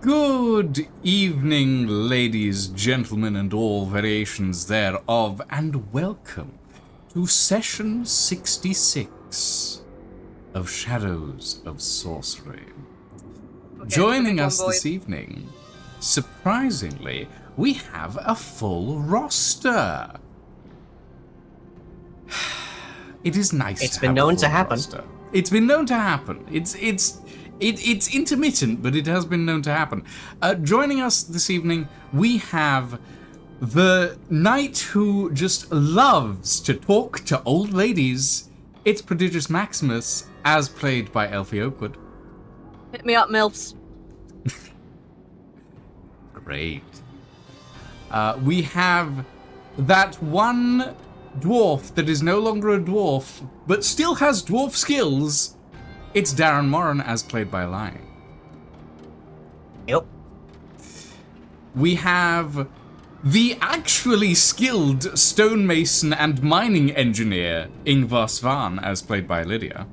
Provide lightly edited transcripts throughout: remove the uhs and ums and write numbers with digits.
Good evening, ladies, gentlemen, and all variations thereof, and welcome to session 66 of Shadows of Sorcery. Okay, Joining us this evening, surprisingly, we have a full roster. It is nice. It's been known to happen. Roster. It's been known to happen. It's intermittent, but it has been known to happen. Joining us this evening, we have the knight who just loves to talk to old ladies. It's Prodigious Maximus, as played by Elfie Oakwood. Hit me up, MILFs. Great. We have that one dwarf that is no longer a dwarf, but still has dwarf skills. It's Darren Moran, as played by Lion. Yep. We have the actually skilled stonemason and mining engineer, Ingvar Svan, as played by Lydia.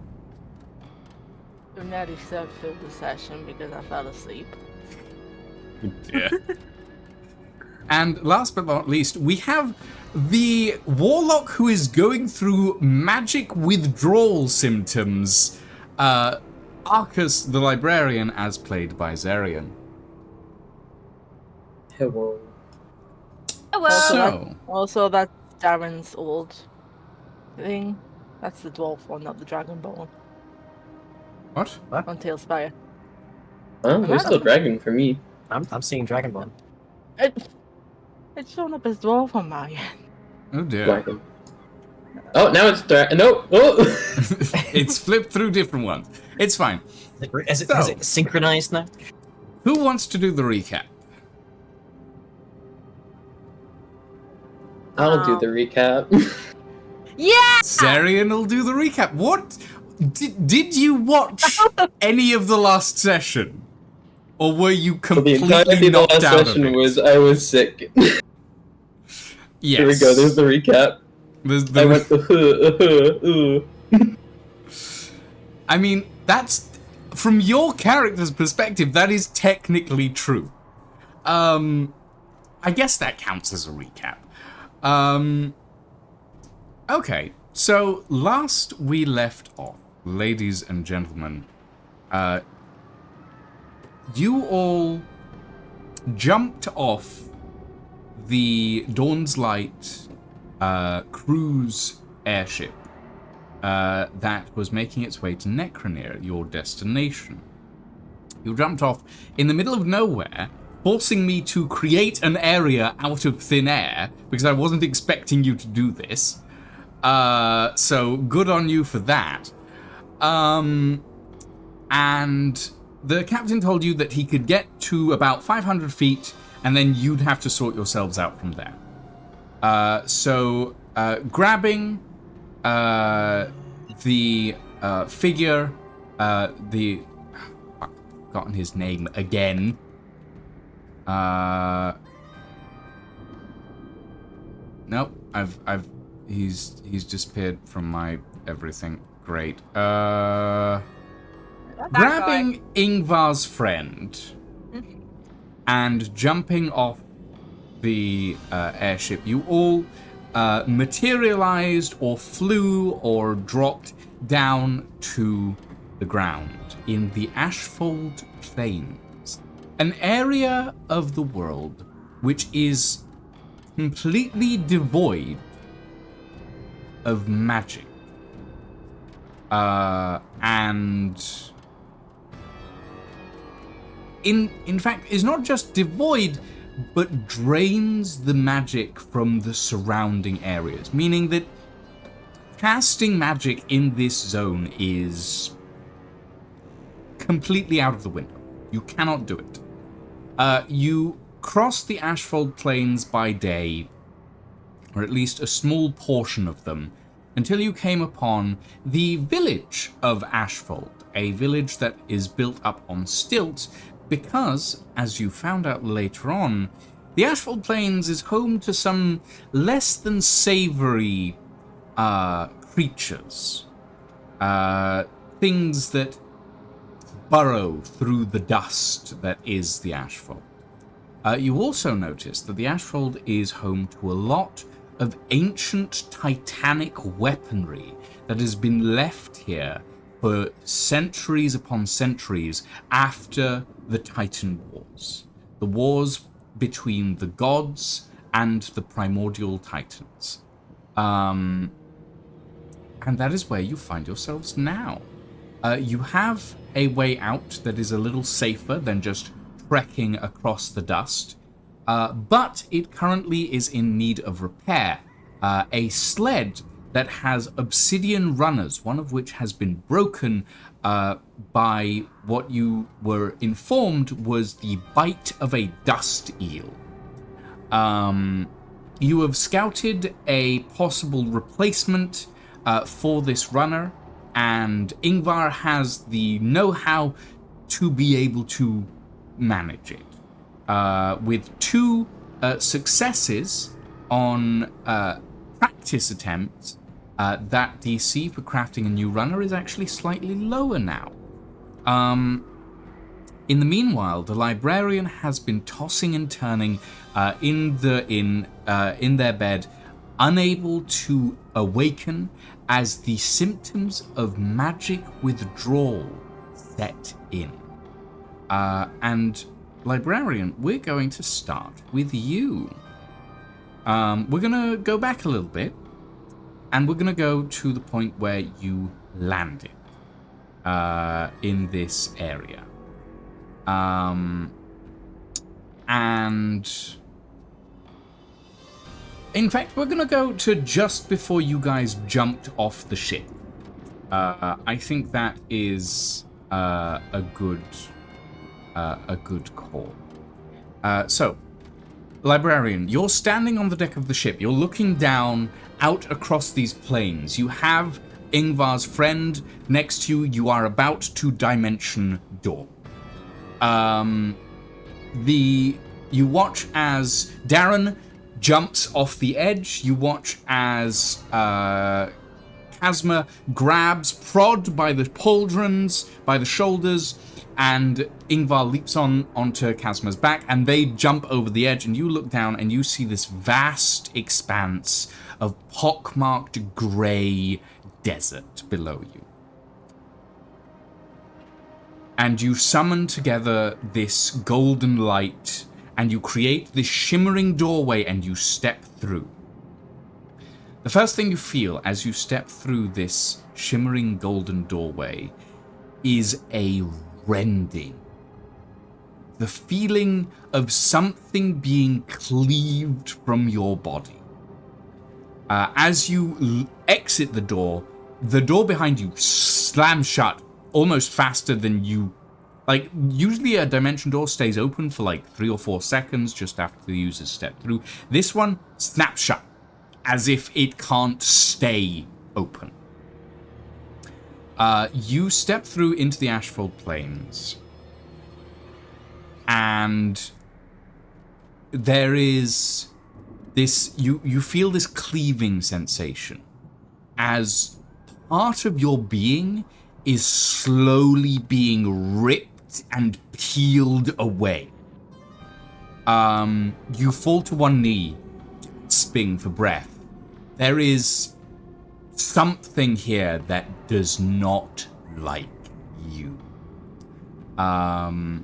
Do not accept for the session because I fell asleep. Yeah. And last but not least, we have the warlock who is going through magic withdrawal symptoms, Arcus the librarian, as played by Zarian. Hello. So, Also, that's Darren's old thing. That's the dwarf one, not the dragonborn. what? On Tailspire. Oh, there's still dragon for me. I'm seeing Dragonborn. It's shown up as dwarf on my end. Oh dear. Dragon. Oh, now it's no. Oh. It's flipped through different ones. It's fine. Is it synchronized now? Who wants to do the recap? I'll do the recap. Yeah! Zarian will do the recap. What? Did you watch any of the last session? Or were you The completely entirety of the knocked last out session of it? was I was sick. Yes. Here we go. There's the recap. I went the. I mean, that's from your character's perspective. That is technically true. I guess that counts as a recap. Okay, so last we left off, ladies and gentlemen, you all jumped off the Dawn's Light cruise airship that was making its way to Necronir, your destination. You jumped off in the middle of nowhere, forcing me to create an area out of thin air, because I wasn't expecting you to do this. So good on you for that. And the captain told you that he could get to about 500 feet, and then you'd have to sort yourselves out from there. So grabbing the figure, I've forgotten his name again. Nope, he's disappeared from my everything. Great. Grabbing Ingvar's friend and jumping off the airship, you all materialized or flew or dropped down to the ground in the Ashfold Plains, an area of the world which is completely devoid of magic. And in fact is not just devoid, but drains the magic from the surrounding areas, meaning that casting magic in this zone is completely out of the window. You cannot do it. You cross the Ashfold Plains by day, or at least a small portion of them, until you came upon the village of Ashfold, a village that is built up on stilts because, as you found out later on, the Ashfold Plains is home to some less than savory creatures. Things that burrow through the dust that is the Ashfold. You also notice that the Ashfold is home to a lot of ancient titanic weaponry that has been left here for centuries upon centuries after the Titan Wars. The wars between the gods and the primordial titans. And that is where you find yourselves now. You have a way out that is a little safer than just trekking across the dust, but it currently is in need of repair. A sled that has obsidian runners, one of which has been broken by what you were informed was the bite of a dust eel. You have scouted a possible replacement for this runner, and Ingvar has the know-how to be able to manage it. With 2 successes on practice attempts, that DC for crafting a new runner is actually slightly lower now. In the meanwhile, the librarian has been tossing and turning in their bed, unable to awaken as the symptoms of magic withdrawal set in. And librarian, we're going to start with you. We're going to go back a little bit, and we're going to go to the point where you landed in this area. And in fact, we're going to go to just before you guys jumped off the ship. I think that is a good call. So, librarian, you're standing on the deck of the ship. You're looking down out across these plains. You have Ingvar's friend next to you. You are about to dimension door. You watch as Darren jumps off the edge. You watch as Kazma grabs Prod by the pauldrons, by the shoulders, and Ingvar leaps onto Kazma's back, and they jump over the edge, and you look down and you see this vast expanse of pockmarked grey desert below you. And you summon together this golden light, and you create this shimmering doorway, and you step through. The first thing you feel as you step through this shimmering golden doorway is a rending. The feeling of something being cleaved from your body. As you exit the door behind you slams shut almost faster than you... Like, usually a dimension door stays open for like 3 or 4 seconds just after the users step through. This one snaps shut, as if it can't stay open. You step through into the Ashfold Plains, and there is this... You feel this cleaving sensation as part of your being is slowly being ripped and peeled away. You fall to one knee, gasping for breath. There is something here that does not like you. As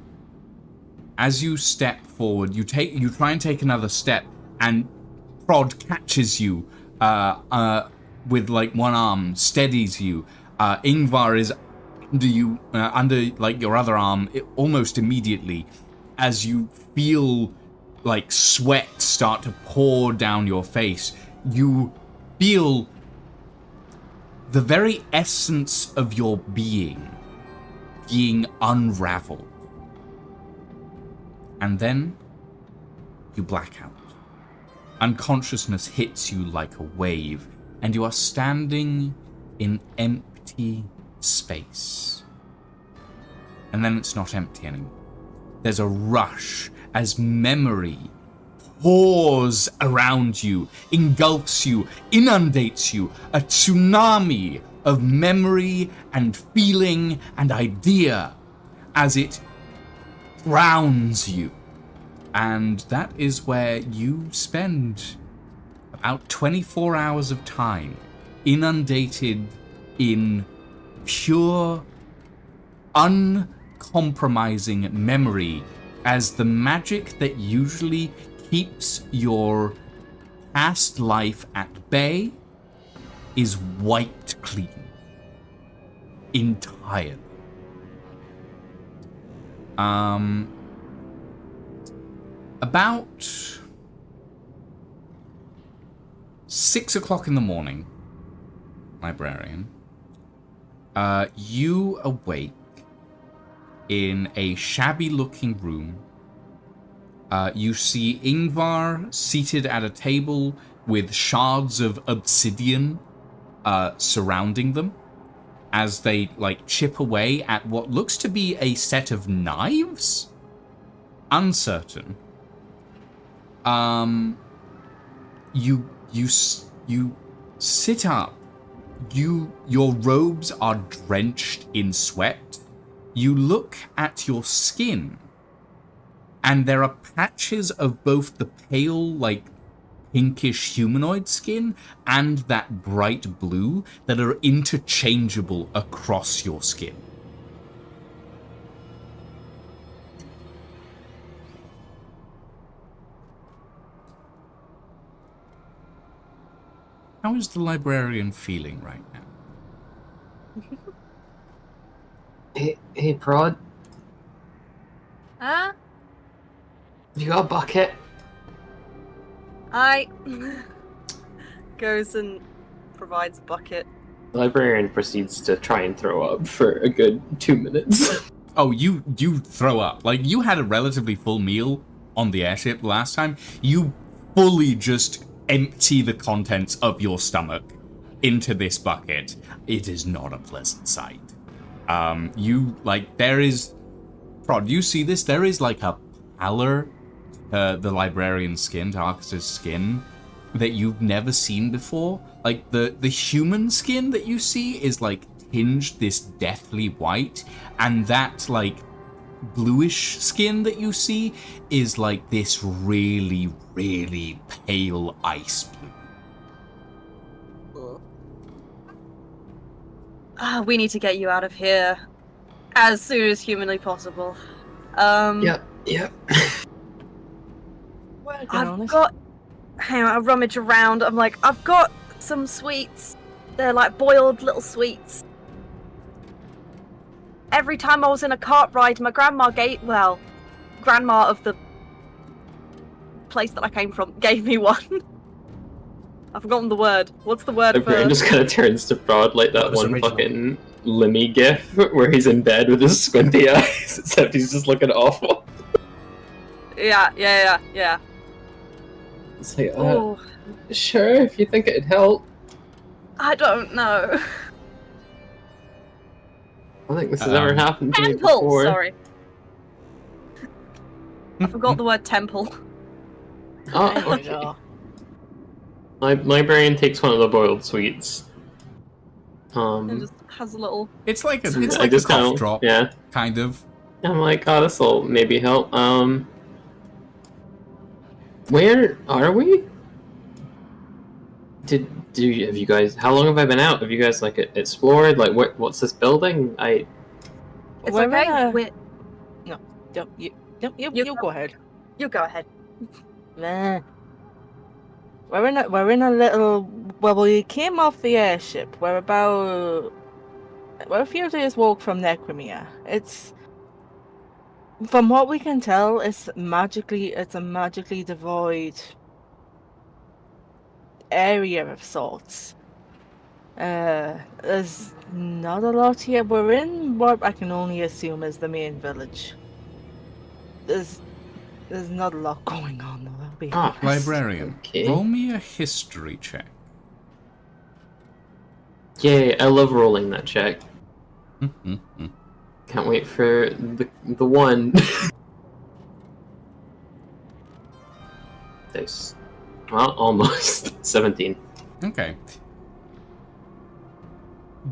you step forward, you try and take another step, and Prod catches you with like one arm, steadies you. Ingvar is under you, under like your other arm, almost immediately, as you feel like sweat start to pour down your face. You feel the very essence of your being unraveled. And then you black out. Unconsciousness hits you like a wave, and you are standing in empty space. And then it's not empty anymore. There's a rush as memory pours around you, engulfs you, inundates you, a tsunami of memory and feeling and idea. as it drowns you. And that is where you spend about 24 hours of time, inundated in pure, uncompromising memory, as the magic that usually keeps your past life at bay is wiped clean. Entirely. About 6 o'clock in the morning, librarian, you awake in a shabby-looking room. You see Ingvar seated at a table with shards of obsidian surrounding them as they, like, chip away at what looks to be a set of knives? Uncertain. You sit up. Your robes are drenched in sweat. You look at your skin, and there are patches of both the pale, like, pinkish humanoid skin and that bright blue that are interchangeable across your skin. How is the librarian feeling right now? Hey, Prod. Huh? You got a bucket? I goes and provides a bucket. The librarian proceeds to try and throw up for a good 2 minutes. Oh, you throw up. Like, you had a relatively full meal on the airship last time. You fully just empty the contents of your stomach into this bucket. It is not a pleasant sight. There is... Prod, you see this? There is, like, a pallor to the librarian's skin, to Arcus's skin, that you've never seen before. Like, the human skin that you see is, like, tinged this deathly white, and that, like, bluish skin that you see is, like, this really, really pale ice blue. We need to get you out of here as soon as humanly possible. Yep. I've got... Hang on, I rummage around. I'm like, I've got some sweets. They're like boiled little sweets. Every time I was in a cart ride, my grandma grandma of the place that I came from gave me one. I've forgotten the word. What's the word The for... brain just kind of turns to Prod like that one original? fucking Lemmy gif where he's in bed with his squinty eyes, except he's just looking awful. Yeah. It's like, Oh, sure, if you think it'd help. I don't know. I don't think this has ever happened to me Temple! before. Sorry. I forgot the word temple. Oh, okay. My brain takes one of the boiled sweets. It just has a little... It's like a I just cough kinda- drop, Yeah. kind of. I'm like, oh, this'll maybe help. Where are we? Have you guys? How long have I been out? Have you guys like explored? Like, what's this building? It's We're okay. in a- We're... You go ahead. You go ahead. Nah. We're in a little. Well, we came off the airship. We're a few days walk from Necromia. It's, from what we can tell, it's a magically devoid area of sorts. There's not a lot here. We're in what I can only assume is the main village. There's not a lot going on, though. I'll be honest. Librarian, Okay. roll me a history check. Yay! I love rolling that check. Can't wait for the one. Nice. Well, almost 17. Okay.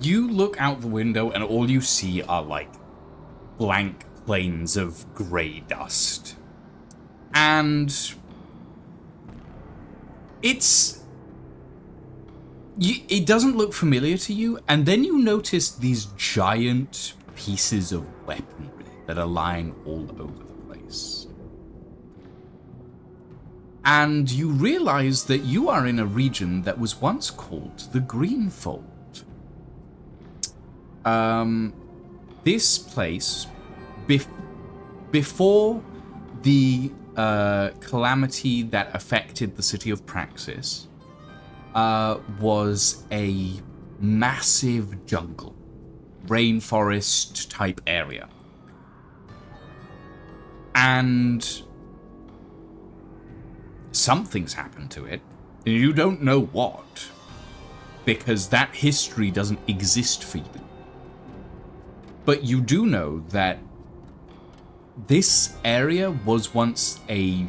You look out the window and all you see are, like, blank plains of grey dust. And it doesn't look familiar to you, and then you notice these giant pieces of weaponry that are lying all over the place. And you realize that you are in a region that was once called the Greenfold. This place, before the calamity that affected the city of Praxis, was a massive jungle, rainforest type area. And something's happened to it. You don't know what, because that history doesn't exist for you. But you do know that this area was once a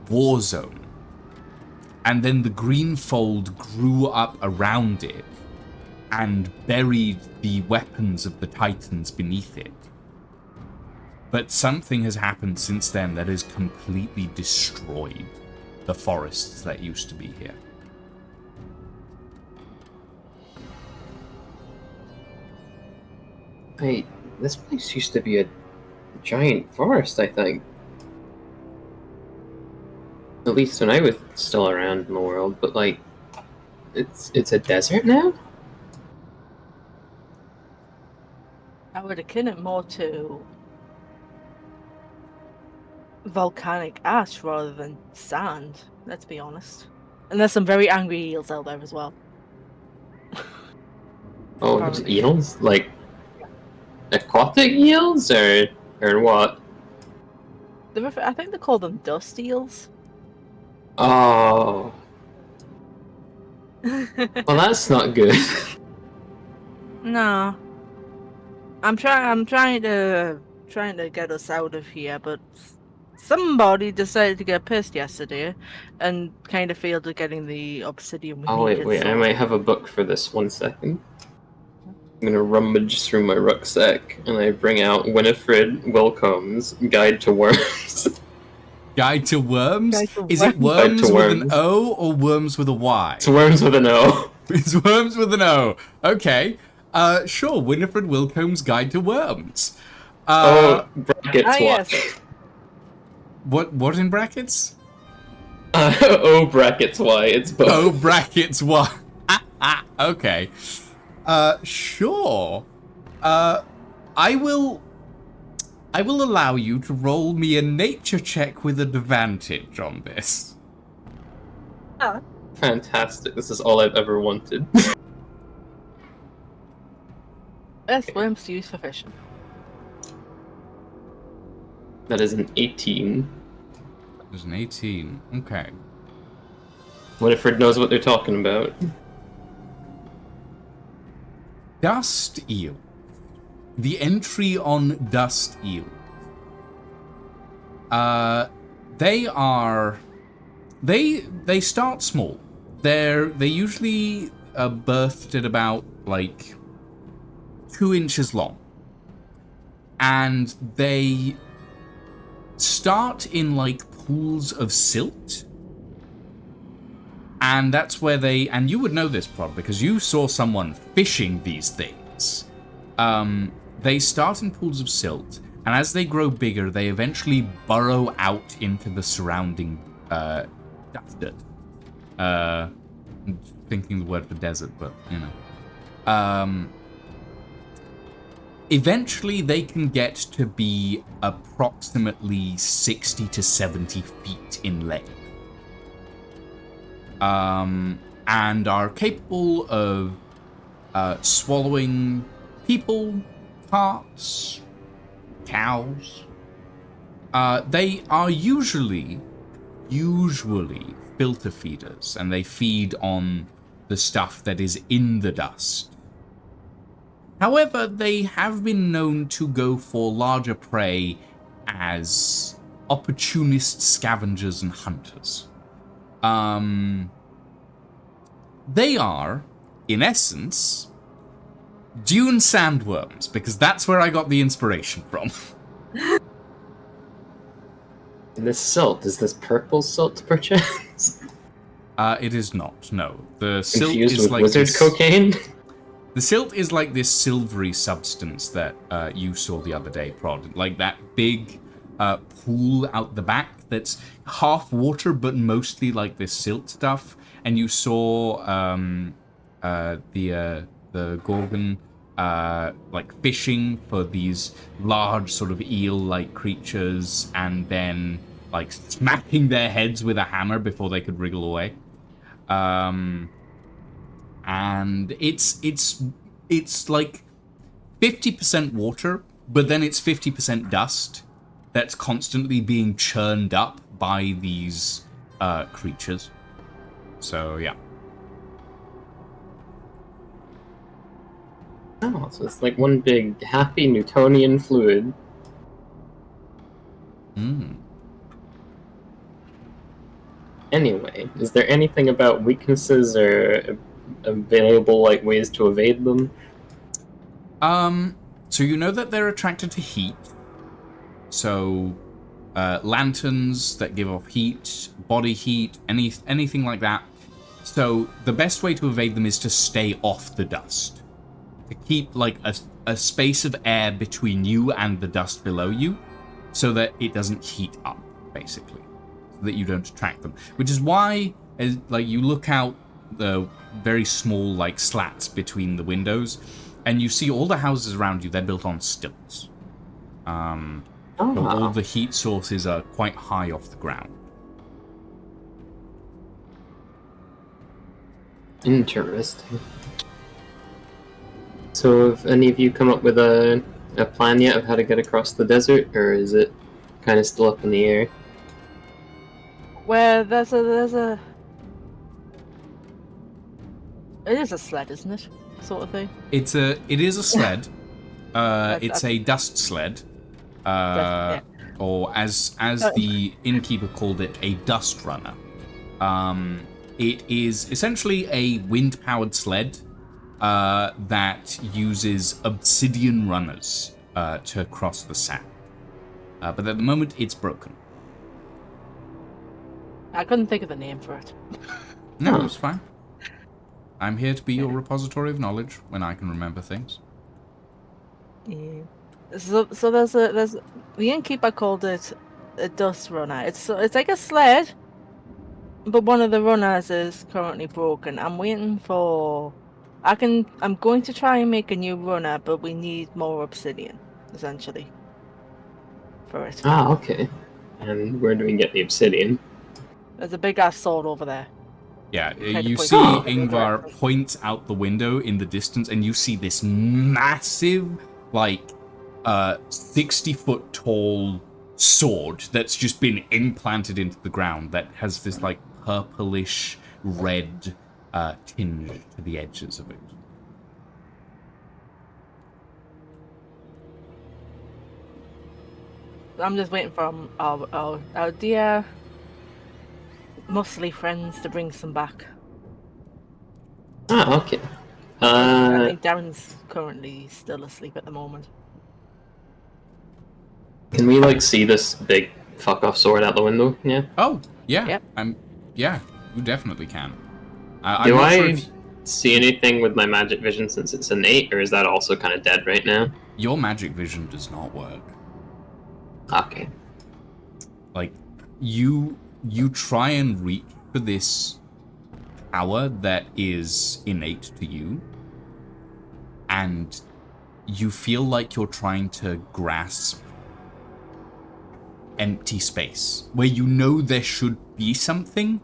war zone. And then the Greenfold grew up around it and buried the weapons of the Titans beneath it. But something has happened since then that has completely destroyed the forests that used to be here. Hey, this place used to be a giant forest, I think. At least when I was still around in the world, but like, it's a desert now? I would akin it more to volcanic ash rather than sand, let's be honest. And there's some very angry eels out there as well. Oh, there's eels? Like, aquatic eels, or what? I think they call them dust eels. Oh. Well, that's not good. No. I'm trying to get us out of here, but somebody decided to get pissed yesterday and kind of failed at getting the obsidian we needed. Wait, I might have a book for this. 1 second. I'm gonna rummage through my rucksack, and I bring out Winifred Wilcomb's Guide to Worms. Guide to Worms? Guide to Is it Worms. worms with an O or worms with a Y? It's Worms with an O. It's worms with an O. Okay. Sure, Winifred Wilcomb's Guide to Worms. Brackets Y. Yes. What in brackets? O brackets Y, it's both. O brackets Y. Okay. Sure. I will allow you to roll me a nature check with advantage on this. Oh. Fantastic. This is all I've ever wanted. Best worms to use for fishing. That is an 18. There's an 18. Okay. Winifred knows what they're talking about. Dust eel. The entry on dust eel. They start small. They usually birthed at about like 2 inches long, and they start in like pools of silt. And that's where and you would know this, Prod, because you saw someone fishing these things. They start in pools of silt, and as they grow bigger, they eventually burrow out into the surrounding desert. I'm thinking the word for desert, but you know. Eventually, they can get to be approximately 60 to 70 feet in length. And are capable of swallowing people, carts, cows. They are usually filter feeders, and they feed on the stuff that is in the dust. However, they have been known to go for larger prey as opportunist scavengers and hunters. They are, in essence, dune sandworms, because that's where I got the inspiration from. This silt, is this purple silt perchance? It is not, no. The silt Infused is with like wizard this, cocaine? The silt is like this silvery substance that you saw the other day, Prod. Like that big pool out the back that's half water, but mostly like this silt stuff. And you saw the Gorgon like fishing for these large sort of eel-like creatures, and then like smacking their heads with a hammer before they could wriggle away. And it's like 50% water, but then it's 50% dust that's constantly being churned up by these creatures. So yeah. Oh, so it's like one big happy Newtonian fluid. Anyway, is there anything about weaknesses or available like ways to evade them? So you know that they're attracted to heat. So lanterns that give off heat, body heat, anything like that. So the best way to evade them is to stay off the dust. To keep like a space of air between you and the dust below you, so that it doesn't heat up, basically. So that you don't attract them. Which is why, as like you look out the very small like slats between the windows, and you see all the houses around you, they're built on stilts. So all the heat sources are quite high off the ground. Interesting. So have any of you come up with a plan yet of how to get across the desert, or is it kind of still up in the air? Where there's a... It is a sled, isn't it? Sort of thing. It is a sled. It's a dust sled. Or as the innkeeper called it, a dust runner. It is essentially a wind-powered sled that uses obsidian runners to cross the sand. But at the moment, it's broken. I couldn't think of a name for it. No, it's fine. I'm here to be your repository of knowledge when I can remember things. Yeah. So there's the innkeeper called it a dust runner. It's like a sled, but one of the runners is currently broken. I'm waiting for. I'm going to try and make a new runner, but we need more obsidian, essentially, for it. Ah, okay. And where do we get the obsidian? There's a big ass sword over there. Yeah, Kind you of see point Ingvar point out the window in the distance, and you see this massive, like, 60-foot tall sword that's just been implanted into the ground that has this, like, purplish red tinge to the edges of it. I'm just waiting for our dear muscly friends to bring some back. Ah, okay. I think Darren's currently still asleep at the moment. Can we like see this big fuck off sword out the window? Yeah. Oh, yeah. Yep. Yeah, you definitely can. Do I'm not I sure if see anything with my magic vision since it's innate, or is that also kind of dead right now? your magic vision does not work. Okay. Like, you try and reach for this power that is innate to you, and you feel like you're trying to grasp empty space where you know there should be something,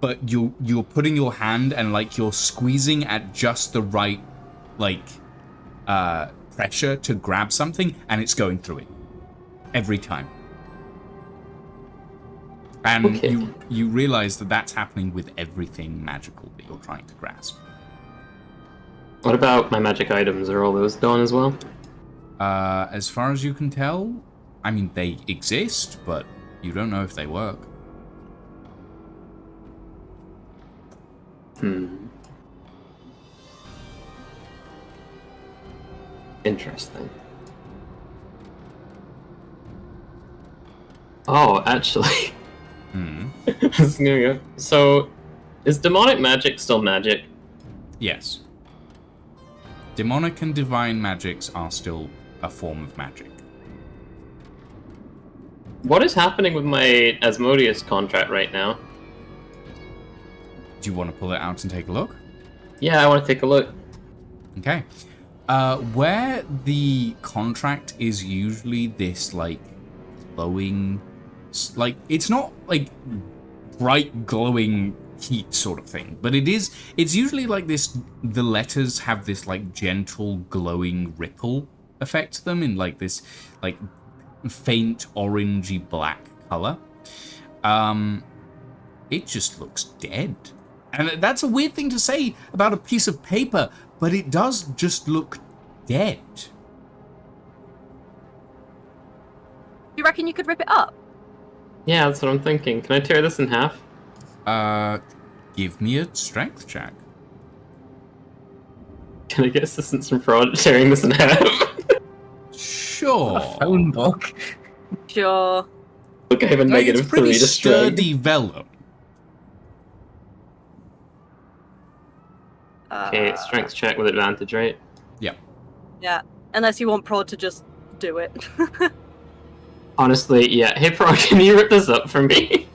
but you're putting your hand and like you're squeezing at just the right like pressure to grab something, and it's going through it every time. And Okay. you realize that that's happening with everything magical that you're trying to grasp. What about my magic items? Are all those gone as well? As far as you can tell, I mean, they exist, but you don't know if they work. Interesting. Oh, actually. Hmm. So, is demonic magic still magic? Yes. Demonic and divine magics are still a form of magic. What is happening with my Asmodeus contract right now? Do you want to pull it out and take a look? Yeah, I want to take a look. Okay. Where the contract is usually this, like, glowing... Like, it's not, like, bright glowing heat sort of thing, but it's usually like this, the letters have this, like, gentle glowing ripple effect to them in, like, this, like, faint orangey black color. It just looks dead. And that's a weird thing to say about a piece of paper, but it does just look dead. You reckon you could rip it up? Yeah, that's what I'm thinking. Can I tear this in half? Give me a strength check. Can I get assistance from Fraud tearing this in half? Sure. A phone book. Sure. Look, I have a Like, negative it's pretty 3 to strength. sturdy vellum. Okay, strength check with advantage, right? Yeah. Yeah. Unless you want Prod to just do it. Honestly, yeah. Hey, Frog, can you rip this up for me?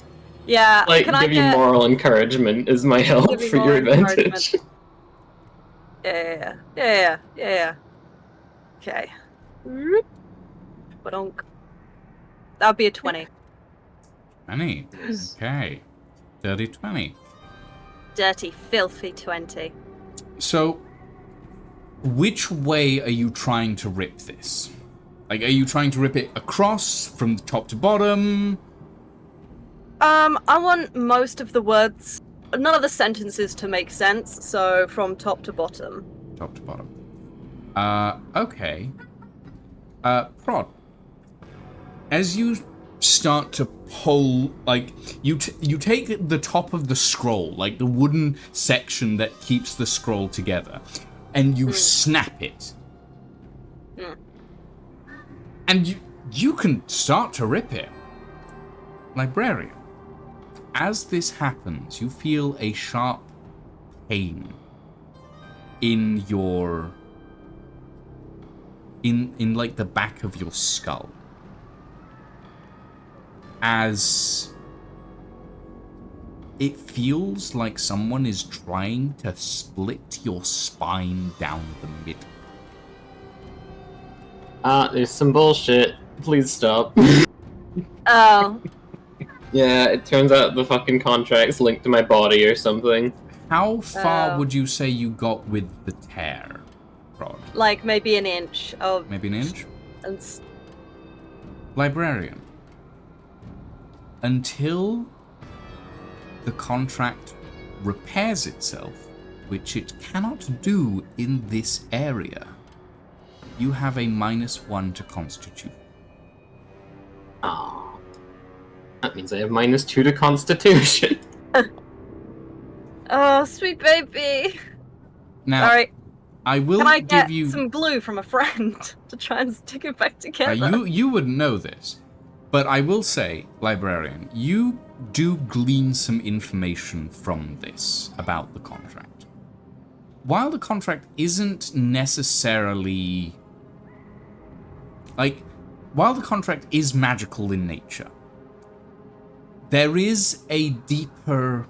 Yeah. Like, can I give you get... moral encouragement is my help Give me for your moral advantage. encouragement. Yeah. Okay. Badonk. That would be a 20. 20. Okay. Dirty 20. Dirty, filthy 20. So, which way are you trying to rip this? Like, are you trying to rip it across from top to bottom? I want most of the words, none of the sentences to make sense, so from top to bottom. Top to bottom. Okay. Prod. As you start to pull, like, you take the top of the scroll, like the wooden section that keeps the scroll together, and you snap it. And you can start to rip it. Librarian. As this happens, you feel a sharp pain in your... in like the back of your skull. As it feels like someone is trying to split your spine down the middle. There's some bullshit. Please stop. Oh. Yeah, it turns out the fucking contract's linked to my body or something. How far would you say you got with the tear, Rod? Like maybe an inch of... Maybe an inch? And Librarian. Until the contract repairs itself, which it cannot do in this area, you have a -1 to Constitution. Oh. That means I have -2 to Constitution. Oh, sweet baby. Now, Alright. I will Can I give get you... some glue from a friend to try and stick it back together? You wouldn't know this, but I will say, Librarian, you do glean some information from this about the contract. While the contract isn't necessarily... Like, while the contract is magical in nature, there is a deeper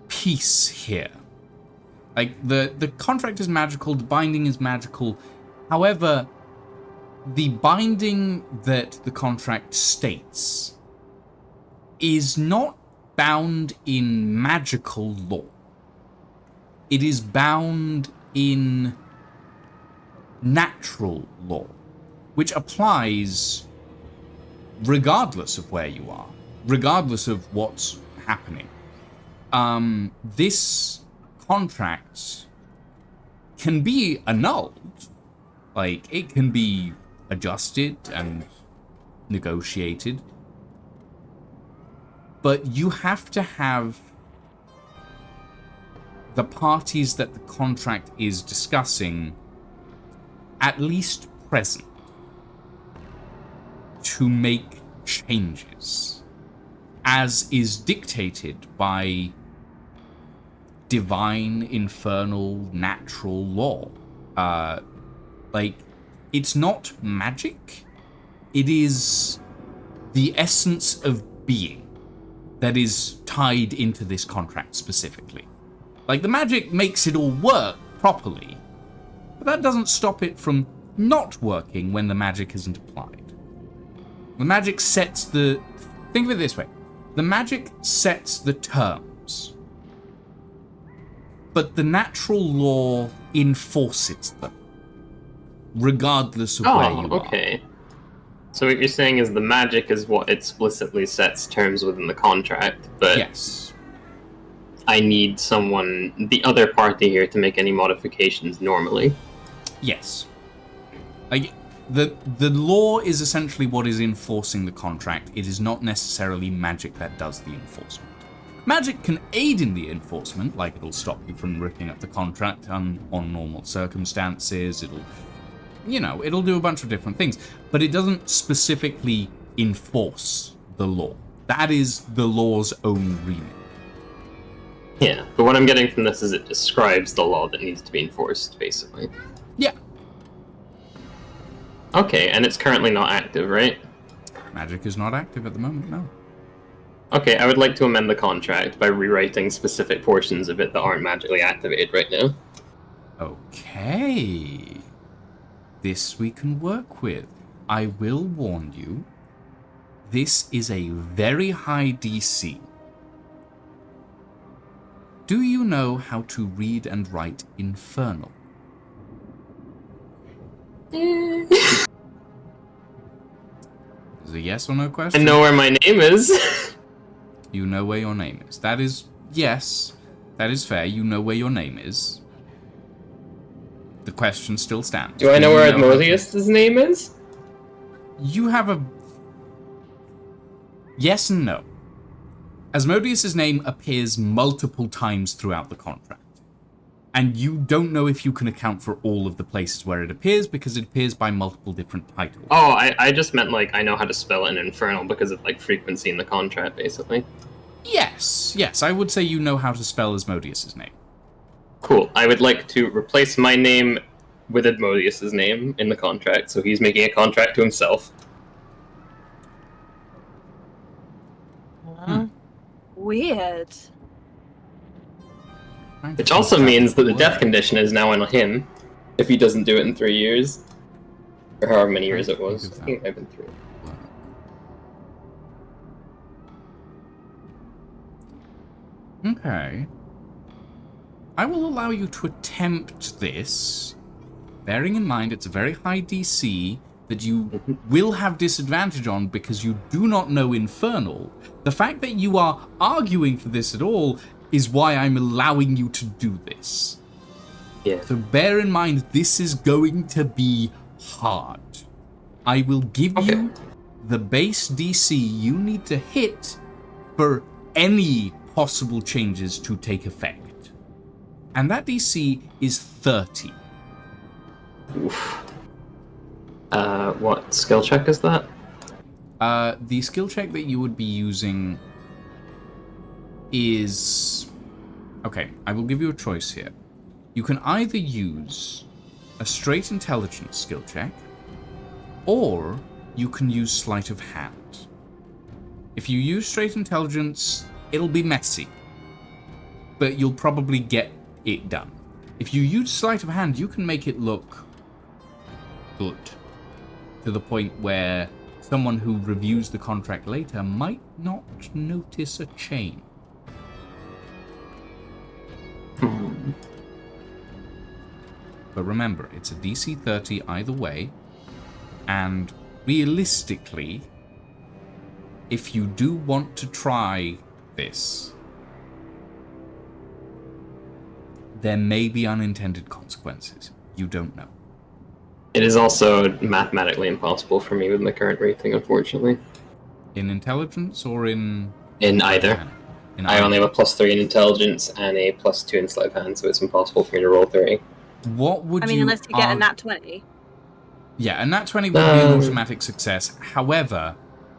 piece here. Like, the contract is magical, the binding is magical. However, the binding that the contract states is not bound in magical law. It is bound in natural law, which applies regardless of where you are, regardless of what's happening. This contract can be annulled. Like, it can be adjusted and negotiated. But you have to have the parties that the contract is discussing at least present to make changes, as is dictated by divine, infernal, natural law. Like, it's not magic. It is the essence of being that is tied into this contract specifically. Like, the magic makes it all work properly, but that doesn't stop it from not working when the magic isn't applied. The magic sets the... Think of it this way. The magic sets the terms, but the natural law enforces them, regardless of where you are. Okay. So what you're saying is the magic is what explicitly sets terms within the contract, but Yes. I need someone, the other party here, to make any modifications normally. Yes. Like, the law is essentially what is enforcing the contract. It is not necessarily magic that does the enforcement. Magic can aid in the enforcement, like it'll stop you from ripping up the contract on normal circumstances. It'll do a bunch of different things, but it doesn't specifically enforce the law. That is the law's own remit. Yeah, but what I'm getting from this is it describes the law that needs to be enforced, basically. Yeah. Okay, and it's currently not active, right? Magic is not active at the moment, no. Okay, I would like to amend the contract by rewriting specific portions of it that aren't magically activated right now. Okay. This we can work with. I will warn you, this is a very high DC. Do you know how to read and write Infernal? Is it a yes or no question? I know where my name is. You know where your name is. That is, yes, that is fair. You know where your name is. The question still stands. Do I know where how to- Asmodeus' name is? You have a... Yes and no. Asmodeus' name appears multiple times throughout the contract. And you don't know if you can account for all of the places where it appears, because it appears by multiple different titles. Oh, I just meant, like, I know how to spell it in Infernal because of, like, frequency in the contract, basically. Yes, I would say you know how to spell Asmodeus' name. Cool. I would like to replace my name with Asmodeus' name in the contract, so he's making a contract to himself. Weird. Which also means that the death condition is now on him, if he doesn't do it in 3 years. Or however many years it was. I think it might have been 3. Okay. I will allow you to attempt this, bearing in mind it's a very high DC that you will have disadvantage on because you do not know Infernal. The fact that you are arguing for this at all is why I'm allowing you to do this. Yeah. So bear in mind, this is going to be hard. I will give you the base DC you need to hit for any possible changes to take effect. And that DC is 30. Oof. What skill check is that? The skill check that you would be using is... Okay, I will give you a choice here. You can either use a straight intelligence skill check, or you can use sleight of hand. If you use straight intelligence, it'll be messy, but you'll probably get it done. If you use sleight of hand, you can make it look good, to the point where someone who reviews the contract later might not notice a change. But remember, it's a DC 30 either way, and realistically, if you do want to try this, there may be unintended consequences. You don't know. It is also mathematically impossible for me with my current rating, unfortunately. In intelligence or in... In either. In I only have a +3 in intelligence and a +2 in sleight of hand, so it's impossible for me to roll 30. What would you... I mean, unless you get a nat 20. Yeah, and that 20 would be an automatic success. However,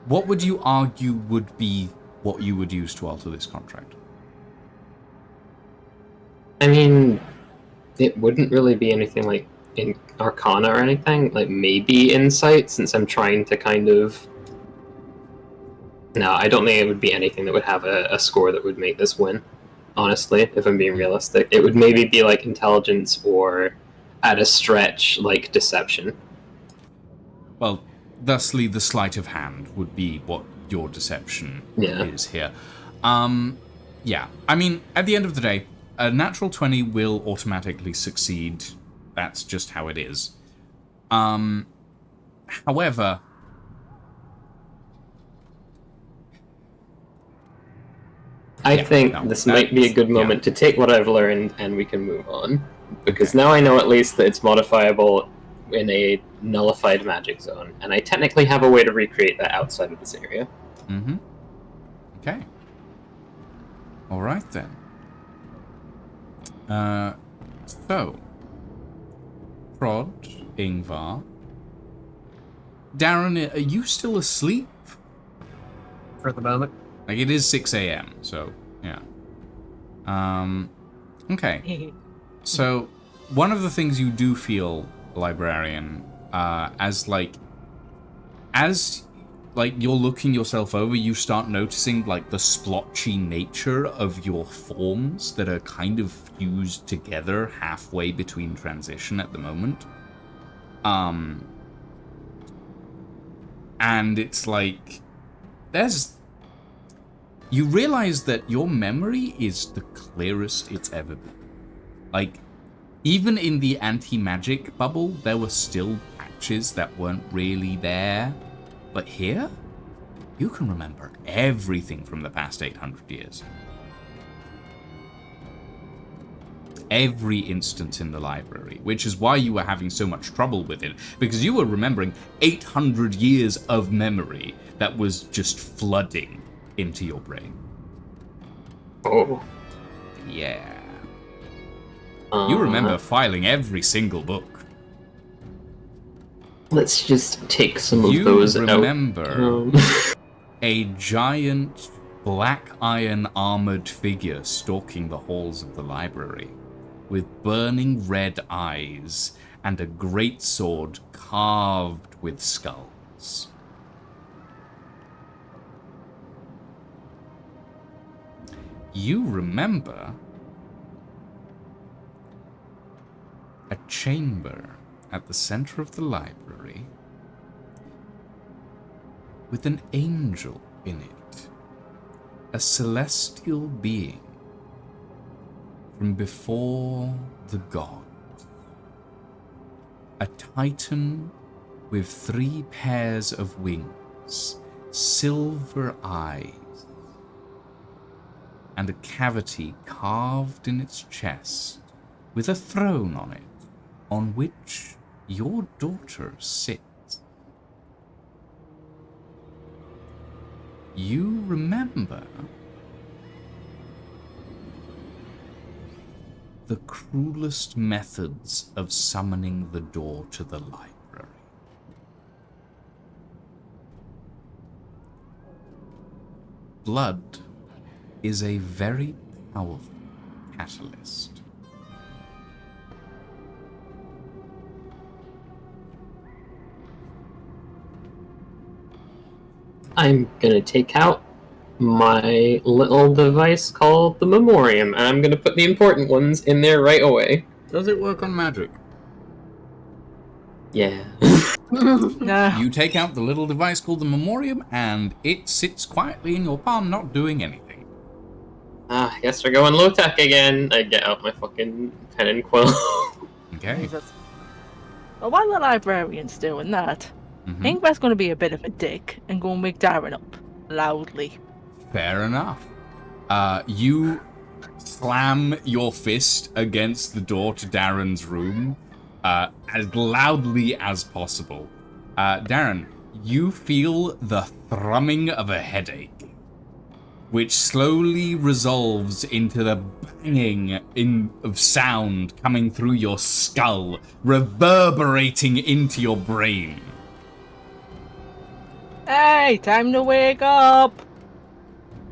what would you argue would be what you would use to alter this contract? I mean, it wouldn't really be anything like in Arcana or anything. Like maybe Insight, since I'm trying to kind of. No, I don't think it would be anything that would have a score that would make this win. Honestly, if I'm being realistic, it would maybe be like Intelligence or, at a stretch, like Deception. Well, thusly, the sleight of hand would be what your deception is here. Yeah, I mean, at the end of the day, a natural 20 will automatically succeed. That's just how it is. However, I think this might be a good moment to take what I've learned and we can move on. Because now I know at least that it's modifiable in a nullified magic zone, and I technically have a way to recreate that outside of this area. Mm-hmm. Okay. Alright then. So, Prod, Ingvar, Darren, are you still asleep? For the moment. Like, it is 6 a.m., so, yeah. Okay. So, one of the things you do feel, librarian, as you're looking yourself over, you start noticing, like, the splotchy nature of your forms that are kind of fused together halfway between transition at the moment. And it's like, you realize that your memory is the clearest it's ever been. Like, even in the anti-magic bubble, there were still patches that weren't really there. But here, you can remember everything from the past 800 years. Every instance in the library, which is why you were having so much trouble with it, because you were remembering 800 years of memory that was just flooding into your brain. Oh. Yeah. You remember filing every single book. Let's just take some of those out. You remember a giant black iron armored figure stalking the halls of the library with burning red eyes and a great sword carved with skulls. You remember a chamber at the center of the library with an angel in it, a celestial being from before the gods, a titan with 3 pairs of wings, silver eyes, and a cavity carved in its chest with a throne on it, on which your daughter sits. You remember the cruelest methods of summoning the door to the library. Blood is a very powerful catalyst. I'm gonna take out my little device called the Memoriam, and I'm gonna put the important ones in there right away. Does it work on magic? Yeah. No. You take out the little device called the Memoriam, and it sits quietly in your palm, not doing anything. I guess we're going low tech again. I get out my fucking pen and quill. Okay. Well, while the librarian's doing that, Ingvar's going to be a bit of a dick and go and wake Darren up loudly. Fair enough. You slam your fist against the door to Darren's room as loudly as possible. Darren, you feel the thrumming of a headache. which slowly resolves into the banging of sound coming through your skull, reverberating into your brain. Hey, time to wake up!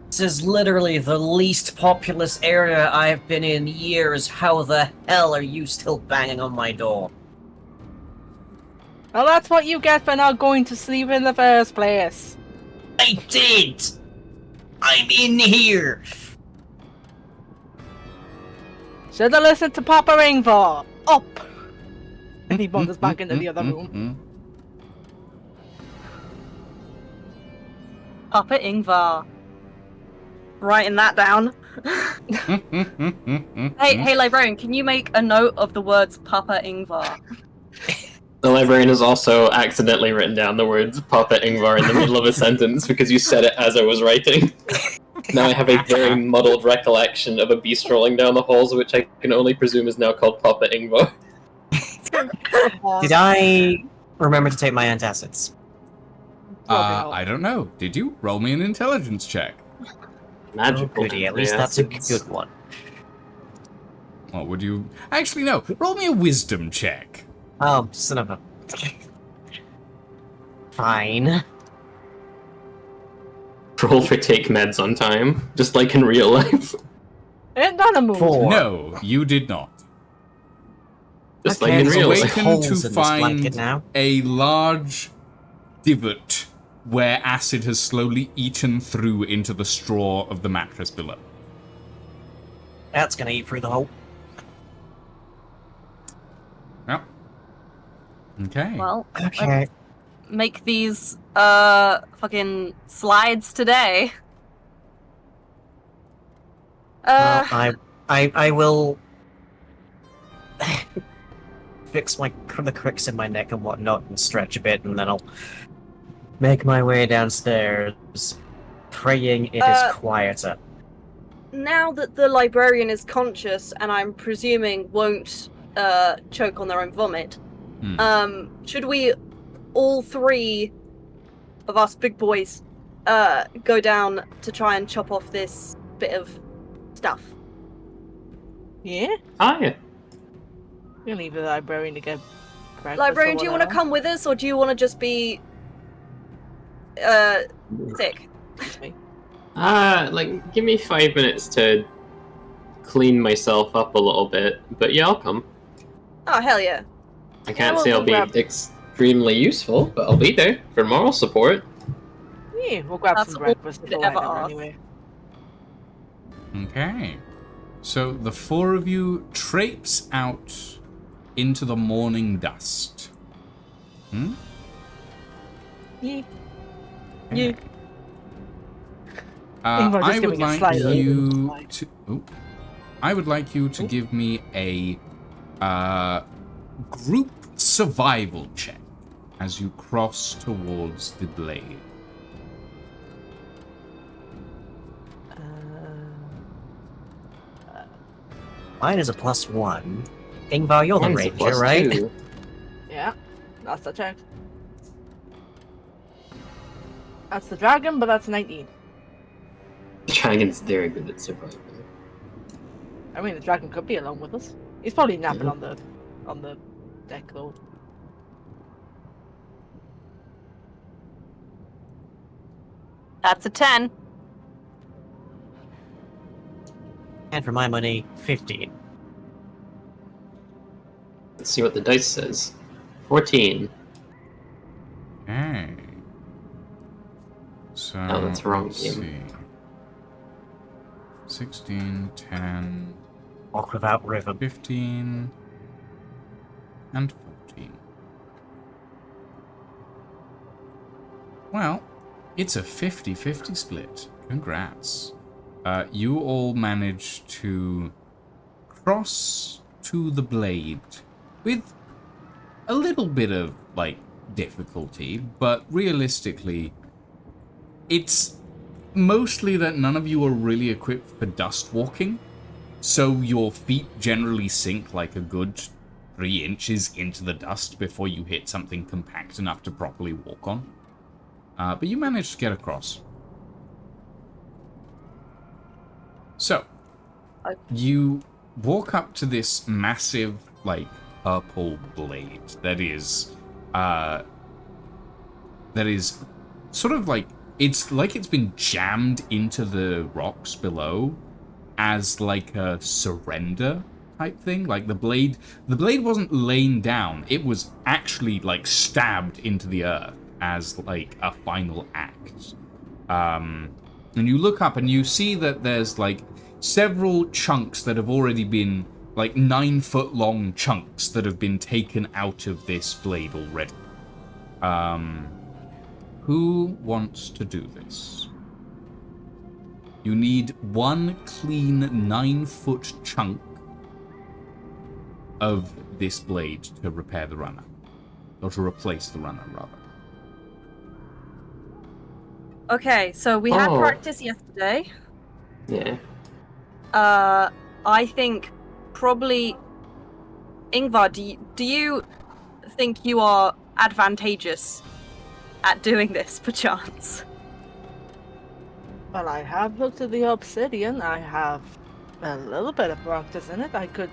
This is literally the least populous area I've been in years. How the hell are you still banging on my door? Well, that's what you get for not going to sleep in the first place. I did! I'm in here! Should've listened to Papa Ringvar. Up! And he wanders back into the other room. Papa Ingvar. Writing that down. Hey, librarian, can you make a note of the words Papa Ingvar? The librarian has also accidentally written down the words Papa Ingvar in the middle of a sentence because you said it as I was writing. Now I have a very muddled recollection of a beast rolling down the halls, which I can only presume is now called Papa Ingvar. Did I remember to take my antacids? I don't know. Did you? Roll me an intelligence check. Magical. Oh, goody, at least that's a good one. What would you... Actually, no. Roll me a wisdom check. Oh, son of a... Fine. Roll for take meds on time, just like in real life. Ain't that a move? 4. No, you did not. Just Okay, like in there's real always life. Awaken holes to in this find blanket now. a large divot where acid has slowly eaten through into the straw of the mattress below. That's gonna eat through the hole. Yep. Okay. Well, Okay. make these fucking slides today. Well, I will fix the cricks in my neck and whatnot and stretch a bit, and then I'll make my way downstairs, praying it is quieter. Now that the librarian is conscious, and I'm presuming won't choke on their own vomit, should we, all three of us big boys, go down to try and chop off this bit of stuff? Yeah? Hi. We'll leave the librarian to get breakfast. Librarian, do you want to come with us, or do you want to just be sick? Like, give me 5 minutes to clean myself up a little bit, but yeah, I'll come. Oh, hell yeah. I can't we'll say I'll be grab- extremely useful, but I'll be there for moral support. Yeah, we'll grab That's some all breakfast we'd before ever I ask. anyway. Okay. So the four of you traipse out into the morning dust. Yeah. You. Ingvar just I would giving a like slight you slide. to. I would like you to give me a group survival check as you cross towards the blade. Mine is a +1. Ingvar, you're the Mine's a ranger, right? +2. Yeah, that's the check. That's the dragon, but that's 19. The dragon's very good at survival. I mean, the dragon could be along with us. He's probably napping on the deck though. That's a 10. And for my money, 15. Let's see what the dice says. 14. Okay. So, Oh, that's the wrong let's game. see. 16, 10, Walk without rhythm. 15, and 14. Well, it's a 50-50 split. Congrats. You all managed to cross to the blade with a little bit of, like, difficulty, but realistically, it's mostly that none of you are really equipped for dust walking, so your feet generally sink like a good 3 inches into the dust before you hit something compact enough to properly walk on. But you managed to get across. So, you walk up to this massive, like, purple blade that is sort of like, it's like it's been jammed into the rocks below as like a surrender type thing. Like the blade wasn't laying down, it was actually like stabbed into the earth as like a final act. And you look up and you see that there's like several chunks that have already been like 9-foot long chunks that have been taken out of this blade already. Who wants to do this? You need one clean 9-foot chunk of this blade to repair the runner. Or to replace the runner, rather. Okay, so we had practice yesterday. Yeah. I think probably Ingvar, do you think you are advantageous at doing this, perchance? Well, I have looked at the obsidian. I have a little bit of practice in it. I could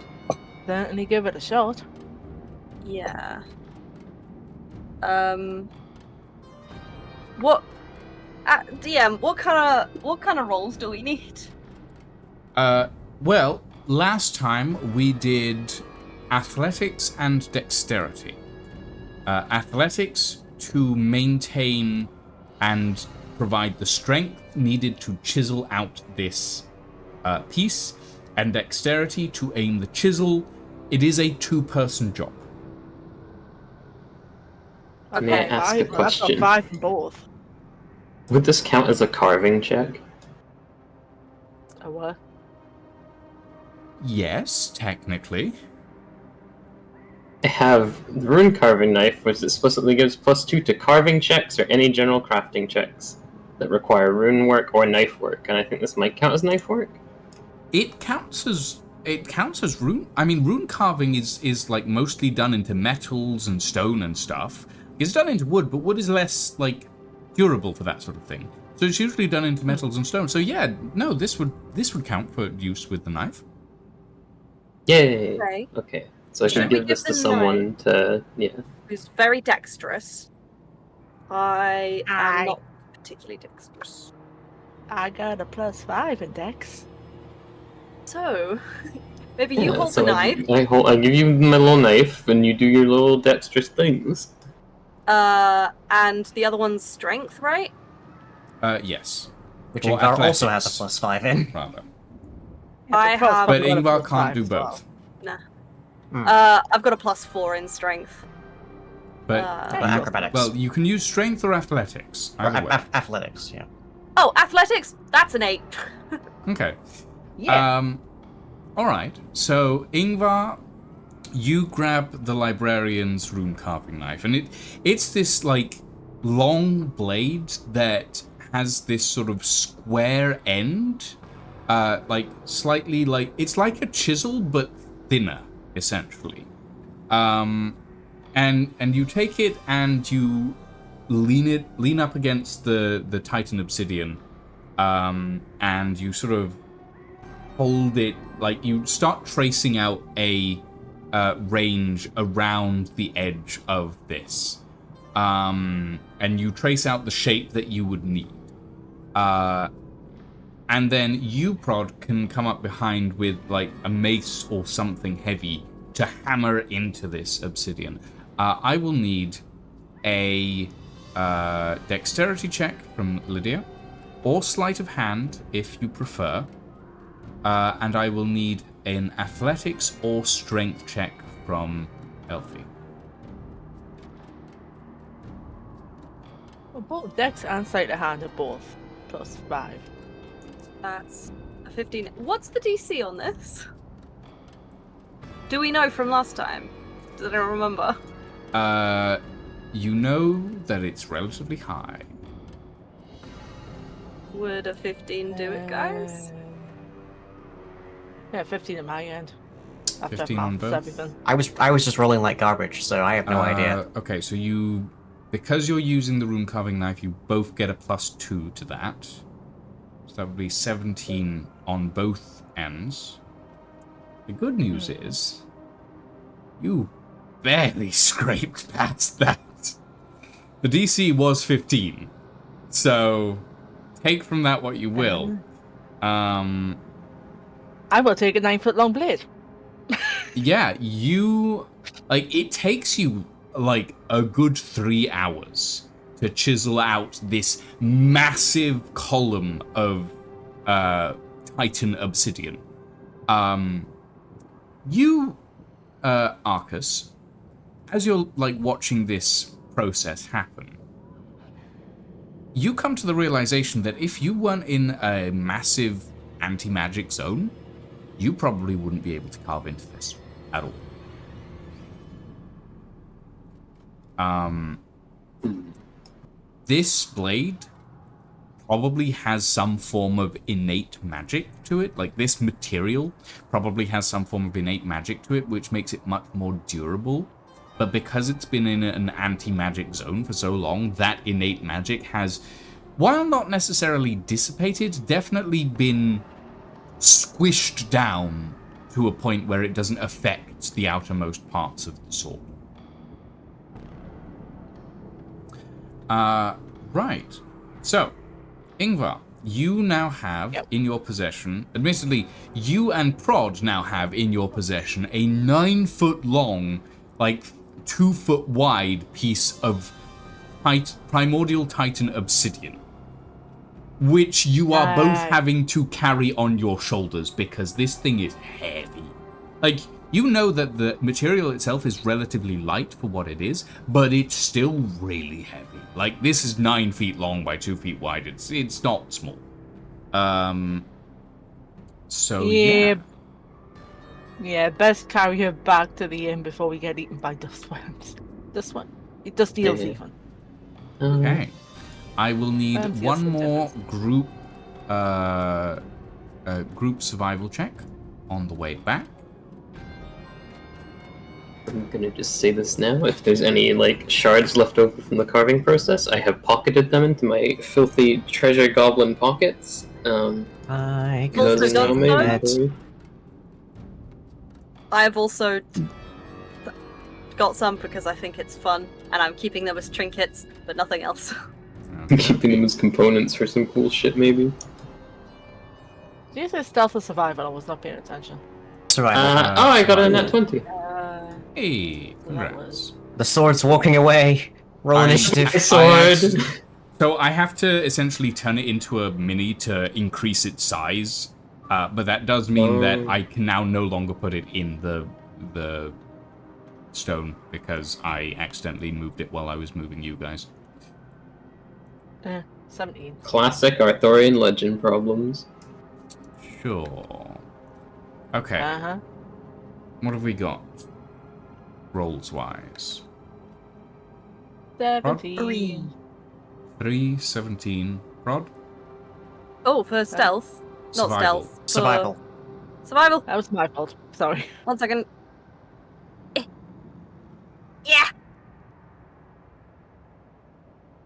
certainly give it a shot. Yeah. What DM, what kind of roles do we need? Well, last time we did athletics and dexterity. Athletics to maintain and provide the strength needed to chisel out this piece, and dexterity to aim the chisel. It is a 2-person job. Okay. May I ask a I've got question? 5 in both. Would this count as a carving check? A what? Yes, technically. I have the rune carving knife, which explicitly gives +2 to carving checks or any general crafting checks that require rune work or knife work, and I think this might count as knife work. It counts as rune. I mean, rune carving is like mostly done into metals and stone and stuff. It's done into wood, but wood is less like durable for that sort of thing. So it's usually done into metals and stone. So yeah, no, this would count for use with the knife. Yay! Okay. Okay. So I Should should we give this give to the someone to, yeah. Who's very dexterous. I am Aye. not particularly dexterous. I got a +5 in dex. So, maybe you hold so the knife. I give you my little knife, and you do your little dexterous things. And the other one's strength, right? Yes. Which Or Ingvar also has athletics, a +5 in. rather. I have- But I've got a Ingvar +5 can't do as well. both. I've got a +4 in strength. But Acrobatics. well, you can use strength or athletics. Or Either way. athletics, yeah. Oh, athletics. That's an 8. Okay. Yeah. All right. So Ingvar, you grab the librarian's rune carving knife, and it's this like long blade that has this sort of square end, like slightly like it's like a chisel but thinner, essentially. And you take it and you lean up against the Titan obsidian, and you sort of hold it, like you start tracing out a range around the edge of this, and you trace out the shape that you would need, and then you, Prod, can come up behind with like a mace or something heavy to hammer into this obsidian. I will need a dexterity check from Lydia, or sleight of hand if you prefer. And I will need an athletics or strength check from Elfie. Well, both dex and sleight of hand are both +5. That's a 15. What's the DC on this? Do we know from last time? I don't remember. You know that it's relatively high. Would a 15 do it, guys? Yeah, 15 at my end. After 15 on both? everything. I was just rolling like garbage, so I have no idea. Okay, so because you're using the rune carving knife, you both get a +2 to that. So that would be 17 on both ends. The good news is, you barely scraped past that. The DC was 15, so take from that what you will. I will take a 9-foot-long blade. Yeah, it takes you, like, a good 3 hours to chisel out this massive column of, Titan obsidian. Arcus, as you're, like, watching this process happen, you come to the realization that if you weren't in a massive anti-magic zone, you probably wouldn't be able to carve into this at all. This blade probably has some form of innate magic to it. Like, this material probably has some form of innate magic to it, which makes it much more durable. But because it's been in an anti-magic zone for so long, that innate magic has, while not necessarily dissipated, definitely been squished down to a point where it doesn't affect the outermost parts of the sword. Right. So, Ingvar, you now have in your possession, admittedly, you and Prod now have in your possession a 9-foot-long, like 2-foot-wide piece of primordial Titan obsidian, which you are both having to carry on your shoulders because this thing is heavy. Like, you know that the material itself is relatively light for what it is, but it's still really heavy. Like, this is 9 feet long by 2 feet wide. It's not small. So, yeah. Yeah, best carry her back to the inn before we get eaten by dustworms. Dust eels even. Okay. I will need Fancy one more difference. group survival check on the way back. I'm gonna just say this now. If there's any, like, shards left over from the carving process, I have pocketed them into my filthy treasure goblin pockets. I Also Because got now my some. inventory- I've also got some because I think it's fun, and I'm keeping them as trinkets, but nothing else. I'm keeping them as components for some cool shit, maybe. Did you say stealth or survival? I was not paying attention. Survival. I got a nat 20. Hey, So that congrats. The sword's walking away. Roll I- initiative. Sword! So I have to essentially turn it into a mini to increase its size, but that does mean that I can now no longer put it in the stone because I accidentally moved it while I was moving you guys. 17. Classic Arthurian legend problems. Sure. Okay. Uh-huh. What have we got? Rolls-wise. 17. 3, 17. Prod? Oh, for stealth. Not Survival. stealth. for Survival. Survival. That was my fault. Sorry. 1 second. Yeah!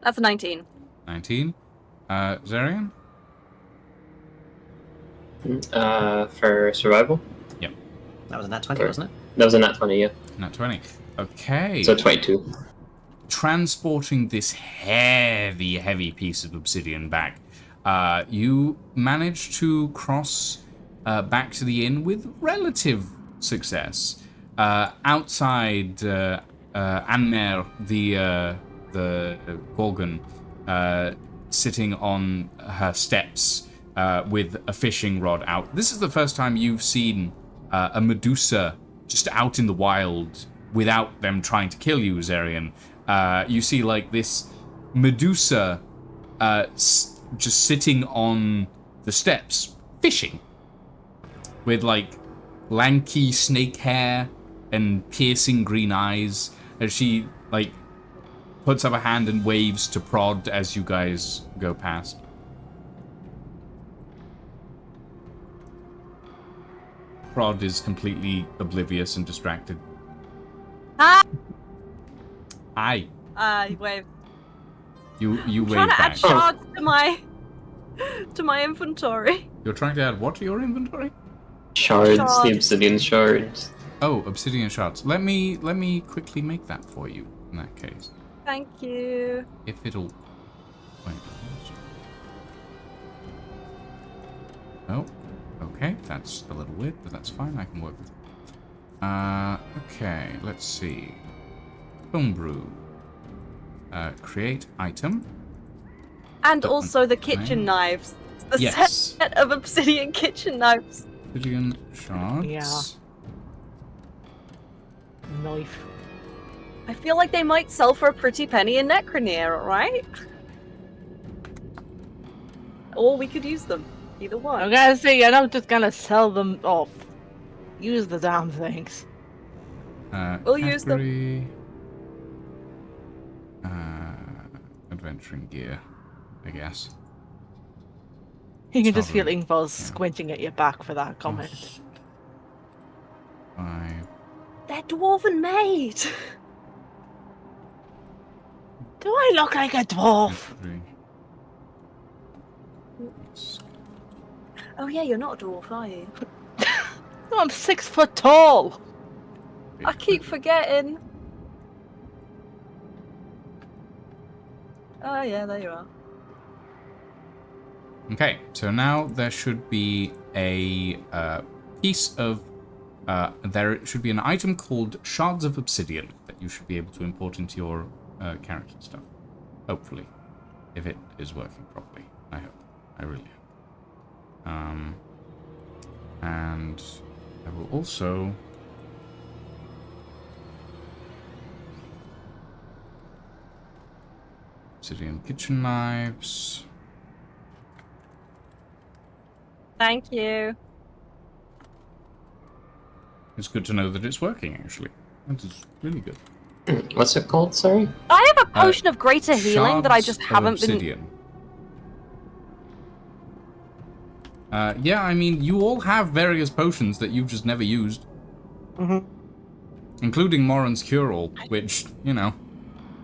That's a 19. 19. Zarian? For survival? That was a nat 20, wasn't it? That was a nat 20, yeah. Nat 20. Okay. So 22. Transporting this heavy piece of obsidian back, you manage to cross back to the inn with relative success. Outside, Anmer, the Gorgon, sitting on her steps with a fishing rod out. This is the first time you've seen a Medusa just out in the wild without them trying to kill you, Zarian. You see, like, this Medusa just sitting on the steps, fishing, with, like, lanky snake hair and piercing green eyes, as she, like, puts up a hand and waves to Prod as you guys go past. Prod is completely oblivious and distracted. Ah! Hi. Wave. You I'm wave trying to add back. shards to my inventory. You're trying to add what to your inventory? Shards, the Shards. obsidian shards. Oh, obsidian shards. Let me quickly make that for you. In that case, Thank you. if it'll. Wait. Oh, okay. That's a little weird, but that's fine. I can work with it. Okay. Let's see. Homebrew. Create item. And Don't also want the to kitchen name. knives. The Yes. set of obsidian kitchen knives. Obsidian shards. Yeah. Knife. I feel like they might sell for a pretty penny in Necroneer, right? Or we could use them. Either I'm one. gonna say you're not just gonna sell them off. Use the damn things. We'll use them. Category, adventuring gear, I guess. You can just feel Totally, Ingvar's yeah. squinting at your back for that comment. 5. They're dwarven made. Do I look like a dwarf? 3. Oh yeah, you're not a dwarf, are you? No, I'm 6 foot tall. I keep forgetting. Oh yeah, there you are. Okay, so now there should be a piece of. There should be an item called Shards of Obsidian that you should be able to import into your character stuff. Hopefully. If it is working properly. I hope. I really hope. And I will also. Obsidian kitchen knives. Thank you. It's good to know that it's working, actually. That is really good. What's it called? Sorry. I have a potion of greater healing that I Shards just of haven't been. obsidian. Yeah, I mean, you all have various potions that you've just never used. Mm-hmm. Including Moran's Cure-All, which, you know.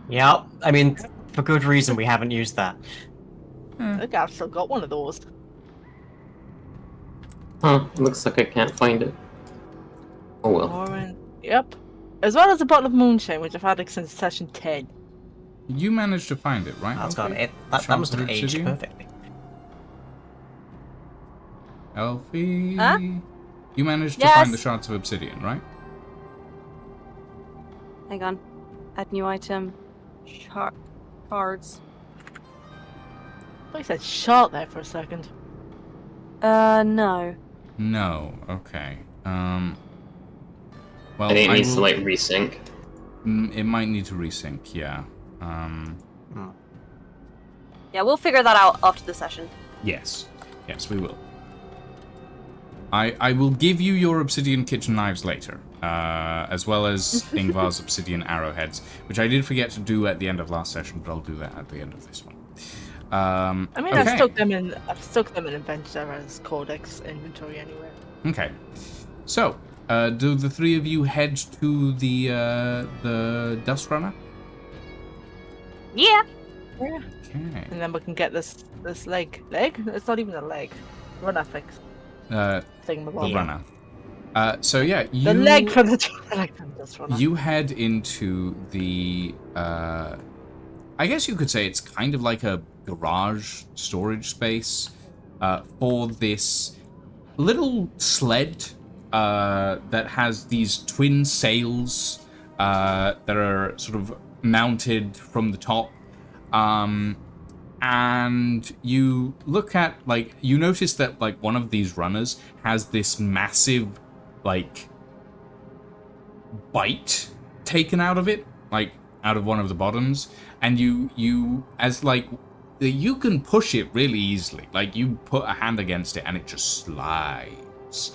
Yeah, I mean, for good reason we haven't used that. I think I've still got one of those. Huh, looks like I can't find it. Oh well. Orange. Yep. As well as a bottle of moonshine, which I've had since session 10. You managed to find it, right? That's Elfie? got it. That Shards must have of aged obsidian? perfectly. Elfie? Huh? You managed to Yes. find the Shards of Obsidian, right? Hang on. Add new item. Cards. I said short there for a second. No. No. Okay. Well, I think it needs will- to like resync. It might need to resync, yeah. Yeah, we'll figure that out after the session. Yes. Yes, we will. I will give you your obsidian kitchen knives later, as well as Ingvar's obsidian arrowheads, which I did forget to do at the end of last session, but I'll do that at the end of this one. I mean, okay. I've stuck them in Adventurer's Codex inventory anyway. Okay. So, do the three of you head to the Dust Runner? Yeah. Yeah. Okay. And then we can get this leg. It's not even a leg. Runner fix. Thing. The runner. So yeah, you. The leg for the Dust Runner. You head into the. I guess you could say it's kind of like a garage storage space for this little sled that has these twin sails that are sort of mounted from the top. And you look at, like, you notice that, like, one of these runners has this massive, like, bite taken out of it, like, out of one of the bottoms, and you as, like, you can push it really easily. Like, you put a hand against it and it just slides.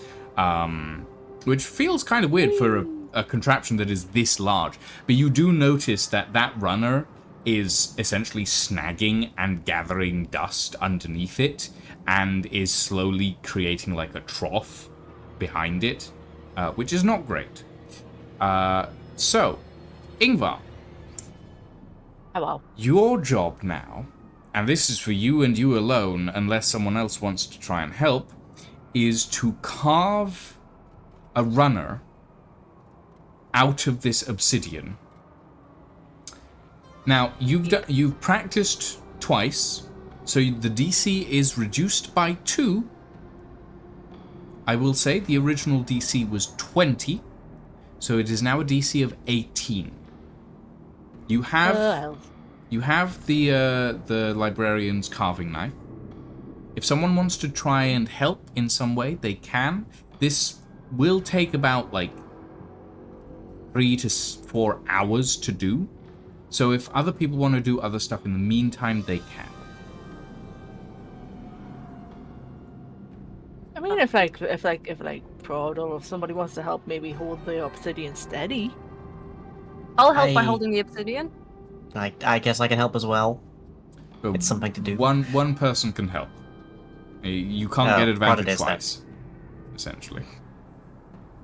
Which feels kind of weird for a contraption that is this large. But you do notice that that runner is essentially snagging and gathering dust underneath it and is slowly creating like a trough behind it, which is not great. So, Ingvar, Hello. your job now, and this is for you and you alone unless someone else wants to try and help, is to carve a runner out of this obsidian. Now, you've practiced twice, so the DC is reduced by 2. I will say the original DC was 20, so it is now a DC of 18. You have the librarian's carving knife. If someone wants to try and help in some way, they can. This will take about like 3 to 4 hours to do. So if other people want to do other stuff in the meantime, they can. I mean, if Prod or if somebody wants to help, maybe hold the obsidian steady. I'll help by holding the obsidian. I guess I can help as well. But it's something to do. One person can help. You can't get advantage twice, essentially.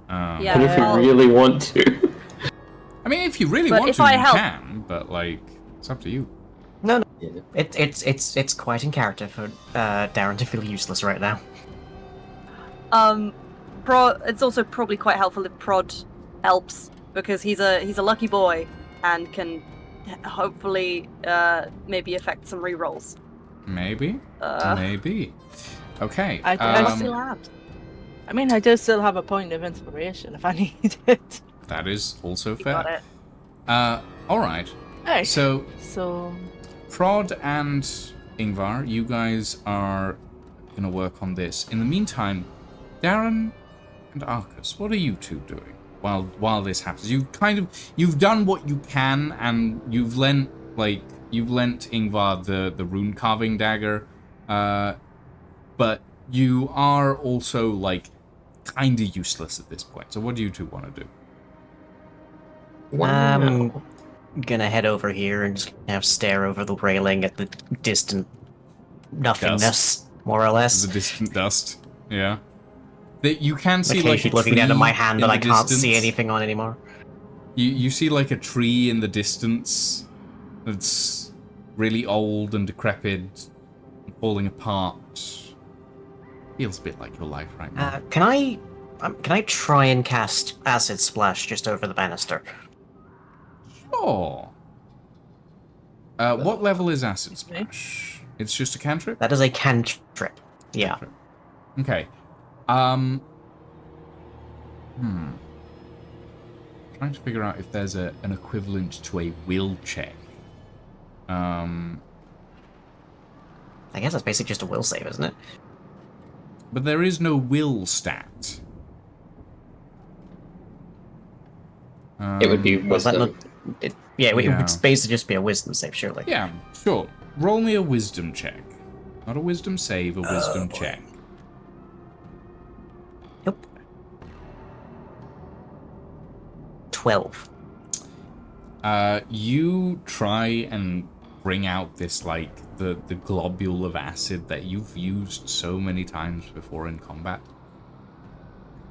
Yeah, and if you really want to. I mean, if you really want to, you can. But like, it's up to you. No. It's quite in character for Darren to feel useless right now. It's also probably quite helpful if Prod helps because he's a lucky boy and can hopefully maybe affect some rerolls. Maybe. Okay. I still have. I mean, I do still have a point of inspiration if I need it. That is also You fair. got it. All right. Hey. So Prod and Ingvar, you guys are gonna work on this. In the meantime, Darren and Arcus, what are you two doing while this happens? You've done what you can, and you've lent Ingvar the rune carving dagger, but you are also like kind of useless at this point. So what do you two want to do? I'm gonna head over here and just kind of stare over the railing at the distant nothingness, more or less. The distant dust. Yeah. That you can see like a looking down at my hand that I can't distance. see anything on anymore. You see like a tree in the distance that's really old and decrepit, and falling apart. Feels a bit like your life right now. Can I try and cast Acid Splash just over the banister? Sure. What level is Acid Splash? It's just a cantrip? That is a cantrip. Yeah. Okay. Trying to figure out if there's an equivalent to a will check. I guess that's basically just a will save, isn't it? But there is no will stat. It would be wisdom. It would basically just be a wisdom save, surely. Yeah, sure. Roll me a wisdom check. Not a wisdom save, a wisdom check. Nope. 12. You try and bring out this, like, the globule of acid that you've used so many times before in combat.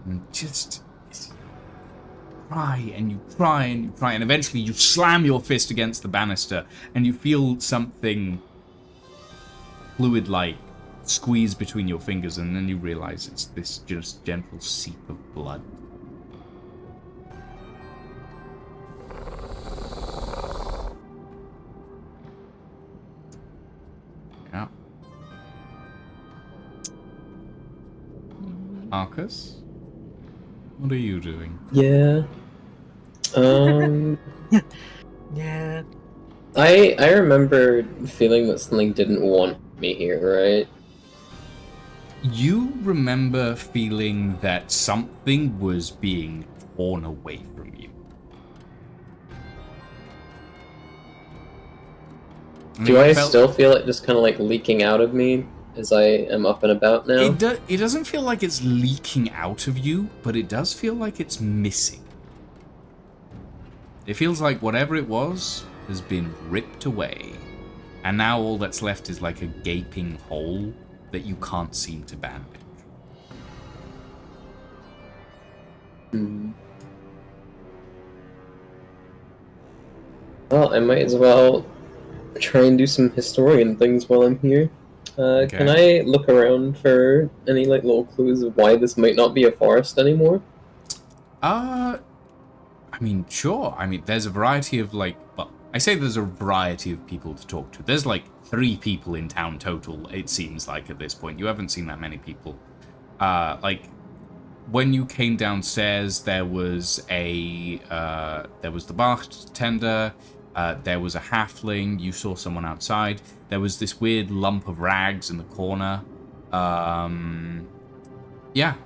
And just try and you try and you try, and eventually you slam your fist against the banister and you feel something fluid-like squeeze between your fingers, and then you realize it's this just gentle seep of blood. Yeah. Arcus? What are you doing? Yeah. Yeah. I remember feeling that something didn't want me here, right? You remember feeling that something was being torn away from you. Do I still feel it just kind of like leaking out of me as I am up and about now? It doesn't feel like it's leaking out of you, but it does feel like it's missing. It feels like whatever it was has been ripped away, and now all that's left is like a gaping hole that you can't seem to bandage. Well, I might as well try and do some historian things while I'm here. Can I look around for any like little clues of why this might not be a forest anymore? I mean, sure. I mean, there's a variety of like, well, I say there's a variety of people to talk to. There's like 3 people in town total, it seems like at this point. You haven't seen that many people. Like, when you came downstairs, there was the bartender, there was a halfling, you saw someone outside, there was this weird lump of rags in the corner. Yeah,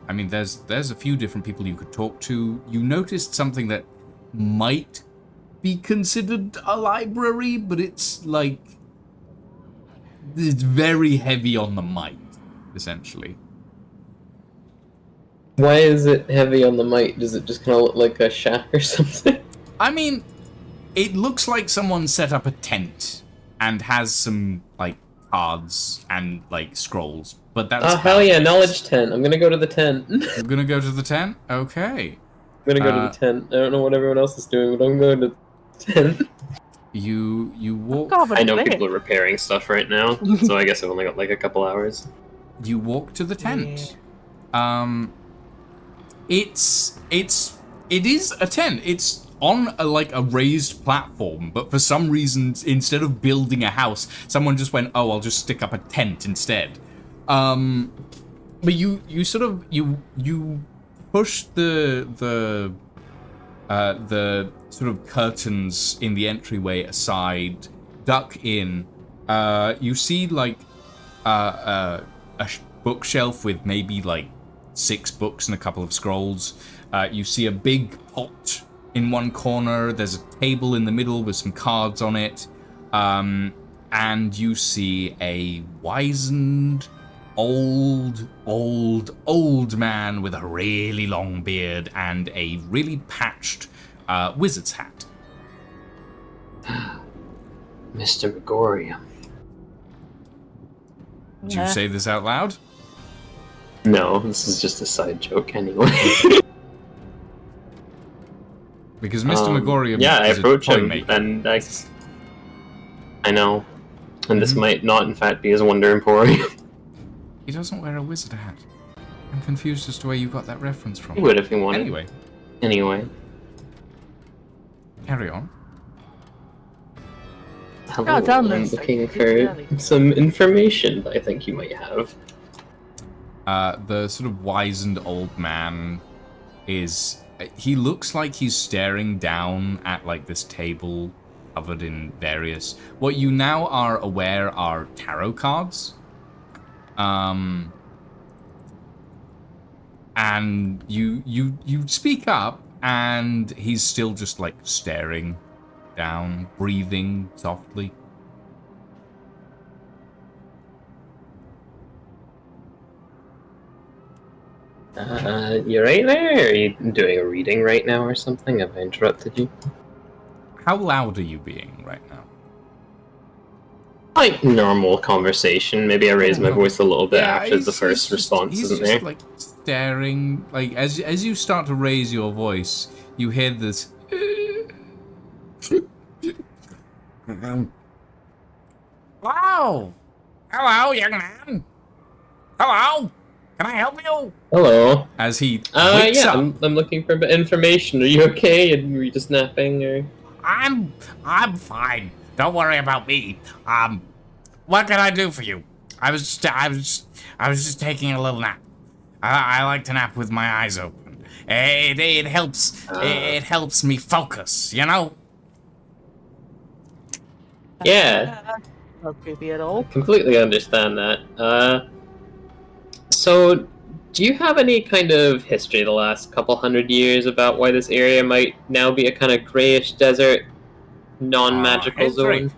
I mean, there's a few different people you could talk to. You noticed something that might be considered a library, but it's like, it's very heavy on the might, essentially. Why is it heavy on the might? Does it just kind of look like a shack or something? I mean, it looks like someone set up a tent and has some, like, cards and, like, scrolls, but that's... Oh, hell yeah, knowledge tent. I'm gonna go to the tent. You're gonna go to the tent? Okay. I'm gonna go to the tent. I don't know what everyone else is doing, but I'm going to the tent. You walk... I know people are repairing stuff right now, so I guess I've only got, like, a couple hours. You walk to the tent. Yeah. It is a tent. It's on a raised platform, but for some reason, instead of building a house, someone just went, "Oh, I'll just stick up a tent instead." But you sort of push the sort of curtains in the entryway aside, duck in. You see like a bookshelf with maybe like 6 books and a couple of scrolls. You see a big pot in one corner. There's a table in the middle with some cards on it. And you see a wizened, old man with a really long beard and a really patched wizard's hat. Mr. Megorium. Did you say this out loud? No, this is just a side joke anyway. Because Mr. Megorium I is approach a toy him, maker. and I know. And this might not, in fact, be his Wonder Emporium. He doesn't wear a wizard hat. I'm confused as to where you got that reference from. He would if he wanted. Anyway, carry on. Hello, Oh, down I'm this, looking like, for really. some information that I think you might have. The sort of wizened old man is... He looks like he's staring down at, like, this table covered in various... What you now are aware are tarot cards. And you speak up, and he's still just, like, staring down, breathing softly. You right there? Are you doing a reading right now or something? Have I interrupted you? How loud are you being right now? Like normal conversation. Maybe I raise my voice a little bit after the first response isn't there. He's just like staring. Like as you start to raise your voice, you hear this. Hello, hello, young man. Hello, can I help you? Hello. As he wakes up. I'm looking for a bit of information. Are you okay? Were you just napping or? I'm fine. Don't worry about me. What can I do for you? I was just taking a little nap. I like to nap with my eyes open. It helps me focus, you know? Yeah. Not creepy at all. Completely understand that. So, do you have any kind of history the last couple 100 years about why this area might now be a kind of grayish desert, non-magical zone?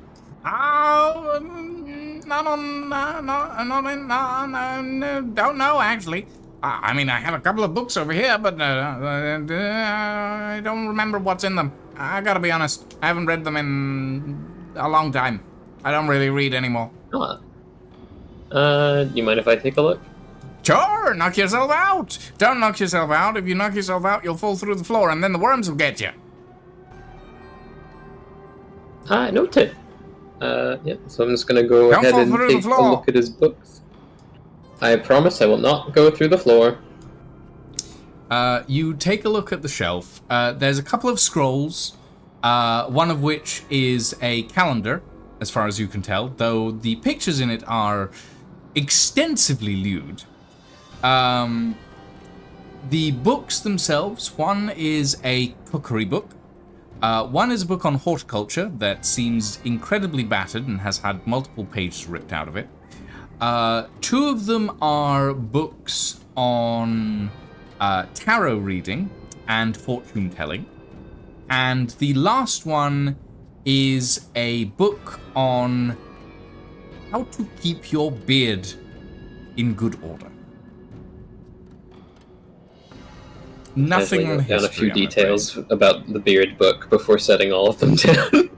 Don't know, actually. I mean, I have a couple of books over here, but I don't remember what's in them. I gotta be honest, I haven't read them in a long time. I don't really read anymore. Do you mind if I take a look? Sure, knock yourself out. Don't knock yourself out. If you knock yourself out, you'll fall through the floor, and then the worms will get you. Noted. Yeah, so I'm just gonna go Don't ahead fall and through the take a floor. look at his books. I promise I will not go through the floor. You take a look at the shelf. There's a couple of scrolls, one of which is a calendar, as far as you can tell, though the pictures in it are extensively lewd. The books themselves, one is a cookery book. One is a book on horticulture that seems incredibly battered and has had multiple pages ripped out of it. Two of them are books on tarot reading and fortune telling. And the last one is a book on how to keep your beard in good order. Nothing on Wrote down a history, few I'm afraid. details about the beard book before setting all of them down.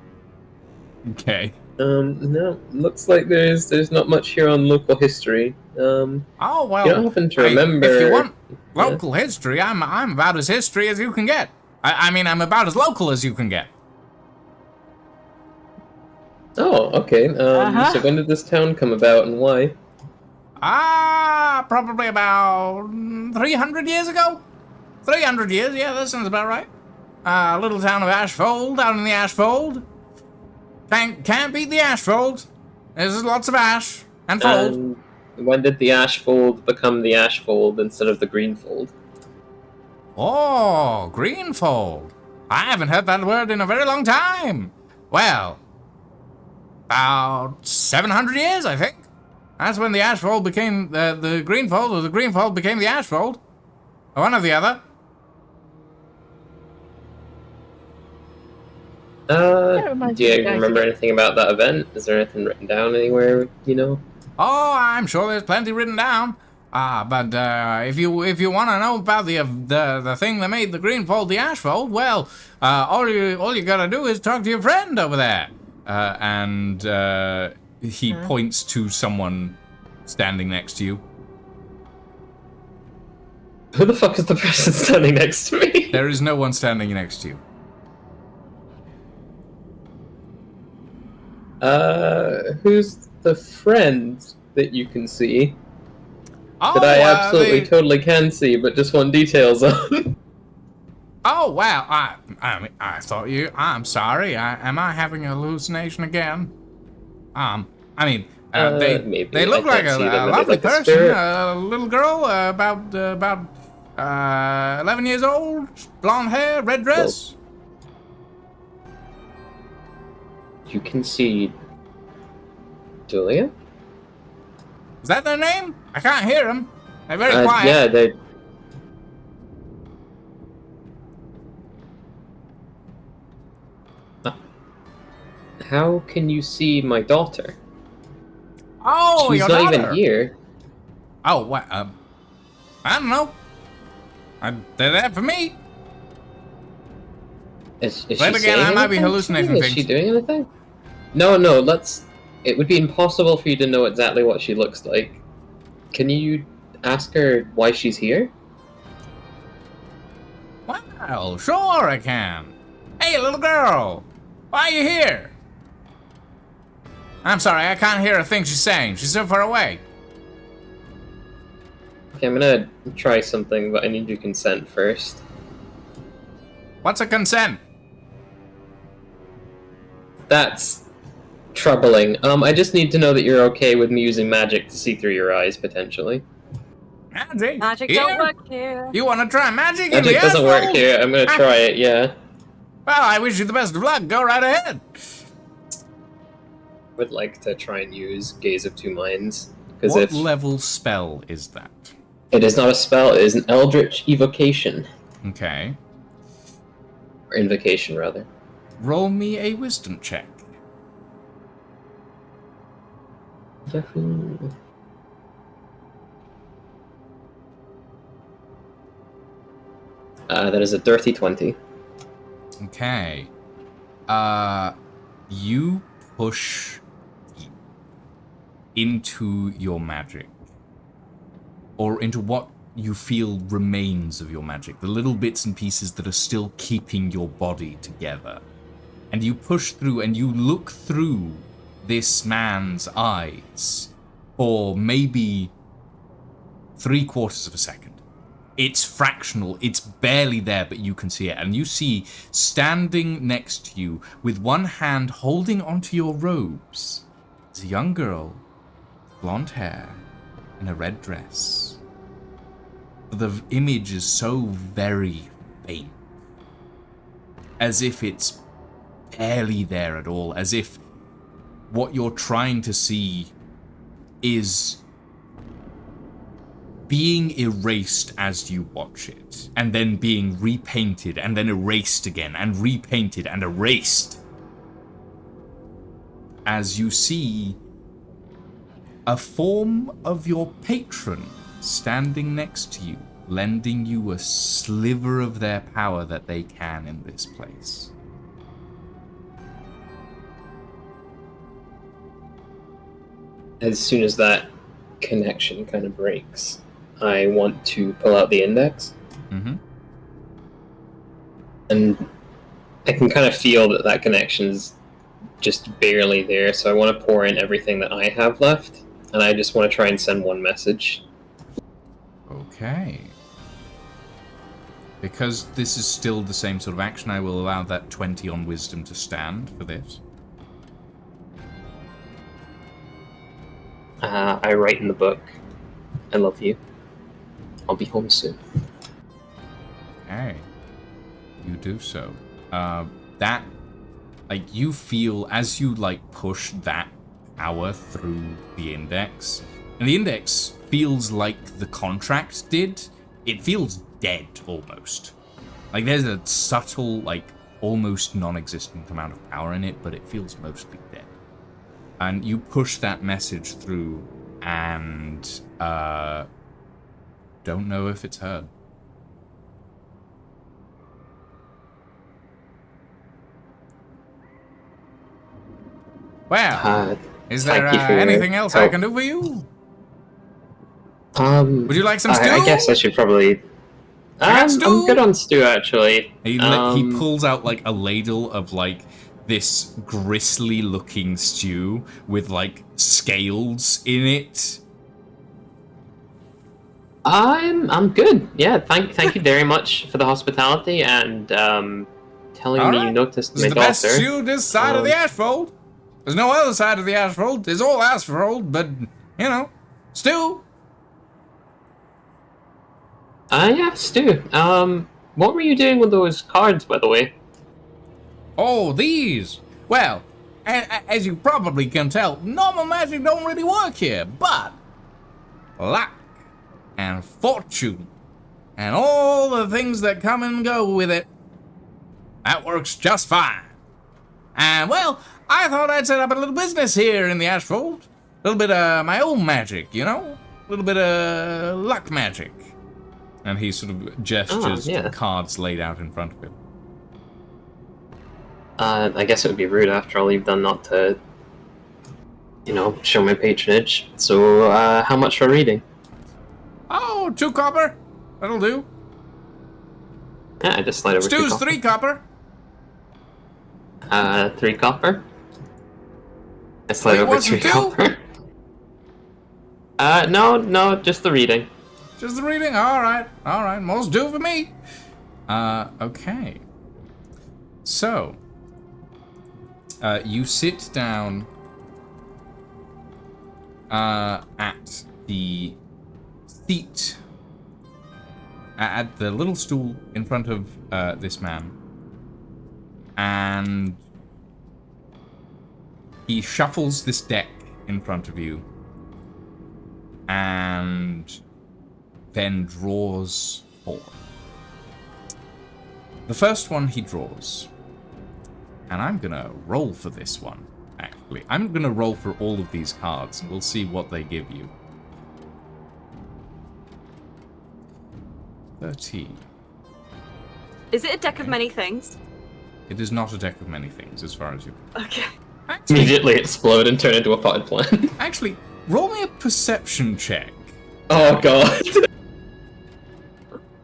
Okay. No, looks like there's not much here on local history. Oh well. You don't happen to I mean, remember? if you want Yeah. local history, I'm about as history as you can get. I mean, I'm about as local as you can get. Oh, okay. Uh-huh. So when did this town come about and why? Probably about 300 years ago. 300 years, yeah, that sounds about right. Little town of Ashfold, out in the Ashfold. Can't beat the Ashfold. There's lots of ash and fold. And when did the Ashfold become the Ashfold instead of the Greenfold? Oh, Greenfold. I haven't heard that word in a very long time. Well, about 700 years, I think. That's when the Ashfold became the Greenfold, or the Greenfold became the Ashfold. One or the other. reminds Do me you of guys remember again. anything about that event? Is there anything written down anywhere, you know? Oh, I'm sure there's plenty written down. But if you want to know about the thing that made the Greenfold the Ashfold, well, all you gotta do is talk to your friend over there. And he points to someone standing next to you. Who the fuck is the person standing next to me? There is no one standing next to you. Who's the friend that you can see? Oh, That I absolutely totally can see, but just want details on. Oh, well, I thought you... I'm sorry. Am I having a hallucination again? I mean, maybe. they look I like can't see a them, are they lovely like a person. spirit? A little girl, about 11 years old, blonde hair, red dress. You can see Julia? Is that their name? I can't hear them. They're very quiet. Yeah, they. How can you see my daughter? Oh, She's your not daughter. even here. Oh, what? I don't know. They're there for me. Is But she again, saying I might be anything to hallucinating you? things. Is she doing anything? No, let's... It would be impossible for you to know exactly what she looks like. Can you ask her why she's here? Well, sure I can. Hey, little girl. Why are you here? I'm sorry, I can't hear a thing she's saying. She's so far away. Okay, I'm gonna try something, but I need your consent first. What's a consent? That's troubling. I just need to know that you're okay with me using magic to see through your eyes, potentially. Magic? Magic Here? don't work here. You want to try magic? Magic doesn't work here. I'm gonna try it, yeah. Well, I wish you the best of luck. Go right ahead. I would like to try and use Gaze of Two Minds. Because What if level spell is that? it is not a spell, it is an Eldritch Evocation. Okay. Or Invocation, rather. Roll me a wisdom check. Yahoo. That is a dirty 20. Okay. You push deep into your magic. Or into what you feel remains of your magic. The little bits and pieces that are still keeping your body together. And you push through and you look through this man's eyes for maybe 3/4 of a second. It's fractional, it's barely there, but you can see it. And you see, standing next to you, with one hand holding onto your robes, is a young girl, blonde hair, in a red dress. The image is so very faint, as if it's barely there at all, as if what you're trying to see is being erased as you watch it, and then being repainted, and then erased again, and repainted and erased. As you see a form of your patron standing next to you, lending you a sliver of their power that they can in this place. As soon as that connection kind of breaks, I want to pull out the index. Mm-hmm. And I can kind of feel that that connection's just barely there, so I want to pour in everything that I have left, and I just want to try and send one message. Okay. Because this is still the same sort of action, I will allow that 20 on wisdom to stand for this. I write in the book, I love you. I'll be home soon. Okay. You do so. That, like, you feel as you, like, push that power through the index, and the index feels like the contract did. It feels dead, almost. Like, there's a subtle, like, almost non-existent amount of power in it, but it feels mostly dead. And you push that message through, and, don't know if it's heard. Well, is there anything else I can do for you? Would you like some stew? I guess I should probably... I'm good on stew, actually. He pulls out, like, a ladle of, like, this gristly-looking stew with, like, scales in it. I'm good. Yeah, thank you very much for the hospitality and telling me you noticed my daughter. This is the best stew this side of the Ashfold. There's no other side of the Ashfold. There's all Ashfold, but, you know, stew. Yeah, stew. What were you doing with those cards, by the way? Oh, these. Well, as you probably can tell, normal magic don't really work here, but luck and fortune and all the things that come and go with it, that works just fine. And, well, I thought I'd set up a little business here in the Ashfold. A little bit of my own magic, you know? A little bit of luck magic. And he sort of gestures to the cards laid out in front of him. I guess it would be rude after all you've done not to, you know, show my patronage. So, how much for reading? Oh, 2 copper. That'll do. Yeah, I just slide over 2 Stew's copper. 3 copper. 3 copper. I slide over 3 copper. No, just the reading. Just the reading? Alright. Most do for me. Okay. So, you sit down at the seat, at the little stool in front of this man, and he shuffles this deck in front of you, and then draws 4. The first one he draws, and I'm gonna roll for this one, actually. I'm gonna roll for all of these cards, and we'll see what they give you. 13. Is it a deck of many things? It is not a deck of many things, as far as you... Okay. Actually, Immediately explode and turn into a potted plant. actually, roll me a perception check. Oh god.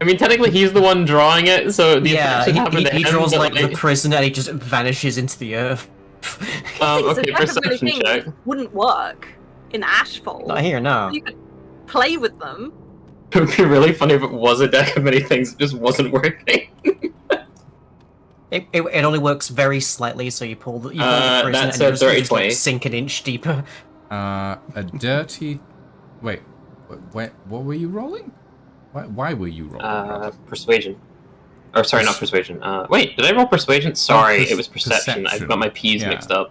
I mean, technically he's the one drawing it, so the effect should happen to he him, draws but, like the prison and he just vanishes into the earth. Things Okay, that kind of many perception things check. wouldn't work in Ashfall. Not here, no. You could play with them. It would be really funny if it was a deck of many things that just wasn't working. It only works very slightly, so you pull the frozen that's and you a just, you 30, just like 20. sink an inch deeper. A dirty... Wait, what were you rolling? Why were you rolling? Robert? Persuasion. Or sorry, not persuasion. Wait, did I roll persuasion? Sorry, it was perception. I've got my P's Yeah. mixed up.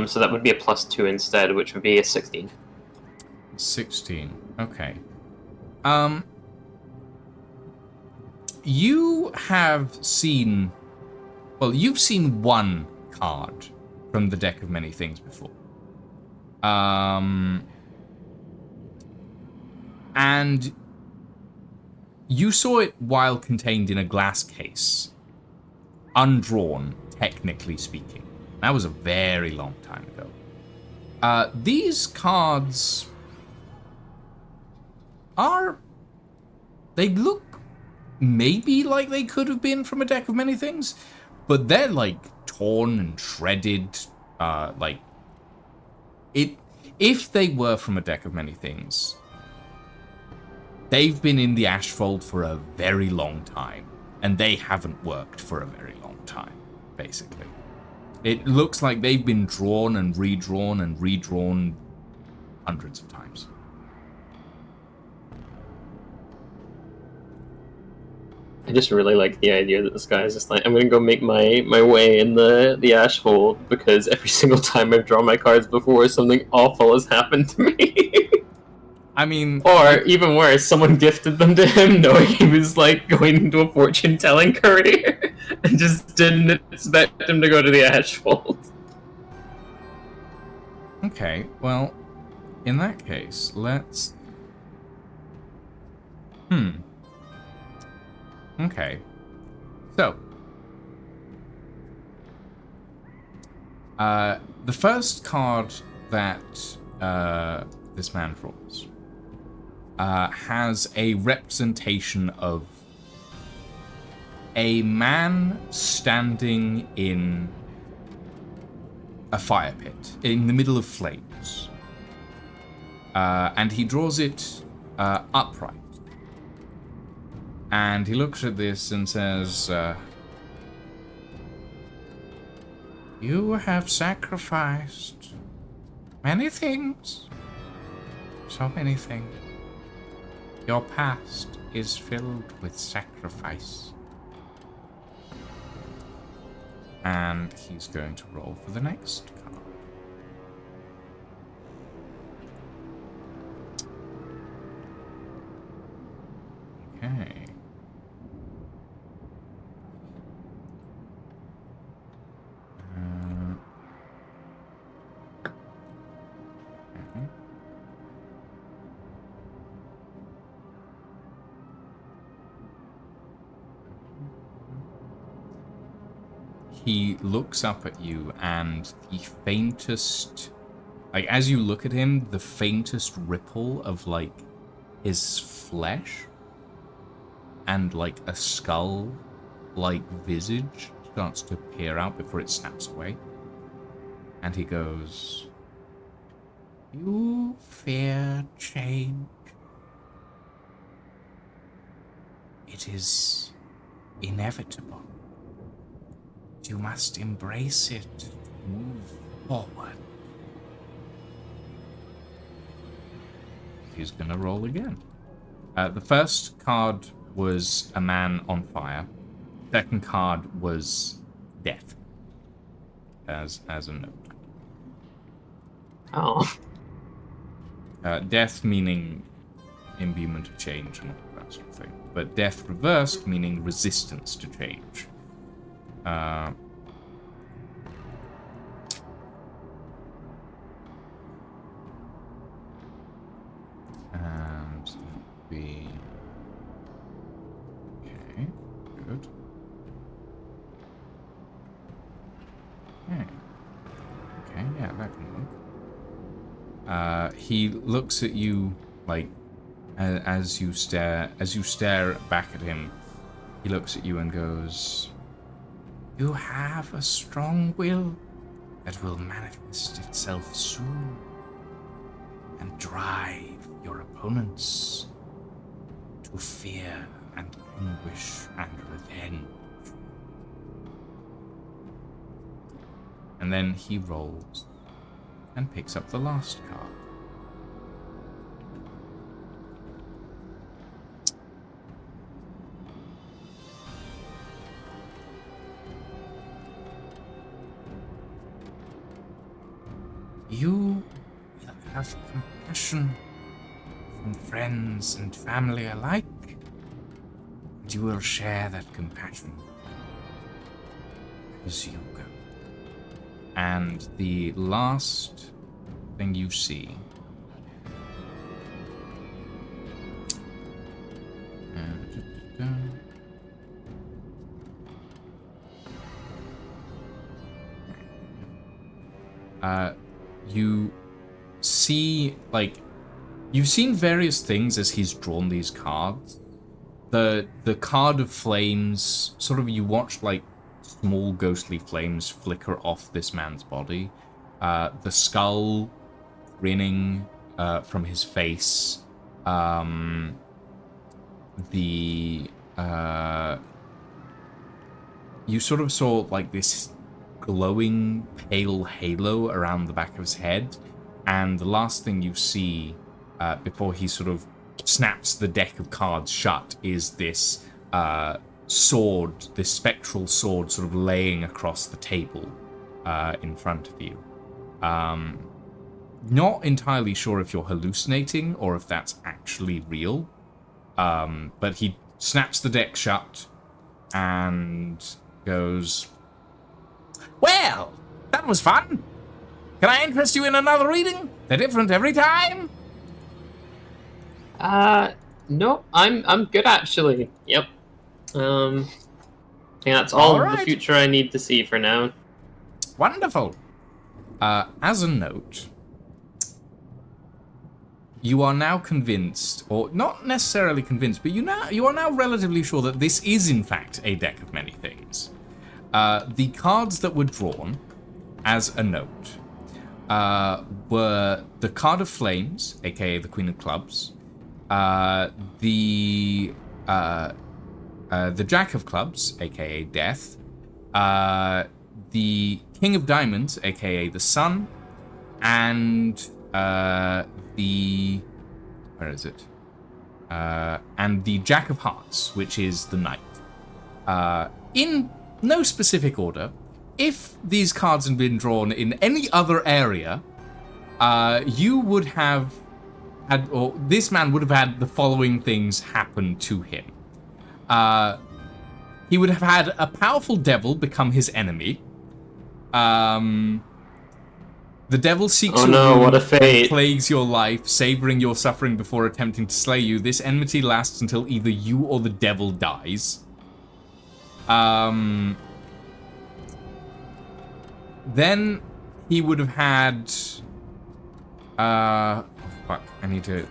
So that would be a +2 instead, which would be a 16. 16. Okay. You have seen... Well, you've seen one card from the deck of many things before. And you saw it while contained in a glass case. Undrawn, technically speaking. That was a very long time ago. These cards are... They look maybe like they could have been from a deck of many things, but they're like torn and shredded. If they were from a deck of many things, they've been in the Ashfold for a very long time, and they haven't worked for a very long time, basically. It looks like they've been drawn and redrawn hundreds of times. I just really like the idea that this guy is just like, I'm gonna go make my way in the Ashfold because every single time I've drawn my cards before, something awful has happened to me. I mean... Or, even worse, someone gifted them to him knowing he was, like, going into a fortune-telling career and just didn't expect him to go to the Ashfold. Okay, well, in that case, let's... Okay. So. The first card that this man draws has a representation of a man standing in a fire pit in the middle of flames. And he draws it upright. And he looks at this and says, you have sacrificed many things. So many things. Your past is filled with sacrifice. And he's going to roll for the next card. Okay. He looks up at you, and the faintest, like, as you look at him, the faintest ripple of, like, his flesh and, like, a skull-like visage starts to peer out before it snaps away. And he goes, you fear change. It is inevitable. You must embrace it, move forward. He's gonna roll again. The first card was a man on fire. Second card was death. As a note. Oh. Death meaning imbuement of change and all that sort of thing. But death reversed meaning resistance to change. And be okay, good. Okay, yeah, that can work. He looks at you like as you stare back at him. He looks at you and goes, you have a strong will. that will manifest itself soon and drive your opponents to fear and anguish and revenge. And then he rolls and picks up the last card. You will have compassion from friends and family alike, and you will share that compassion as you go. And the last thing you see you see, like, you've seen various things as he's drawn these cards. The card of flames, sort of, you watch, like, small ghostly flames flicker off this man's body. The skull grinning from his face. You sort of saw, like, this glowing pale halo around the back of his head, and the last thing you see before he sort of snaps the deck of cards shut is this sword, this spectral sword sort of laying across the table in front of you. Not entirely sure if you're hallucinating or if that's actually real, but he snaps the deck shut and goes, "Well, that was fun. Can I interest you in another reading? They're different every time." No, I'm good actually. Yep. Yeah, that's all right. the future I need to see for now. Wonderful. As a note, you are now convinced, or not necessarily convinced, but you are now relatively sure that this is in fact a deck of many things. The cards that were drawn as a note were the Card of Flames, aka the Queen of Clubs, the Jack of Clubs, aka Death, the King of Diamonds, aka the Sun, and where is it? And the Jack of Hearts, which is the Knight. In no specific order, if these cards had been drawn in any other area, you would have had, or this man would have had the following things happen to him. He would have had a powerful devil become his enemy. The devil seeks your no, ruin what a fate. and plagues your life, savoring your suffering before attempting to slay you. This enmity lasts until either you or the devil dies. Then he would have had... oh, fuck. I need to...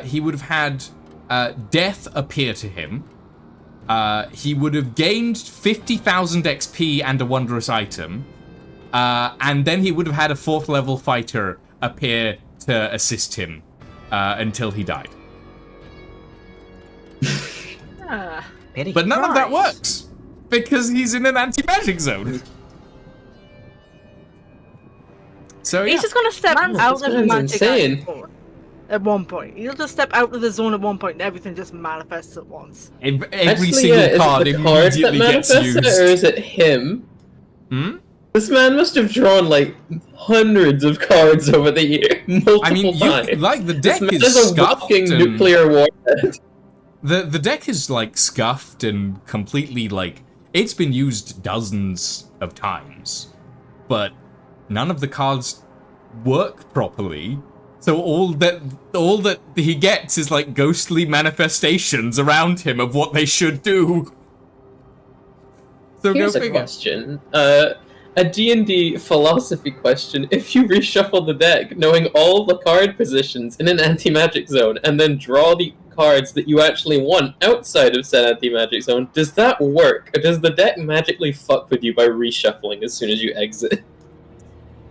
he would have had death appear to him. He would have gained 50,000 XP and a wondrous item. And then he would have had a 4th level fighter appear to assist him until he died. But none of that works because he's in an anti-magic zone. So He's yeah. just gonna step out of the magic insane. zone at one point. He'll just step out of the zone at one point and everything just manifests at once. Every Actually, single card is it the card that immediately gets manifests used. it, or is it him? Hmm? This man must have drawn like hundreds of cards over the year, multiple I mean, times. like the deck this man is is a scuffed walking and nuclear warhead. the deck is like scuffed and completely like it's been used dozens of times, but none of the cards work properly. So all that he gets is like ghostly manifestations around him of what they should do. So Here's go a figure. question. A D&D philosophy question. If you reshuffle the deck, knowing all the card positions in an anti-magic zone, and then draw the cards that you actually want outside of said anti-magic zone, does that work? Or does the deck magically fuck with you by reshuffling as soon as you exit?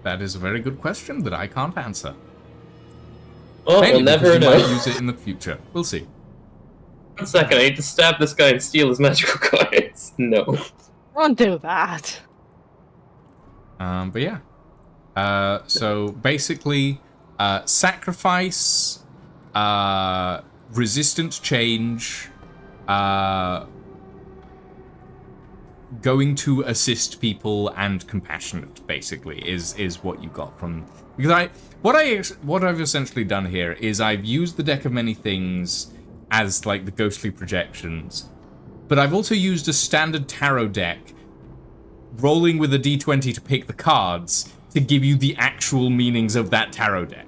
That is a very good question that I can't answer. Oh, Maybe we'll never because you know. might use it in the future. We'll see. 1 second, I need to stab this guy and steal his magical cards. No. Don't do that. But yeah. So basically, sacrifice, resistant change, going to assist people, and compassionate. Basically, is what you got from because what I've essentially done here is I've used the deck of many things as like the ghostly projections, but I've also used a standard tarot deck, rolling with a d20 to pick the cards to give you the actual meanings of that tarot deck.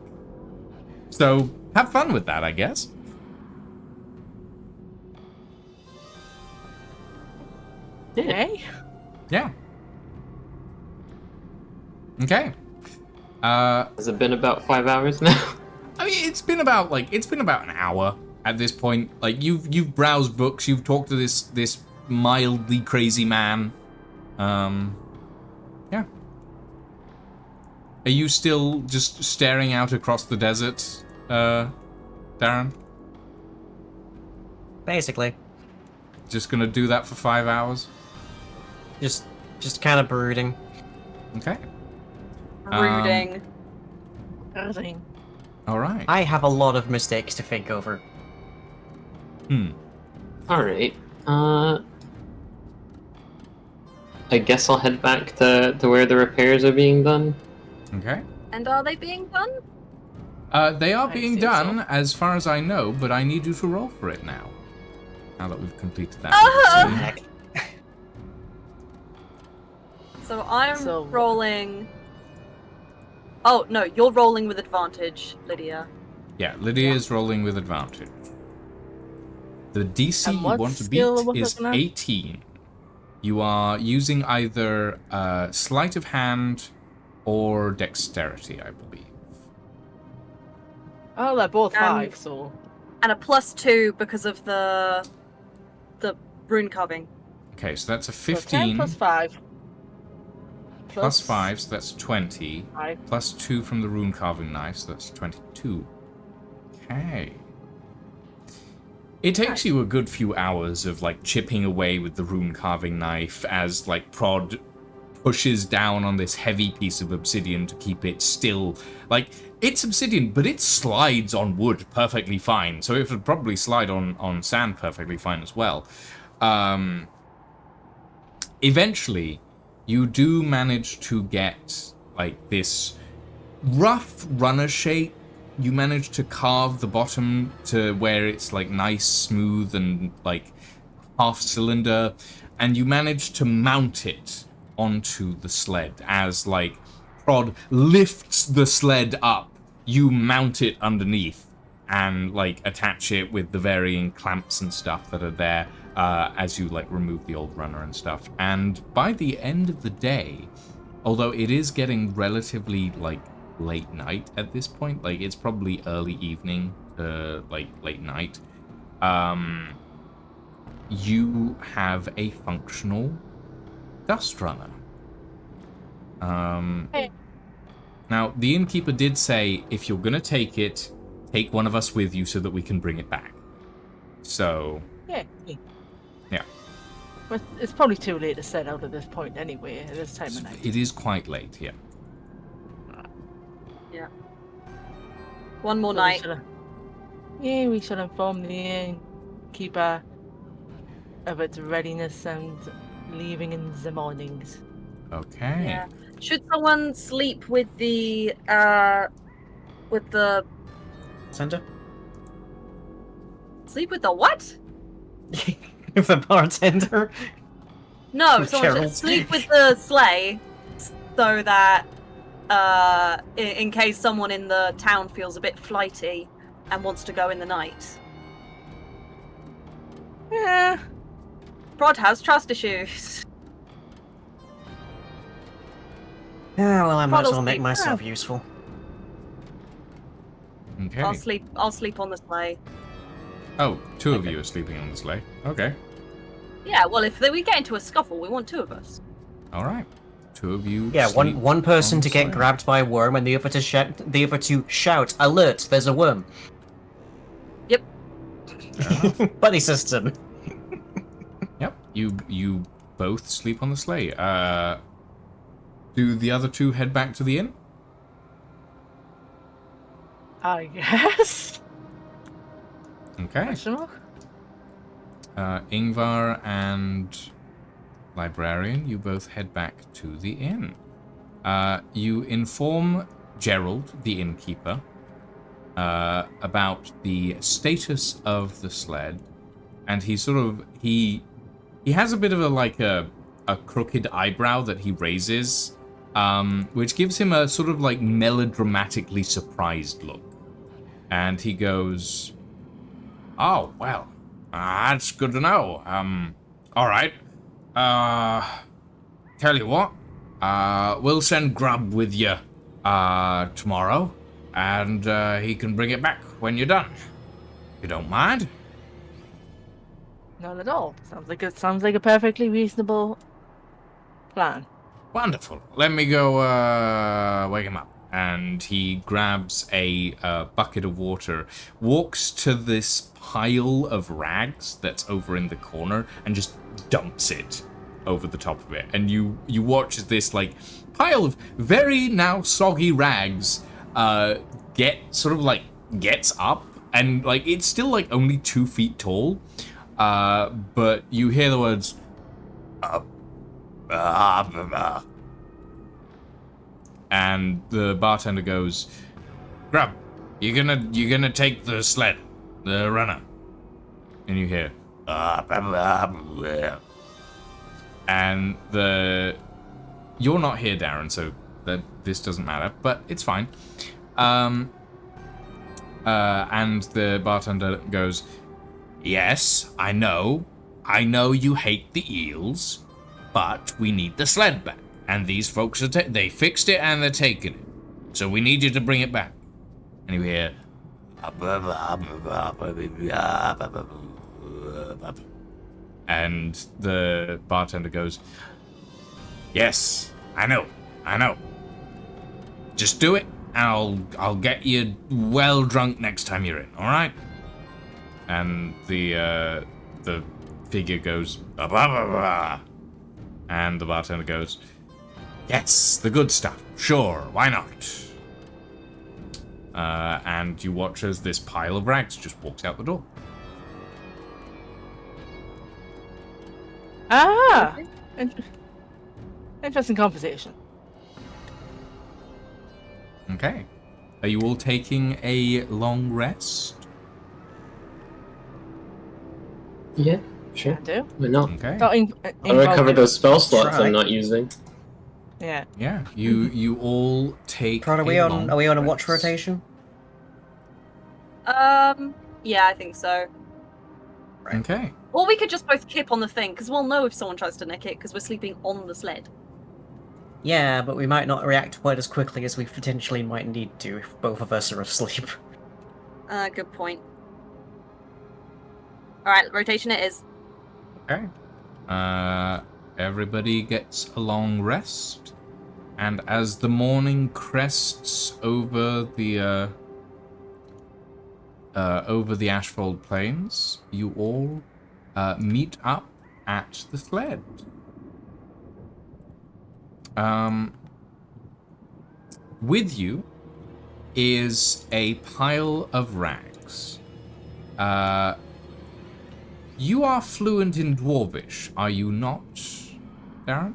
So have fun with that, I guess. Okay. Yeah. Okay. Has it been about 5 hours now? I mean, it's been about an hour at this point. Like you've browsed books, you've talked to this mildly crazy man. Yeah. Are you still just staring out across the desert, Darren? Basically, Just gonna do that for 5 hours? just kind of brooding. Okay. Brooding. Everything. All right. I have a lot of mistakes to think over. Alright. I guess I'll head back to where the repairs are being done. Okay. And are they being done? They are I being think done, so. as far as I know, but I need you to roll for it now. Now that we've completed that. Oh! little scene. Heck. So I'm So- rolling. Oh no, you're rolling with advantage, Lydia. Yeah, Lydia is rolling with advantage. The DC And you what want to beat skill was is it gonna- 18. You are using either sleight of hand or dexterity, I believe. Oh, they're both Um, 5, so. And a +2 because of the rune carving. Okay, so that's a So 10 15 plus 5. plus 5, so that's 20. 5. Plus 2 from the rune carving knife, so that's 22. Okay. It takes you a good few hours of like chipping away with the rune carving knife as like Prod pushes down on this heavy piece of obsidian to keep it still. Like, it's obsidian, but it slides on wood perfectly fine, so it would probably slide on sand perfectly fine as well. Eventually, you do manage to get like this rough runner shape. You manage to carve the bottom to where it's like nice, smooth, and like half cylinder, and you manage to mount it onto the sled as like Prod lifts the sled up. You mount it underneath and like attach it with the varying clamps and stuff that are there as you like remove the old runner and stuff. And by the end of the day, although it is getting relatively like late night at this point, like it's probably early evening to like late night, you have a functional dust runner. Now the innkeeper did say if you're gonna take it, take one of us with you so that we can bring it back. So Yeah. yeah, But it's probably too late to set out at this point anyway, at this time of night. it is quite late here. Yeah. One more So night. Yeah, we should inform the innkeeper of its readiness and leaving in the mornings. Okay. Yeah. Should someone sleep with the Center? sleep with the what? The bartender? No, someone Gerald. should sleep with the sleigh so that in case someone in the town feels a bit flighty and wants to go in the night. Yeah. Prod has trust issues. Yeah, well, I might as Bottle well make sleep. myself useful. Okay. I'll sleep on the sleigh. Oh, two of you are sleeping on the sleigh. Okay. Yeah, well, if we get into a scuffle, we want two of us. All right. two of you. Yeah, sleep one person on to the get sleigh. grabbed by a worm, and the other to shout, "Alert! There's a worm!" Fair enough. Buddy system. Yep. You both sleep on the sleigh. Do the other two head back to the inn? I guess. Okay. Question mark? Ingvar and Librarian, you both head back to the inn. You inform Gerald, the innkeeper, about the status of the sled, and he has a bit of a crooked eyebrow that he raises, which gives him a sort of like melodramatically surprised look. And he goes, "Oh, well, that's good to know. All right. Tell you what, we'll send Grub with you, tomorrow, and, he can bring it back when you're done. You don't mind?" Not at all. Sounds like a perfectly reasonable plan. Wonderful. Let me go, wake him up. And he grabs a bucket of water, walks to this pile of rags that's over in the corner, and just dumps it over the top of it. And you watch as this like pile of very now soggy rags gets up, and like it's still like only 2 feet tall, but you hear the words and the bartender goes, "Grub, you're gonna take the sled, the runner." And you hear, and you're not here, Darren, so this doesn't matter, but it's fine. And the bartender goes, "Yes, I know you hate the eels, but we need the sled back. And these folks they fixed it and they're taking it. So we need you to bring it back." And you hear, and the bartender goes, "Yes, I know. Just do it, and I'll get you well drunk next time you're in, all right?" And the figure goes, and the bartender goes, "Yes, the good stuff. Sure, why not?" And you watch as this pile of rags just walks out the door. Ah! Interesting conversation. Okay. Are you all taking a long rest? Yeah, sure. I do. Why not? Okay. I'll recover those spell slots Try. I'm not using. Yeah. Yeah, you all take. Prod, are we on a watch rest. rotation? Yeah, I think so. Okay. Or we could just both kip on the thing, because we'll know if someone tries to nick it, because we're sleeping on the sled. Yeah, but we might not react quite as quickly as we potentially might need to if both of us are asleep. Good point. Alright, rotation it is. Okay. Everybody gets a long rest, and as the morning crests over the Ashfold Plains, you all meet up at the sled. With you is a pile of rags. You are fluent in Dwarvish, are you not, Darren?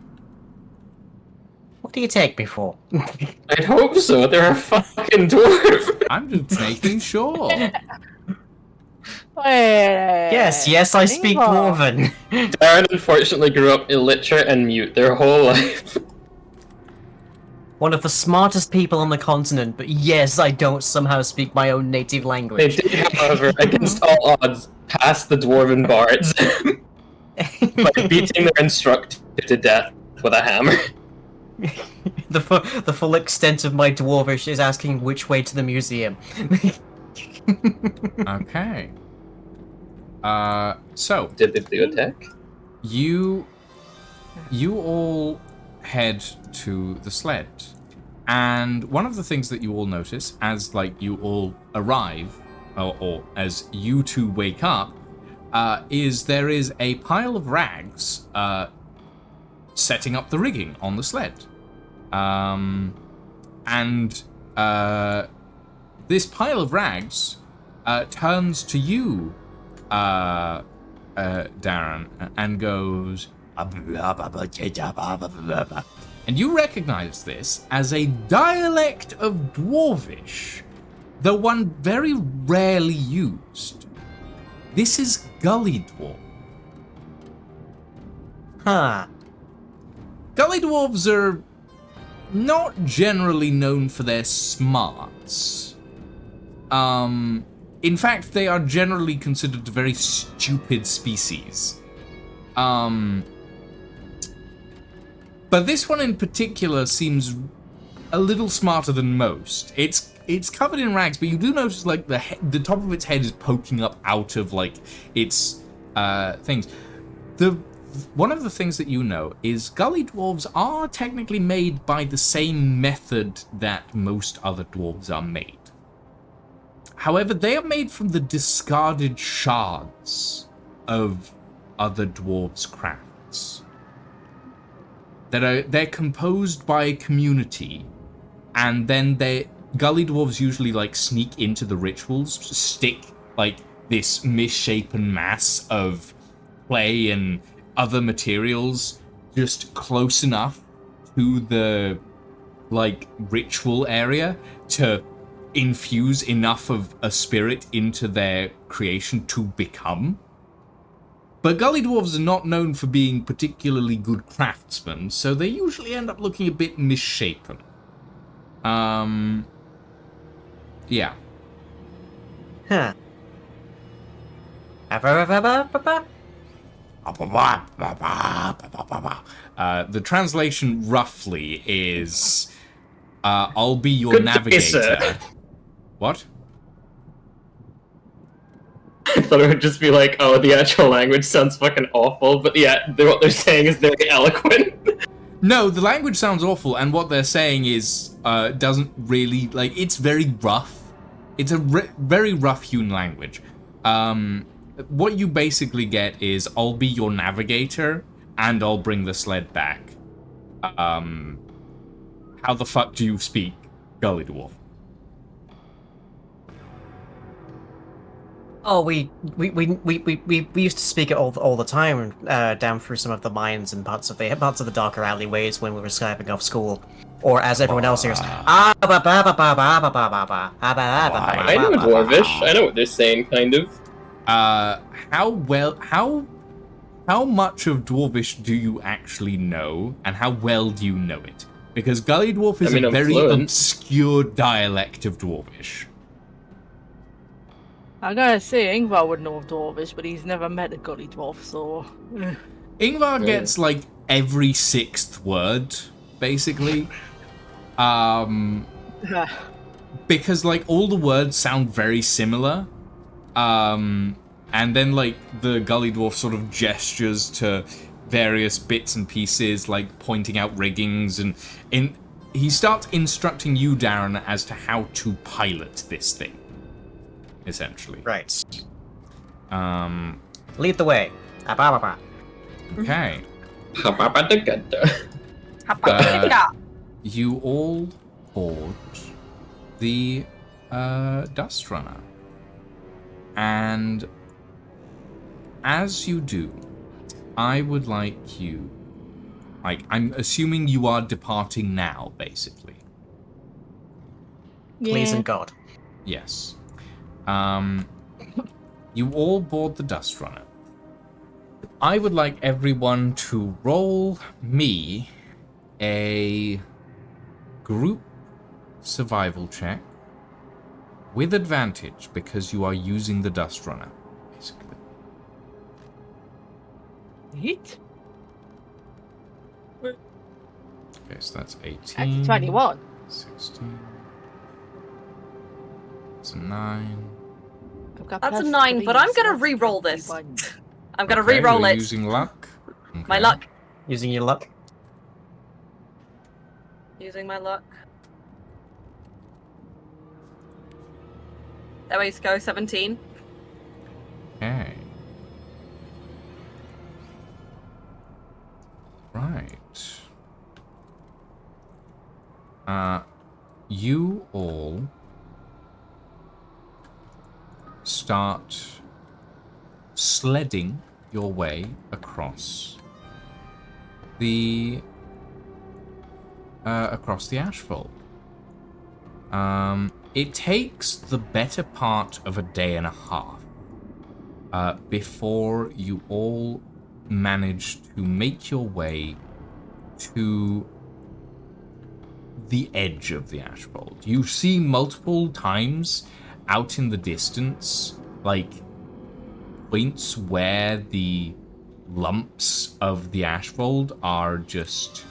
What do you take me for? I'd hope so. They're a fucking dwarf. I'm just making sure. Yes, I speak Dwarven. Darren unfortunately grew up illiterate and mute their whole life. One of the smartest people on the continent, but yes, I don't somehow speak my own native They language. did, however, against all odds, pass the dwarven bards by beating their instructor to death with a hammer. The full extent of my Dwarvish is asking which way to the museum. Okay. So Did they do attack? you all head to the sled. And one of the things that you all notice as like you all arrive, or as you two wake up, is there is a pile of rags setting up the rigging on the sled. This pile of rags turns to you, Darren, and goes, and you recognize this as a dialect of Dwarvish, though one very rarely used. This is Gully Dwarf. Huh. Gully Dwarves are not generally known for their smarts. In fact, they are generally considered a very stupid species. But this one in particular seems a little smarter than most. It's covered in rags, but you do notice like the top of its head is poking up out of like its things. One of the things that you know is Gully Dwarves are technically made by the same method that most other dwarves are made. However, they are made from the discarded shards of other dwarves' crafts. They're composed by a community, and then Gully Dwarves usually like sneak into the rituals, stick like this misshapen mass of clay and other materials just close enough to the like ritual area to infuse enough of a spirit into their creation to become. But Gully Dwarves are not known for being particularly good craftsmen, so they usually end up looking a bit misshapen. Yeah. Huh. The translation roughly is, I'll be your Good day, navigator. sir. What? I thought it would just be like, oh, the actual language sounds fucking awful, but yeah, what they're saying is very eloquent. No, the language sounds awful, and what they're saying is, doesn't really, like, it's very rough. It's a very rough-hewn language. What you basically get is, I'll be your navigator, and I'll bring the sled back. How the fuck do you speak Gully Dwarf? Oh, we used to speak it all the time, down through some of the mines and parts of the darker alleyways when we were Skyping off school, or as everyone else hears, I know Dwarvish. I know what they're saying, kind of. How much of Dwarvish do you actually know, and how well do you know it? Because Gully Dwarf is a very obscure dialect of Dwarvish. I gotta say, Ingvar would know of Dwarvish, but he's never met a Gully Dwarf, so... Ingvar gets, like, every sixth word, basically. Because, like, all the words sound very similar. And then, like, the Gully Dwarf sort of gestures to various bits and pieces, like pointing out riggings, and he starts instructing you, Darren, as to how to pilot this thing. Essentially. Right. Lead the way. Okay. You all board the Dust Runner. And as you do, I would like you... Like, I'm assuming you are departing now, basically. Pleasing God. Yes. You all board the Dust Runner. I would like everyone to roll me a group survival check with advantage because you are using the Dust Runner, basically. Hit? Okay, so that's 18. That's 21. 16. It's a 9. That's a 9, but I'm gonna re-roll this. I'm gonna Okay, re-roll you're it. using luck. Okay. My luck. Using your luck. Using my luck. There we go, 17. Okay. Right. You all start sledding your way across the asphalt. It takes the better part of a day and a half before you all manage to make your way to the edge of the asphalt. You see multiple times out in the distance, like points where the lumps of the asphalt are just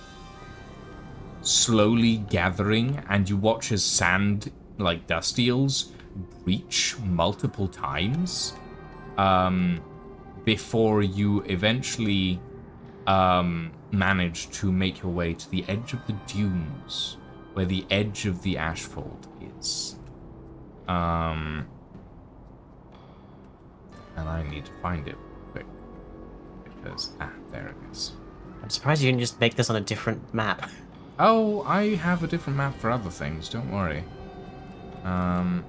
slowly gathering, and you watch as sand, like dust eels, breach multiple times before you eventually manage to make your way to the edge of the dunes, where the edge of the asphalt is. And I need to find it quick, because, there it is. I'm surprised you didn't just make this on a different map. Oh, I have a different map for other things, don't worry. But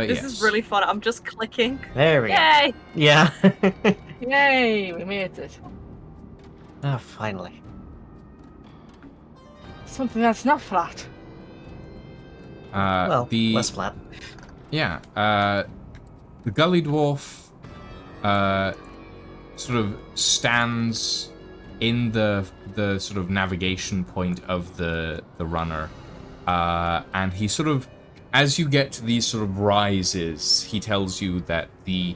This yes. is really fun. I'm just clicking. There we go. Yay! Yeah. Yay, we made it. Oh, finally. Something that's not flat. Well, the less flat. Yeah, the gully dwarf sort of stands in the sort of navigation point of the runner, and he sort of, as you get to these sort of rises, he tells you that the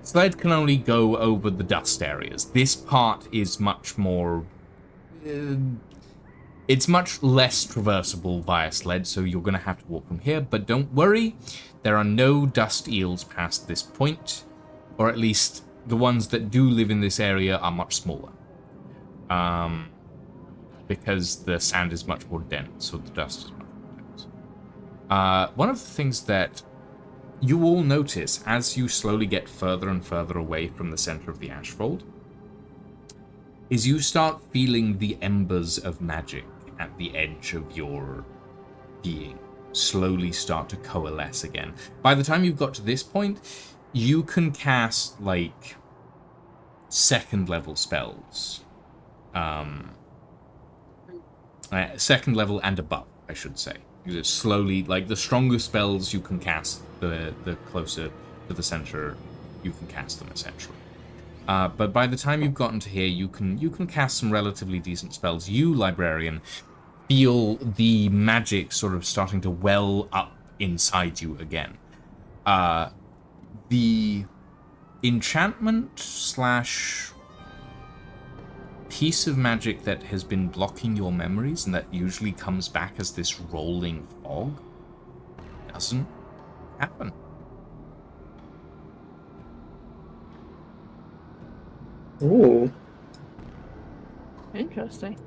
sled can only go over the dust areas. This part is much more it's much less traversable via sled, so you're going to have to walk from here. But don't worry, there are no dust eels past this point, or at least the ones that do live in this area are much smaller. Because the sand is much more dense, so the dust is much more dense. One of the things that you all notice as you slowly get further and further away from the center of the ashfold is you start feeling the embers of magic at the edge of your being slowly start to coalesce again. By the time you've got to this point, you can cast, like, second level spells. Second level and above, I should say. You just slowly, like, the stronger spells you can cast, the closer to the center you can cast them, essentially. But by the time you've gotten to here, you can cast some relatively decent spells. You, librarian, feel the magic sort of starting to well up inside you again. The enchantment / piece of magic that has been blocking your memories and that usually comes back as this rolling fog doesn't happen. Ooh. Interesting.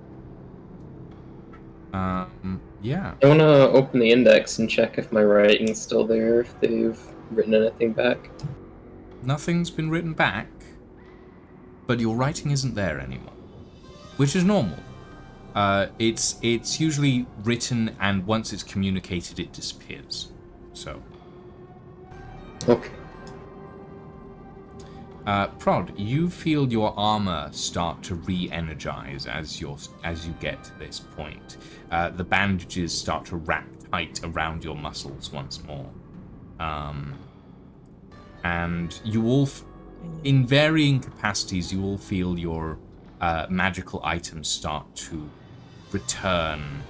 Yeah. I want to open the index and check if my writing's still there, if they've written anything back. Nothing's been written back, but your writing isn't there anymore, which is normal. It's usually written, and once it's communicated, it disappears. So. Okay. Prod, you feel your armor start to re-energize as you get to this point. The bandages start to wrap tight around your muscles once more. And you all, in varying capacities, you all feel your magical items start to return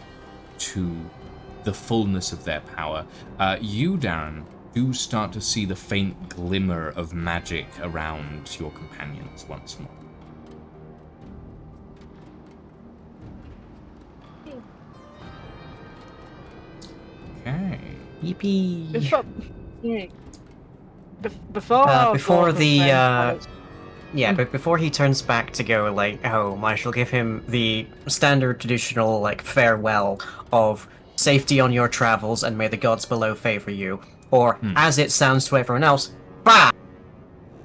to the fullness of their power. You, Darren, do start to see the faint glimmer of magic around your companions once more. Okay. Yippee! Before Before the Yeah, but before he turns back to go home, I shall give him the standard traditional farewell of safety on your travels and may the gods below favor you. Or, as it sounds to everyone else, bah!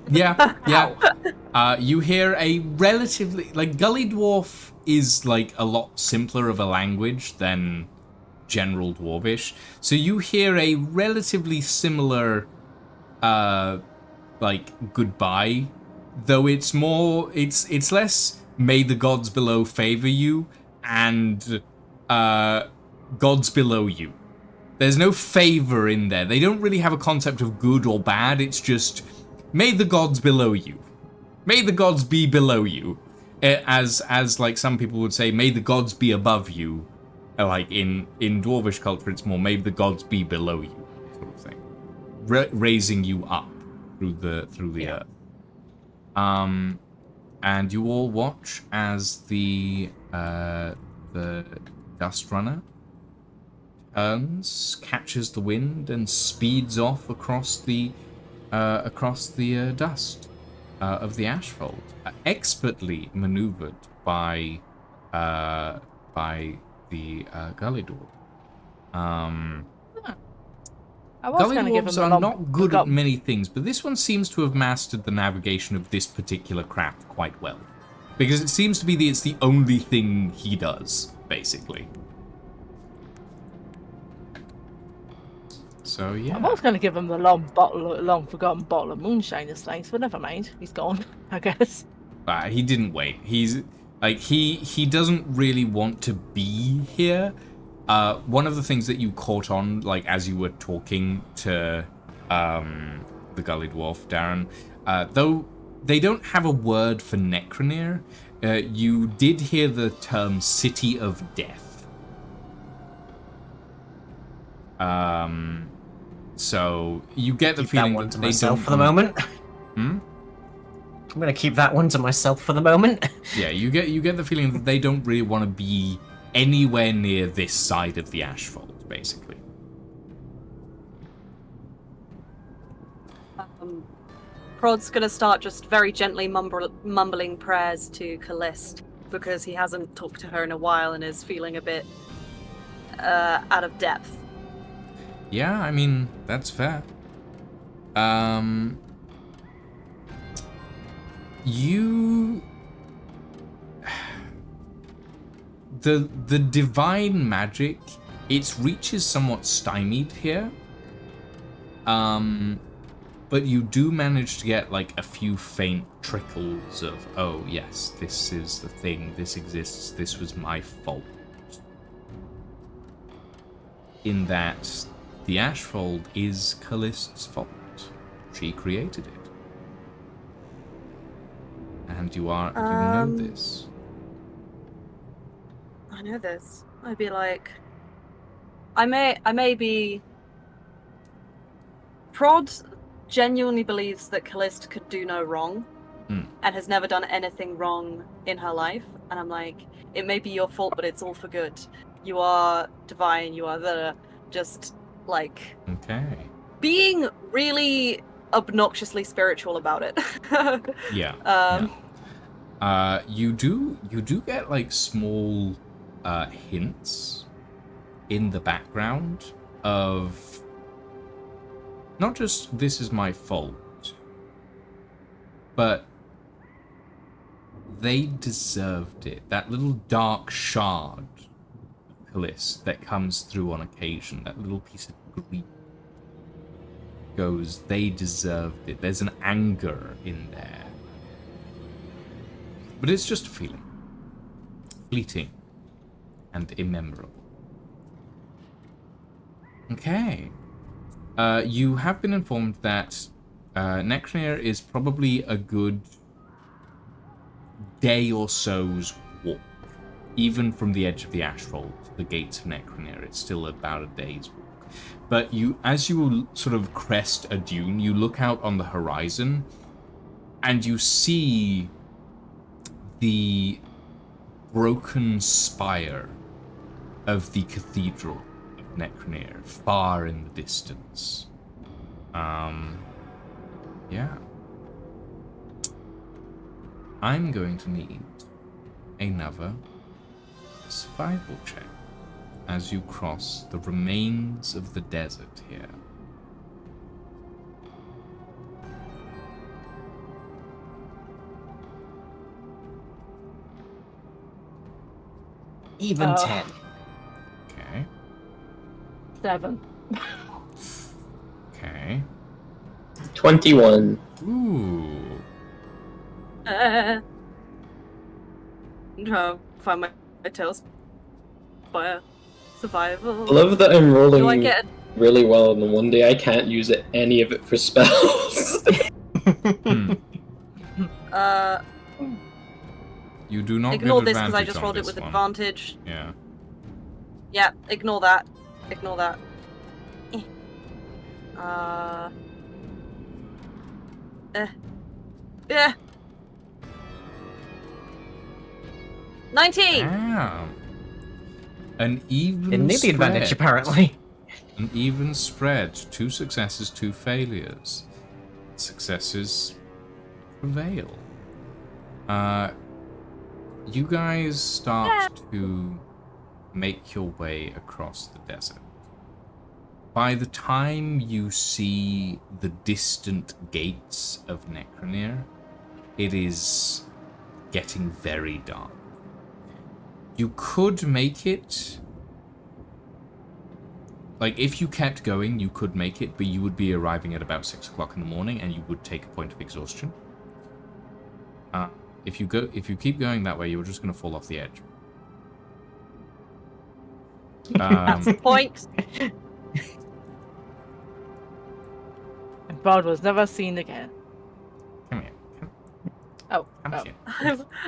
Yeah, yeah. You hear a relatively Gully Dwarf is a lot simpler of a language than General Dwarvish, so you hear a relatively similar goodbye, though it's less may the gods below favor you and gods below you. There's no favor in there. They don't really have a concept of good or bad. It's just may the gods below you. May the gods be below you. As some people would say, may the gods be above you. In Dwarvish culture, it's more may the gods be below you, sort of thing. Raising you up through the earth. And you all watch as the Dust Runner turns, catches the wind, and speeds off across the dust of the Ashfold, expertly maneuvered by the Gully Dwarf. I was Gully going to give him Dwarves the are lump. not good at many things, but this one seems to have mastered the navigation of this particular craft quite well. Because it seems to be it's the only thing he does, basically. So, yeah. I was going to give him the long forgotten bottle of moonshine this thanks, but never mind. He's gone, I guess. He didn't wait. He's he doesn't really want to be here. One of the things that you caught on, as you were talking to the Gully Dwarf, Darren, though they don't have a word for Necroneer, you did hear the term City of Death. So you get the Keep feeling that one that to they myself don't for the moment. Hmm? I'm gonna keep that one to myself for the moment. Yeah, you get the feeling that they don't really want to be anywhere near this side of the Ashfold, basically. Prod's gonna start just very gently mumbling prayers to Calliste because he hasn't talked to her in a while and is feeling a bit out of depth. Yeah, I mean, that's fair. The divine magic, its reach is somewhat stymied here. But you do manage to get a few faint trickles of, oh yes, this is the thing, this exists, this was my fault. In that the Ashfold is Calliste's fault. She created it. And you know this. I know this. I'd be like, I may be. Prod genuinely believes that Calliste could do no wrong, and has never done anything wrong in her life. And I'm like, it may be your fault, but it's all for good. You are divine. You are just Okay. being really obnoxiously spiritual about it. Yeah. You do get small hints in the background of not just this is my fault, but they deserved it. That little dark shard of Calliste that comes through on occasion, that little piece of grief goes, they deserved it. There's an anger in there. But it's just a feeling. Fleeting and immemorable. Okay. You have been informed that Necroneer is probably a good day or so's walk. Even from the edge of the Ashfold to the gates of Necroneer, it's still about a day's walk. But as you sort of crest a dune, you look out on the horizon, and you see the broken spire of the Cathedral of Necroneer far in the distance. Yeah. I'm going to need another survival check as you cross the remains of the desert here. Even Oh. 10. Okay. 7. Okay. 21. Ooh. No, find my tails. Fire. Survival. I love that I'm Do I rolling get really well, and one day I can't use any of it for spells. Hmm. You do not ignore get this because I advantage just on rolled it this with one. advantage. Yeah. Yeah, ignore that. Ignore that. Yeah. 19! Wow. An even Didn't need the advantage, apparently. An even spread. 2 successes, 2 failures. Successes prevail. You guys start to make your way across the desert. By the time you see the distant gates of Necronir, it is getting very dark. You could make it... Like, if you kept going, you could make it, but you would be arriving at about 6 o'clock in the morning, and you would take a point of exhaustion. If you keep going that way, you're just going to fall off the edge. That's the point. And Bod was never seen again. Come here. Oh. Come oh. here.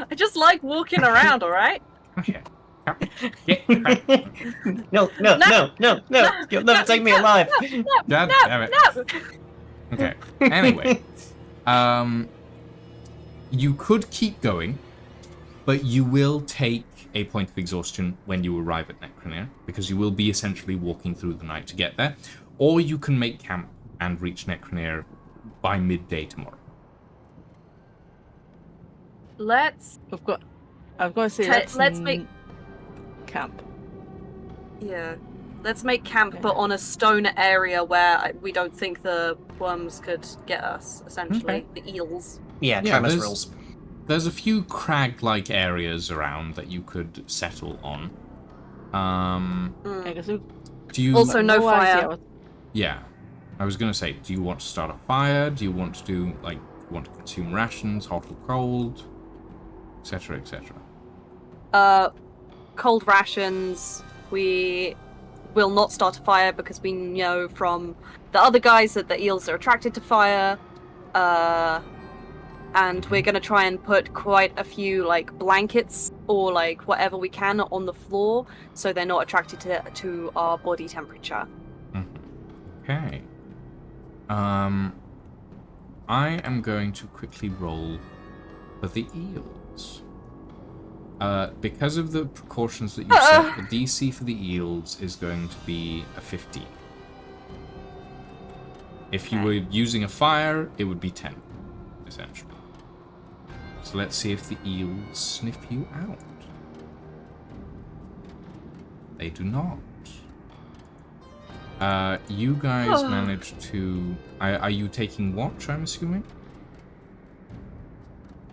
I just like walking around, alright? Come here. Come. Get. No. You'll never take me alive. God damn it. No! Okay. Anyway, you could keep going, but you will take a point of exhaustion when you arrive at Necronir, because you will be essentially walking through the night to get there, or you can make camp and reach Necronir by midday tomorrow. Let's... I'm going to say let's make... camp. Yeah. Let's make camp, Okay. but on a stone area where we don't think the worms could get us, essentially. Okay. The eels. Yeah, Yeah, Tremors there's- rules. There's a few crag-like areas around that you could settle on. Yeah, 'cause we- Do you... Also, no fire. idea what- Yeah. I was going to say, do you want to start a fire? Do you want to do, like, you want to consume rations, hot or cold? Etc., etc. Cold rations. We will not start a fire because we know from the other guys that the eels are attracted to fire. And we're gonna try and put quite a few like blankets or like whatever we can on the floor so they're not attracted to our body temperature. Okay. I am going to quickly roll for the eels. Because of the precautions that you set, the DC for the eels is going to be a 15. If you were using a fire, it would be 10, essentially. So let's see if the eels sniff you out. They do not. You guys managed to... Are you taking watch, I'm assuming?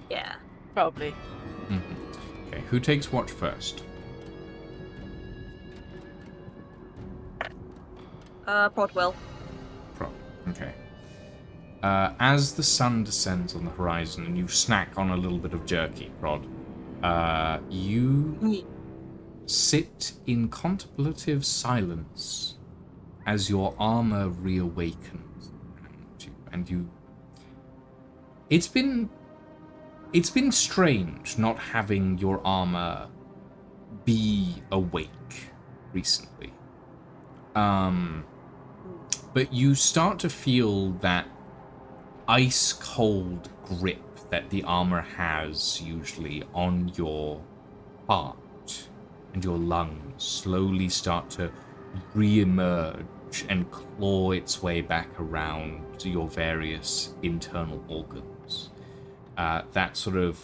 Yeah. Probably. Mm-hmm. Okay, who takes watch first? Prod will. Okay. As the sun descends on the horizon and you snack on a little bit of jerky, Prod, you sit in contemplative silence as your armor reawakens around you, and you... It's been strange not having your armor be awake recently. But you start to feel that ice-cold grip that the armor has usually on your heart, and your lungs slowly start to re-emerge and claw its way back around to your various internal organs. That sort of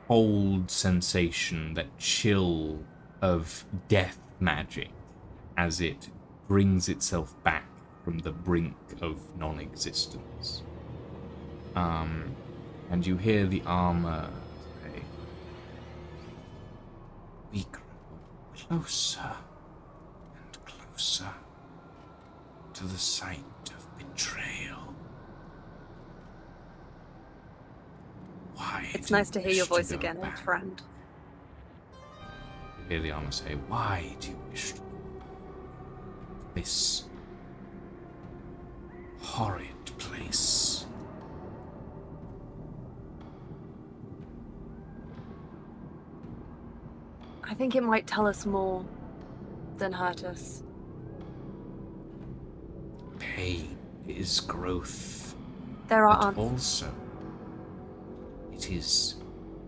cold sensation, that chill of death magic as it brings itself back from the brink of non-existence. And you hear the armor say, "We grow closer and closer to the sight of betrayal. Why It's do you nice to hear wish your voice go again, old back?" friend. You hear the armor say, "Why do you wish to go back? This horrid place." I think it might tell us more than hurt us. Pain is growth, There are but answers. also it is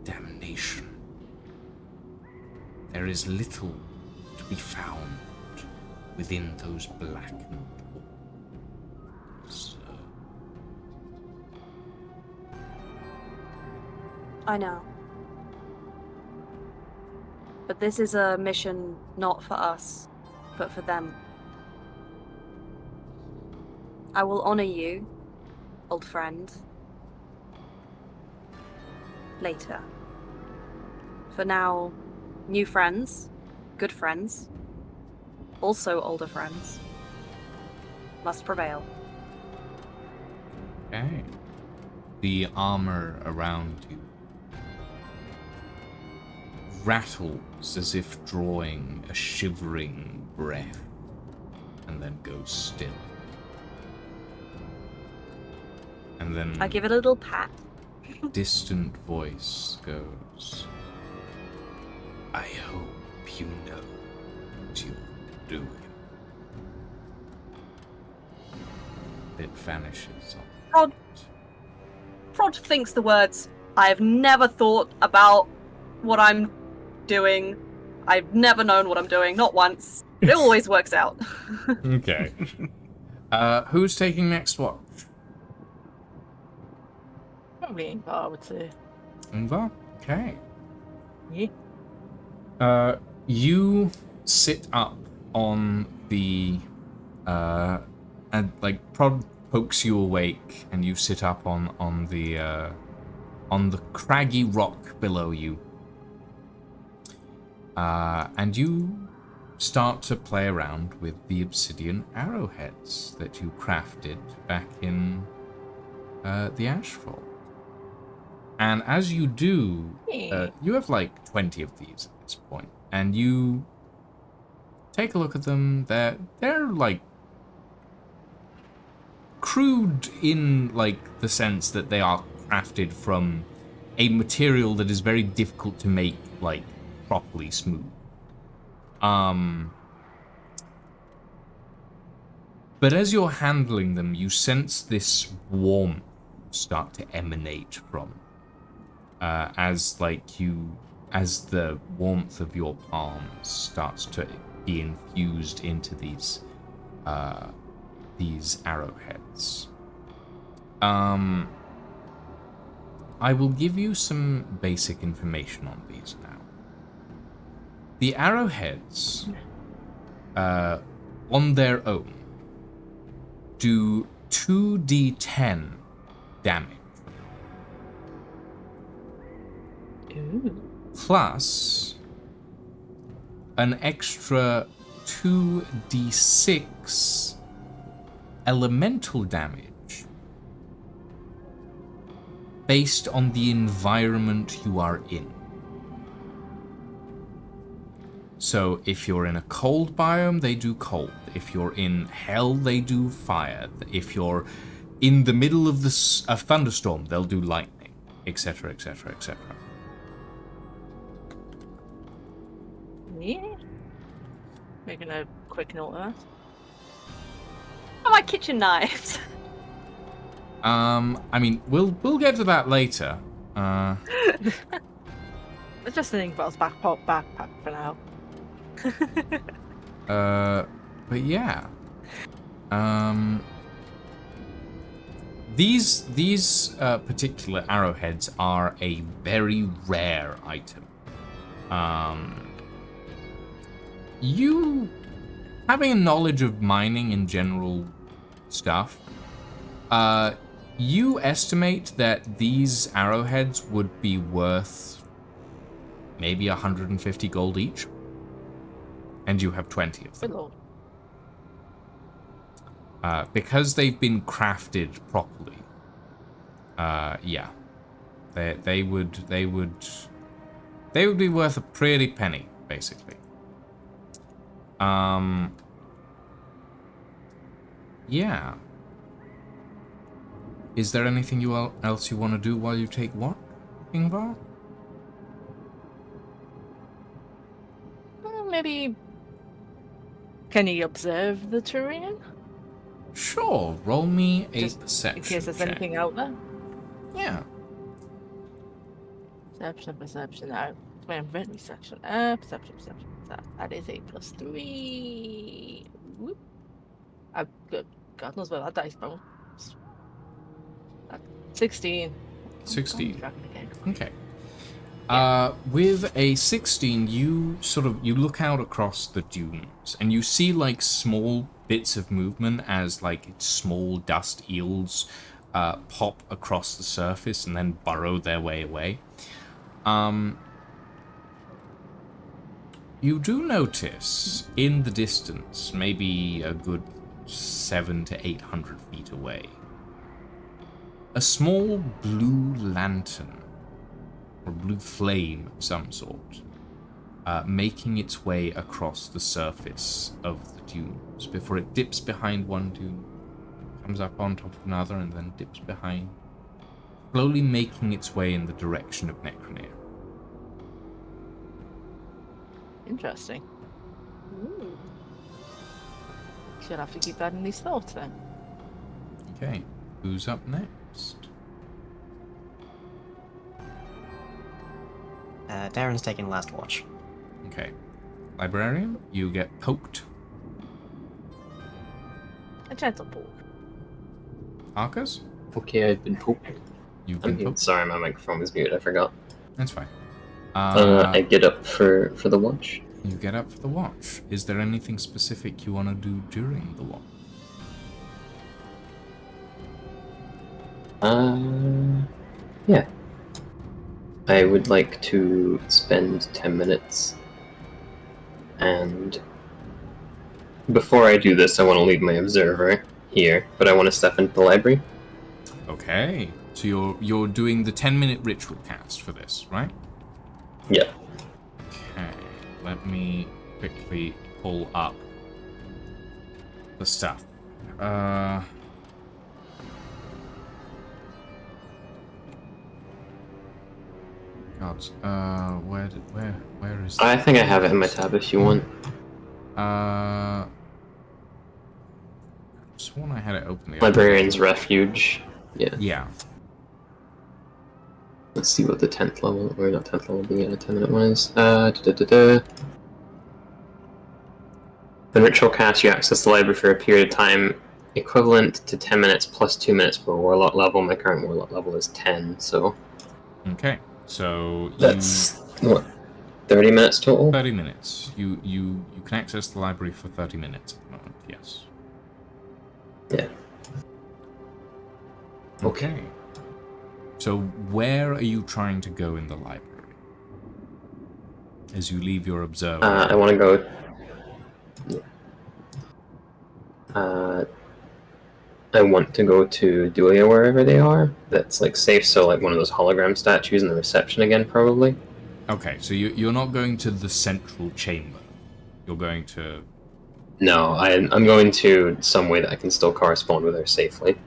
damnation. There is little to be found within those blackened walls. I know. But this is a mission not for us, but for them. I will honor you, old friend, later. For now, new friends, good friends, also older friends, must prevail. Okay. The armor around you rattles as if drawing a shivering breath, and then goes still. And then I give it a little pat. distant voice goes, "I hope you know what you're doing." It vanishes on. Prod thinks the words, "I have never thought about what I'm doing. I've never known what I'm doing, not once. But it always works out." Okay. Who's taking next watch? Probably Ingvar, I would say. Ingvar? Okay. Yeah. You sit up on the and like Prod pokes you awake, and you sit up on the craggy rock below you. And you start to play around with the obsidian arrowheads that you crafted back in the Ashfall. And as you do, you have like 20 of these at this point, and you take a look at them. They're like crude in like the sense that they are crafted from a material that is very difficult to make like properly smooth. But as you're handling them, you sense this warmth start to emanate from as the warmth of your palms starts to be infused into these arrowheads. I will give you some basic information on these now. The arrowheads, on their own, do 2d10 damage. Ooh. Plus an extra 2d6 elemental damage based on the environment you are in. So if you're in a cold biome, they do cold. If you're in hell, they do fire. If you're in the middle of a thunderstorm, they'll do lightning, etc., etc., etc. Yeah. Making a quick note of that. Oh, my kitchen knives. I mean, we'll get to that later. It's just an Ingvar's backpack for now. But yeah. These particular arrowheads are a very rare item. You having a knowledge of mining in general stuff, you estimate that these arrowheads would be worth maybe 150 gold each, and you have 20 of them. Good lord. Because they've been crafted properly. Yeah, they would be worth a pretty penny, basically. Yeah. Is there anything else you want to do while you take what, Ingvar? Maybe. Can you observe the terrain? Sure. Roll me a Just perception in case there's check. anything out there. Yeah. Perception. My inventory section. Perception. That is a +3. Whoop. Good. God knows where that dice bounced. 16. 16. Okay. Okay. With a 16, you look out across the dunes and you see like small bits of movement as like small dust eels pop across the surface and then burrow their way away. You do notice in the distance, maybe a good 700 to 800 feet away, a small blue lantern, or blue flame of some sort, making its way across the surface of the dunes before it dips behind one dune, comes up on top of another, and then dips behind, slowly making its way in the direction of Necroneer. Interesting. Should have to keep that in these thoughts then. Okay, who's up next? Darren's taking last watch. Okay. Librarian, you get poked. A gentle poke. Arcus, Okay, I've been poked. you've been I'm poked. sorry, my microphone was muted. I forgot. That's fine. I get up for the watch. You get up for the watch. Is there anything specific you want to do during the watch? Yeah. I would like to spend 10 minutes, and before I do this, I want to leave my observer here, but I want to step into the library. Okay. So you're doing the 10-minute ritual cast for this, right? Yeah. Okay. Let me quickly pull up the stuff. God, where is I think I have it in my tab if you want. Sworn I had it open. The Librarian's Refuge. Yeah. Yeah. Let's see what the 10th level, or not 10th level, but yeah, the 10-minute one is. When ritual cast, you access the library for a period of time equivalent to 10 minutes plus 2 minutes per warlock level. My current warlock level is 10, so. Okay. So That's, what, 30 minutes total? 30 minutes. You can access the library for 30 minutes at the moment, yes. Yeah. Okay. So where are you trying to go in the library? As you leave your observer. I want to go. I want to go to Dulia wherever they are. That's like safe, so like one of those hologram statues in the reception again, probably. Okay, so you're not going to the central chamber. You're going to... No, I'm going to some way that I can still correspond with her safely.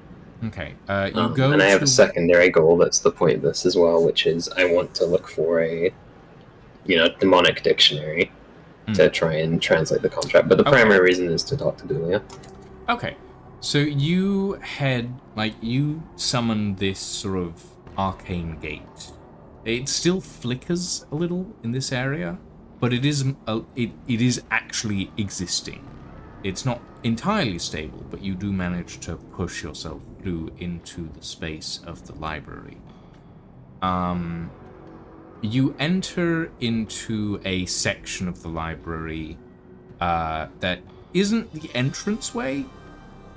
Okay, you go and I have to... a secondary goal that's the point of this as well, which is I want to look for a, demonic dictionary to try and translate the contract. But the primary reason is to talk to Dulia. Okay, so you you summon this sort of arcane gate. It still flickers a little in this area, but it is actually existing. It's not entirely stable, but you do manage to push yourself through into the space of the library. You enter into a section of the library that isn't the entranceway.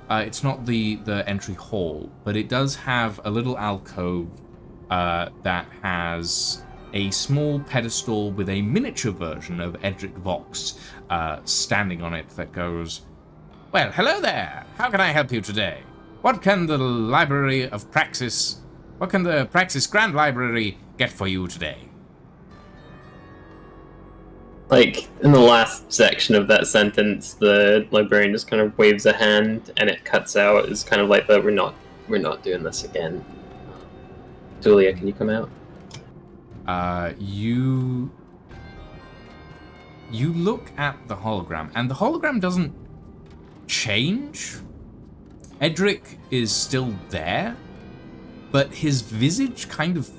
It's not the entry hall, but it does have a little alcove that has a small pedestal with a miniature version of Edric Vox standing on it that goes, "Well, hello there. How can I help you today? What can the Praxis Grand Library get for you today?" Like, in the last section of that sentence, the librarian just kind of waves a hand and it cuts out. It's kind of like, but we're not doing this again. Julia, can you come out? You look at the hologram, and the hologram doesn't change. Edric is still there, but his visage kind of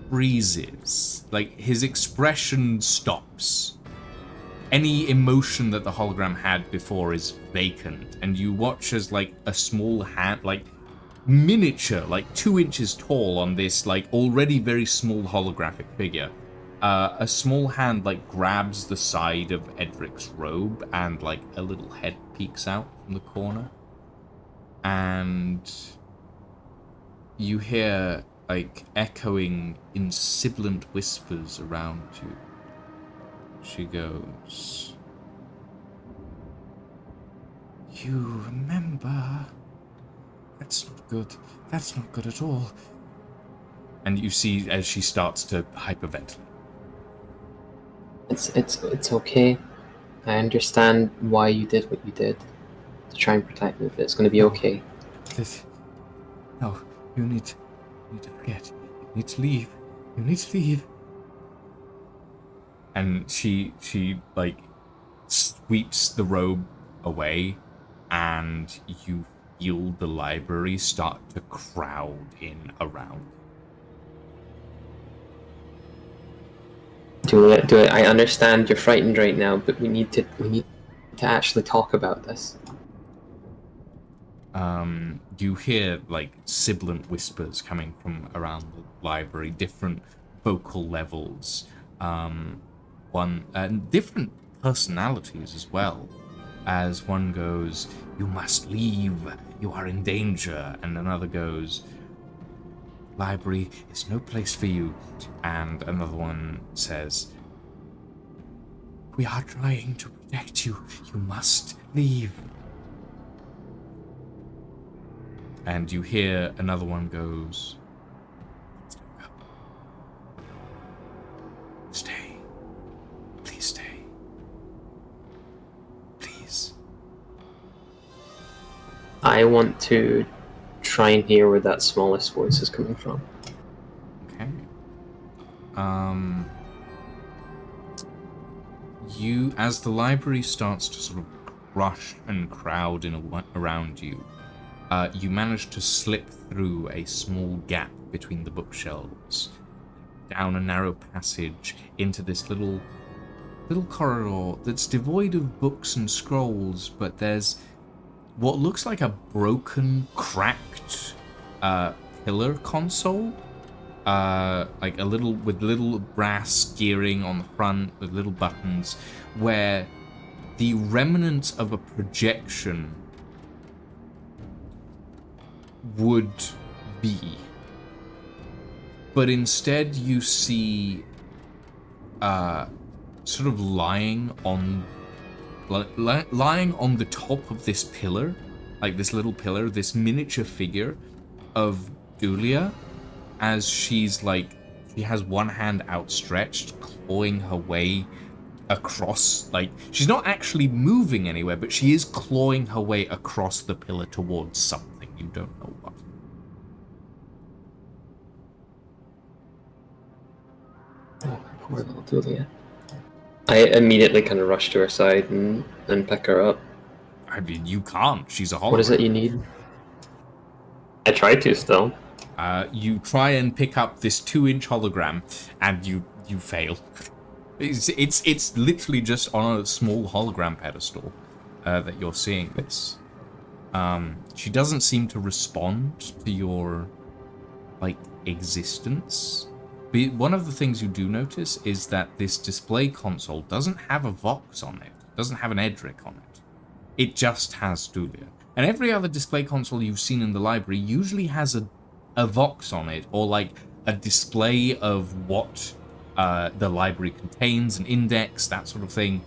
freezes. Like, his expression stops. Any emotion that the hologram had before is vacant, and you watch as, like, a small hand, like, miniature, like 2 inches tall on this, like, already very small holographic figure. A small hand, like, grabs the side of Edric's robe, and, like, a little head peeks out from the corner. And you hear, like, echoing in sibilant whispers around you. She goes, "You remember? That's not good. That's not good at all." And you see as she starts to hyperventilate. It's okay. I understand why you did what you did to try and protect me, but it's going to be okay. No, you need to forget. You need to leave. You need to leave. And she like sweeps the robe away, and you feel the library start to crowd in around. Juliet, I understand you're frightened right now, but we need to actually talk about this. You hear like sibilant whispers coming from around the library, different vocal levels, different personalities as well. As one goes, "You must leave, you are in danger," and another goes, "Library is no place for you," and another one says, "We are trying to protect you, you must leave." And you hear another one goes, "Stay. Please stay. Please." I want to try and hear where that smallest voice is coming from. Okay. You, as the library starts to sort of rush and crowd around you, you manage to slip through a small gap between the bookshelves, down a narrow passage into this little corridor that's devoid of books and scrolls, but there's what looks like a broken, cracked pillar console, like a little brass gearing on the front with little buttons, where the remnants of a projection would be. But instead you see sort of lying on the top of this pillar, like this little pillar, this miniature figure of Julia, as she's like, she has one hand outstretched, clawing her way across, like, she's not actually moving anywhere, but she is clawing her way across the pillar towards something. You don't know what. Oh, poor little Julia. I immediately kind of rush to her side and pick her up. I mean, you can't. She's a hologram. What is it you need? I try to still. You try and pick up this 2-inch hologram, and you fail. It's literally just on a small hologram pedestal that you're seeing this. She doesn't seem to respond to your, like, existence. But one of the things you do notice is that this display console doesn't have a Vox on it. Doesn't have an Edric on it. It just has Dulia. And every other display console you've seen in the library usually has a Vox on it, or like a display of what the library contains, an index, that sort of thing.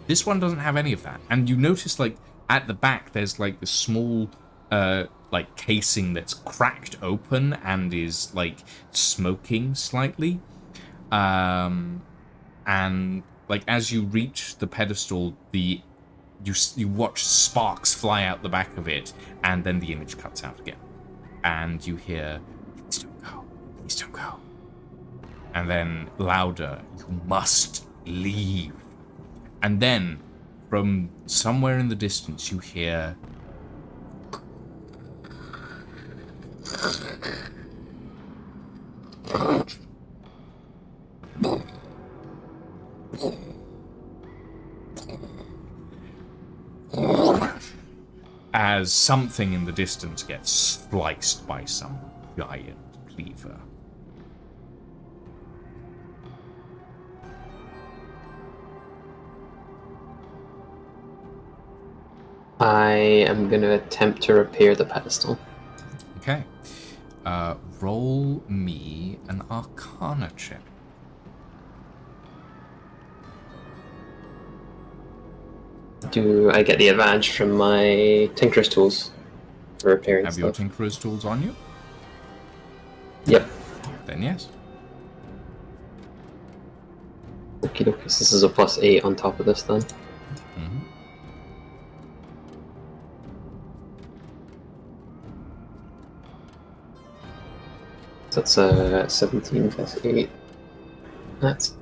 This one doesn't have any of that. And you notice, like, at the back, there's like this small like casing that's cracked open and is like smoking slightly. And like as you reach the pedestal, you watch sparks fly out the back of it, and then the image cuts out again. And you hear, "Please don't go. Please don't go." And then louder, "You must leave." And then from somewhere in the distance, you hear as something in the distance gets sliced by some giant cleaver. I am going to attempt to repair the pedestal. Okay. Roll me an Arcana check. Do I get the advantage from my Tinker's tools for repairing Have your stuff? Tinkerer's tools on you? Yep. Then yes. Okie dokie, so this is a +8 on top of this then. Mm-hmm. So that's 17 plus 8. That's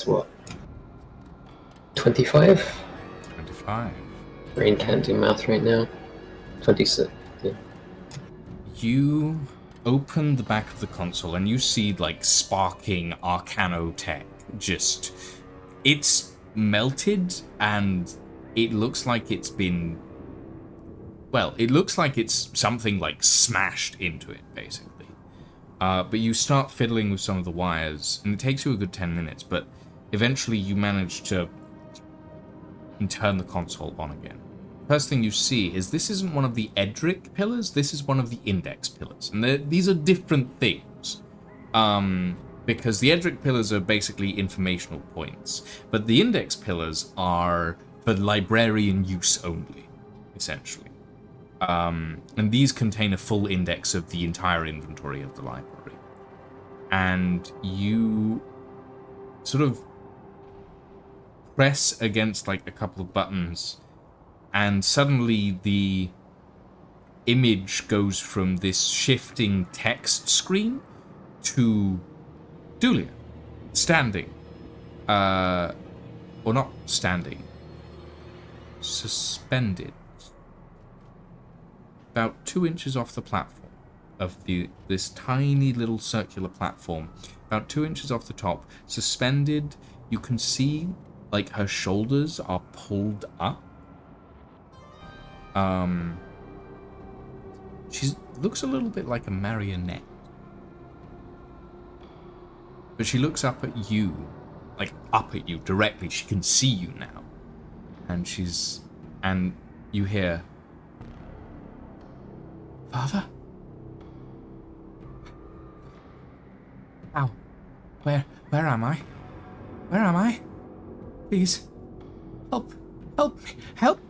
what? 25? 25. Brain can't do math right now. 26. Yeah. You open the back of the console and you see like sparking Arcano tech. Just, it's melted and it looks like it's been, well, it looks like it's something like smashed into it basically. But you start fiddling with some of the wires and it takes you a good 10 minutes, but eventually you manage to turn the console on again. First thing you see is this isn't one of the Edric pillars, this is one of the Index pillars. And these are different things. Because the Edric pillars are basically informational points, but the Index pillars are for librarian use only, essentially. And these contain a full index of the entire inventory of the library. And you sort of press against like a couple of buttons, and suddenly the image goes from this shifting text screen to Dulia, standing, or not standing, suspended, about 2 inches off the platform of this tiny little circular platform, about 2 inches off the top, suspended. You can see like her shoulders are pulled up. She looks a little bit like a marionette. But she looks up at you, like up at you directly. She can see you now. And you hear, "Father? Ow. Where am I? Where am I? Please. Help me. Help.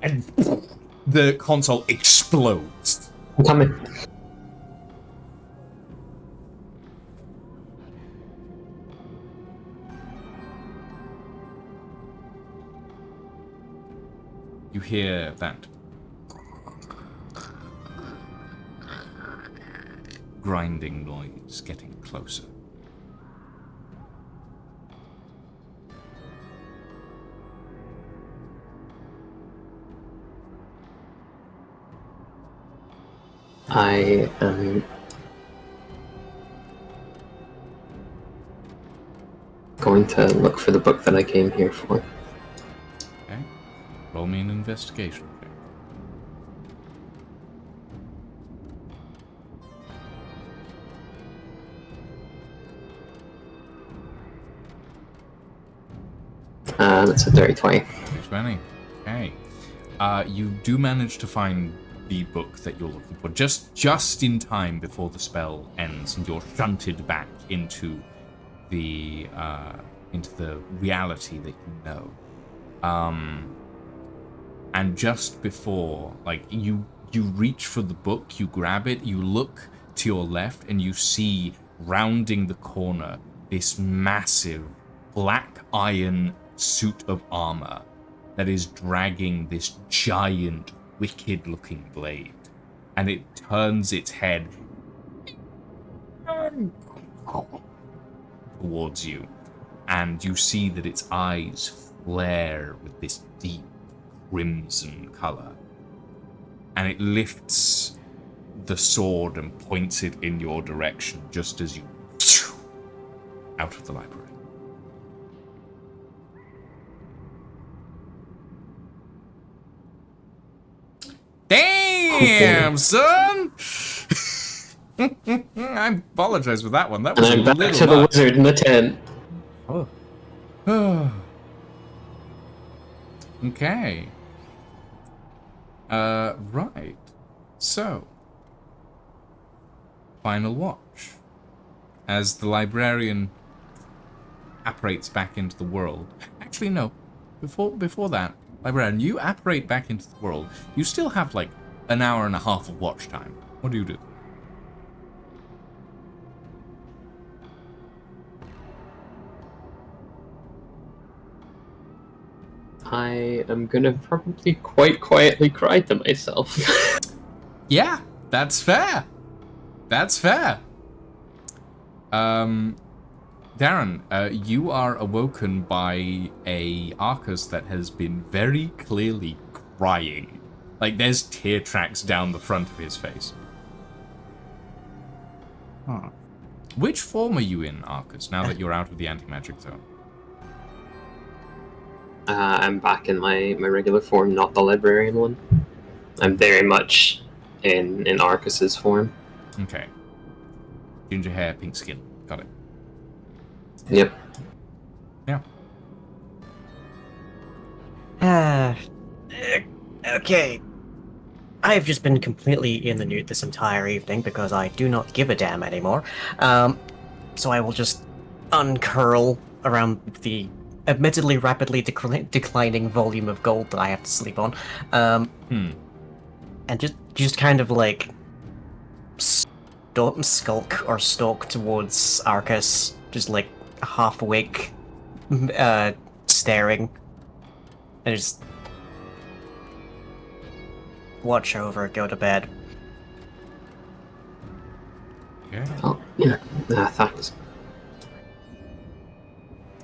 And the console explodes. I'm coming. You hear that grinding noise getting closer. I am going to look for the book that I came here for. Okay. Roll me an investigation check. That's a dirty 20. 20. Okay. You do manage to find the book that you're looking for just in time before the spell ends, and you're shunted back into the reality that you know. And just before, like, you reach for the book, you grab it, you look to your left, and you see rounding the corner this massive black iron suit of armor that is dragging this giant, wicked-looking blade. And it turns its head towards you, and you see that its eyes flare with this deep crimson color. And it lifts the sword and points it in your direction just as you out of the library. Damn, son! I apologize for that one. That was And I'm a back little to the much. wizard in the tent. Oh. Okay. Right. So, final watch. As the librarian apparates back into the world. Actually, no. Before that, librarian, you apparate back into the world. You still have like an hour and a half of watch time. What do you do? I am gonna probably quite quietly cry to myself. Yeah, that's fair. That's fair. Darren, you are awoken by a Arcus that has been very clearly crying. Like, there's tear tracks down the front of his face. Huh. Which form are you in, Arcus, now that you're out of the anti-magic zone? I'm back in my regular form, not the librarian one. I'm very much in Arcus's form. Okay. Ginger hair, pink skin. Got it. Yep. Yeah. Okay. I've just been completely in the nude this entire evening because I do not give a damn anymore. So I will just uncurl around the admittedly rapidly declining volume of gold that I have to sleep on. And just kind of like skulk or stalk towards Arcus, just like half awake, staring, and just watch over, go to bed. Okay. Oh, yeah. Thanks.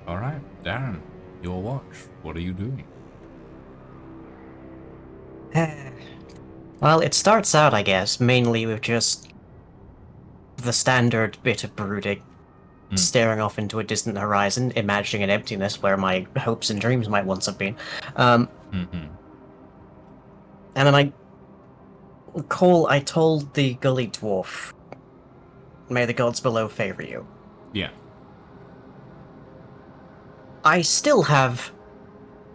Alright, Darren, your watch. What are you doing? Well, it starts out, I guess, mainly with just the standard bit of brooding, staring off into a distant horizon, imagining an emptiness where my hopes and dreams might once have been. And then I told the gully dwarf, "May the gods below favor you." Yeah. I still have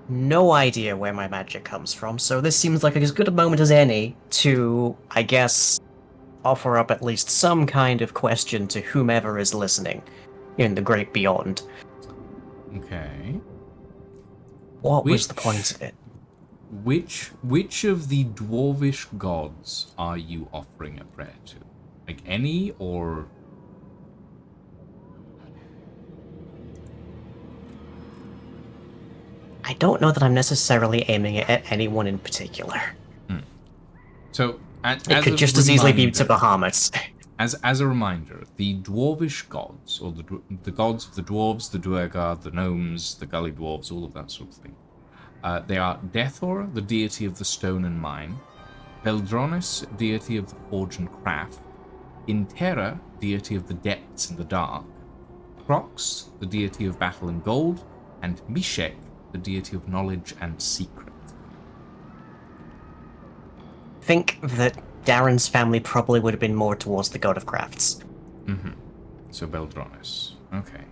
no idea where my magic comes from, so this seems like as good a moment as any to, I guess, offer up at least some kind of question to whomever is listening in the great beyond. Okay. What was the point of it? Which of the dwarvish gods are you offering a prayer to? Like, any, or... I don't know that I'm necessarily aiming it at anyone in particular. So, It could just as easily be to Bahamut. As a reminder, the dwarvish gods, or the gods of the dwarves, the Duergar, the gnomes, the gully dwarves, all of that sort of thing. They are Dethor, the deity of the stone and mine, Beldronis, deity of the forge and craft, Intera, deity of the depths and the dark, Crox, the deity of battle and gold, and Mishek, the deity of knowledge and secret. Think that Darren's family probably would have been more towards the god of crafts. So Beldronis. Okay.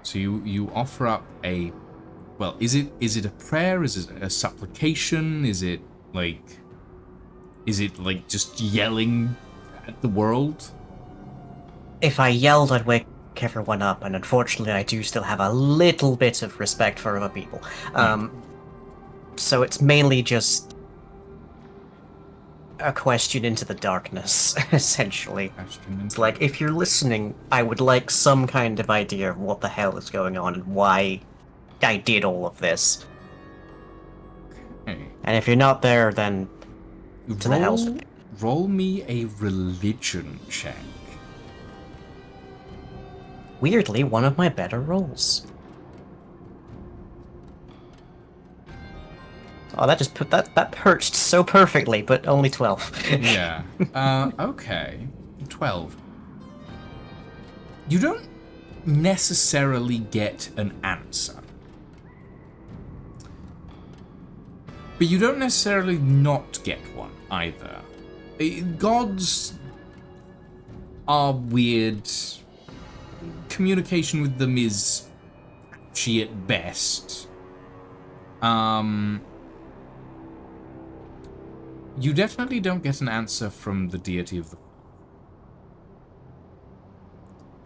So you offer up a well, is it a prayer? Is it a supplication? Is it like just yelling at the world? If I yelled, I'd wake everyone up, and unfortunately, I do still have a little bit of respect for other people. So it's mainly just a question into the darkness, essentially. It's like, if you're listening, I would like some kind of idea of what the hell is going on and why I did all of this. Okay. And if you're not there, then to the hells with you. Roll me a religion check. Weirdly, one of my better rolls. Oh, that just put that perched so perfectly, but only 12. Yeah. Okay. 12. You don't necessarily get an answer. But you don't necessarily not get one either. Gods are weird. Communication with them is patchy at best. You definitely don't get an answer from the deity of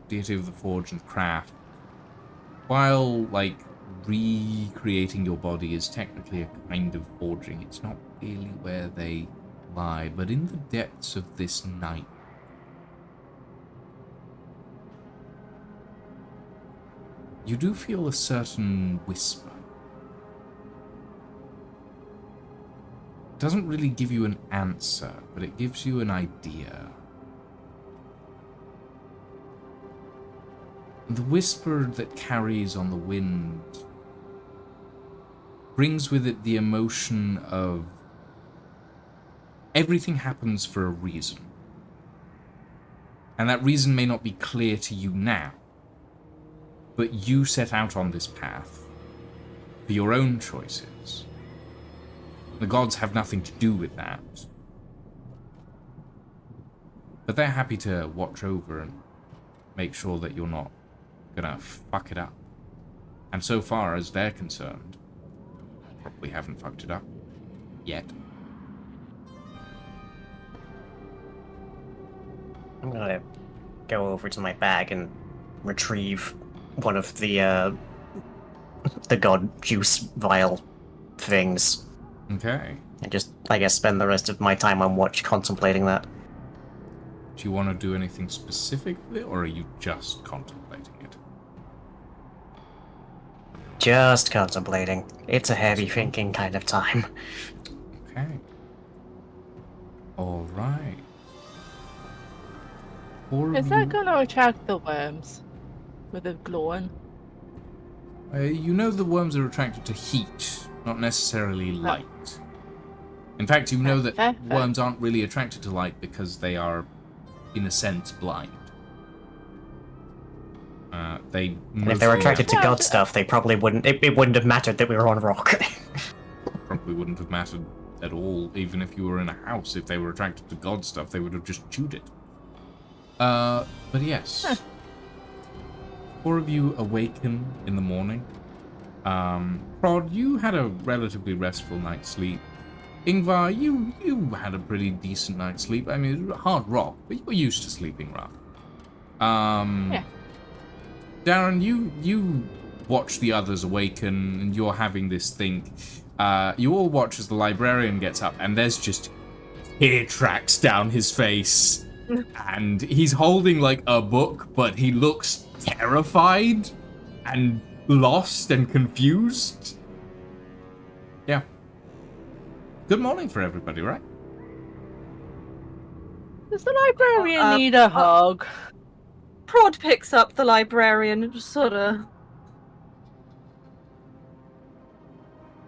the forge and craft. While, like, recreating your body is technically a kind of forging, it's not really where they lie. But in the depths of this night, you do feel a certain whisper. It doesn't really give you an answer, but it gives you an idea. The whisper that carries on the wind brings with it the emotion of everything happens for a reason. And that reason may not be clear to you now, but you set out on this path for your own choices. The gods have nothing to do with that. But they're happy to watch over and make sure that you're not gonna fuck it up. And so far as they're concerned, probably haven't fucked it up yet. I'm gonna go over to my bag and retrieve one of the god juice vial things. Okay. And just, I guess, spend the rest of my time on watch contemplating that. Do you want to do anything specific with it, or are you just contemplating it? Just contemplating. It's a heavy thinking kind of time. Okay. Alright. Is that going to attract the worms with the glowing? You know the worms are attracted to heat, not necessarily light. In fact, you know that worms aren't really attracted to light because they are, in a sense, blind. If they were attracted to god stuff, they probably wouldn't. It wouldn't have mattered that we were on a rock. Probably wouldn't have mattered at all, even if you were in a house. If they were attracted to god stuff, they would have just chewed it. But yes. 4 of you awaken in the morning. Prod, you had a relatively restful night's sleep. Ingvar, you had a pretty decent night's sleep. I mean, it was a hard rock, but you were used to sleeping rough. Yeah. Darren, you watch the others awaken, and you're having this think. You all watch as the librarian gets up, and there's just hair tracks down his face. And he's holding, like, a book, but he looks terrified and lost and confused. Yeah. Good morning for everybody, right? Does the librarian need a hug? Prod picks up the librarian and just sort of...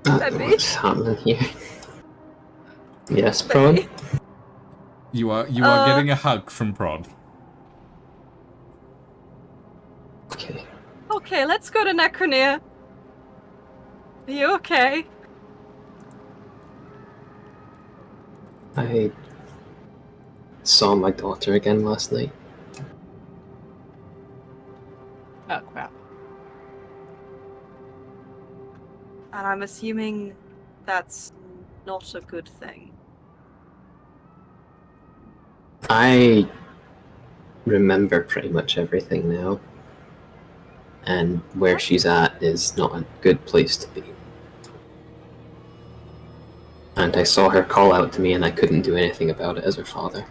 What's happening here? Yes, Prod? You are getting a hug from Prod. Okay. Okay, let's go to Necroneer. Are you okay? I saw my daughter again last night. Oh, crap. And I'm assuming that's not a good thing. I remember pretty much everything now. And where she's at is not a good place to be. And I saw her call out to me and I couldn't do anything about it as her father.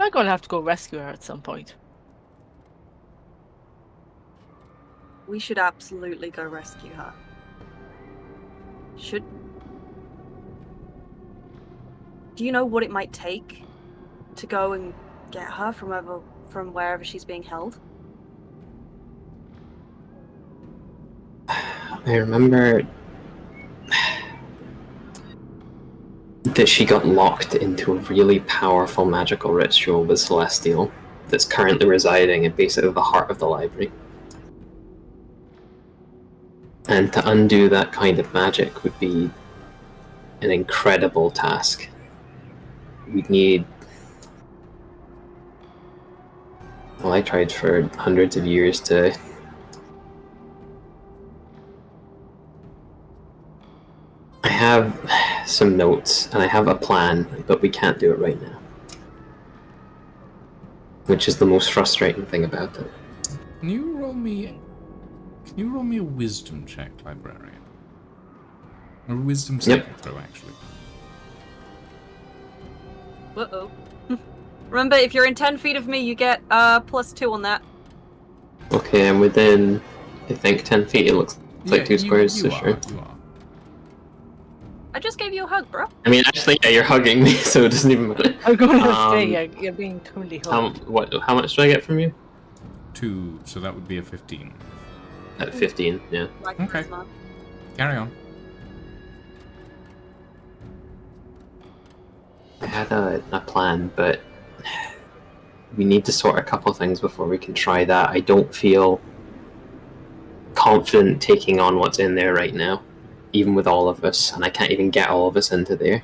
I'm gonna have to go rescue her at some point. We should absolutely go rescue her. Do you know what it might take to go and get her from wherever she's being held? I remember that she got locked into a really powerful magical ritual with Celestial that's currently residing in basically the heart of the library. And to undo that kind of magic would be an incredible task. We'd need... Well, I tried for hundreds of years to... I have some notes, and I have a plan, but we can't do it right now. Which is the most frustrating thing about it. Can you roll me a wisdom check, librarian? Or a wisdom saving throw, actually. Uh-oh. Remember, if you're in 10 feet of me, you get +2 on that. Okay, I'm within, I think, 10 feet. It looks like 2 squares, so sure. You are. I just gave you a hug, bro. I mean, actually, yeah, you're hugging me, so it doesn't even matter. I'm going to say you're being totally How much do I get from you? 2, so that would be a 15. At 15, yeah. Like Okay. charisma. Carry on. I had a plan, but we need to sort a couple things before we can try that. I don't feel confident taking on what's in there right now, even with all of us, and I can't even get all of us into there.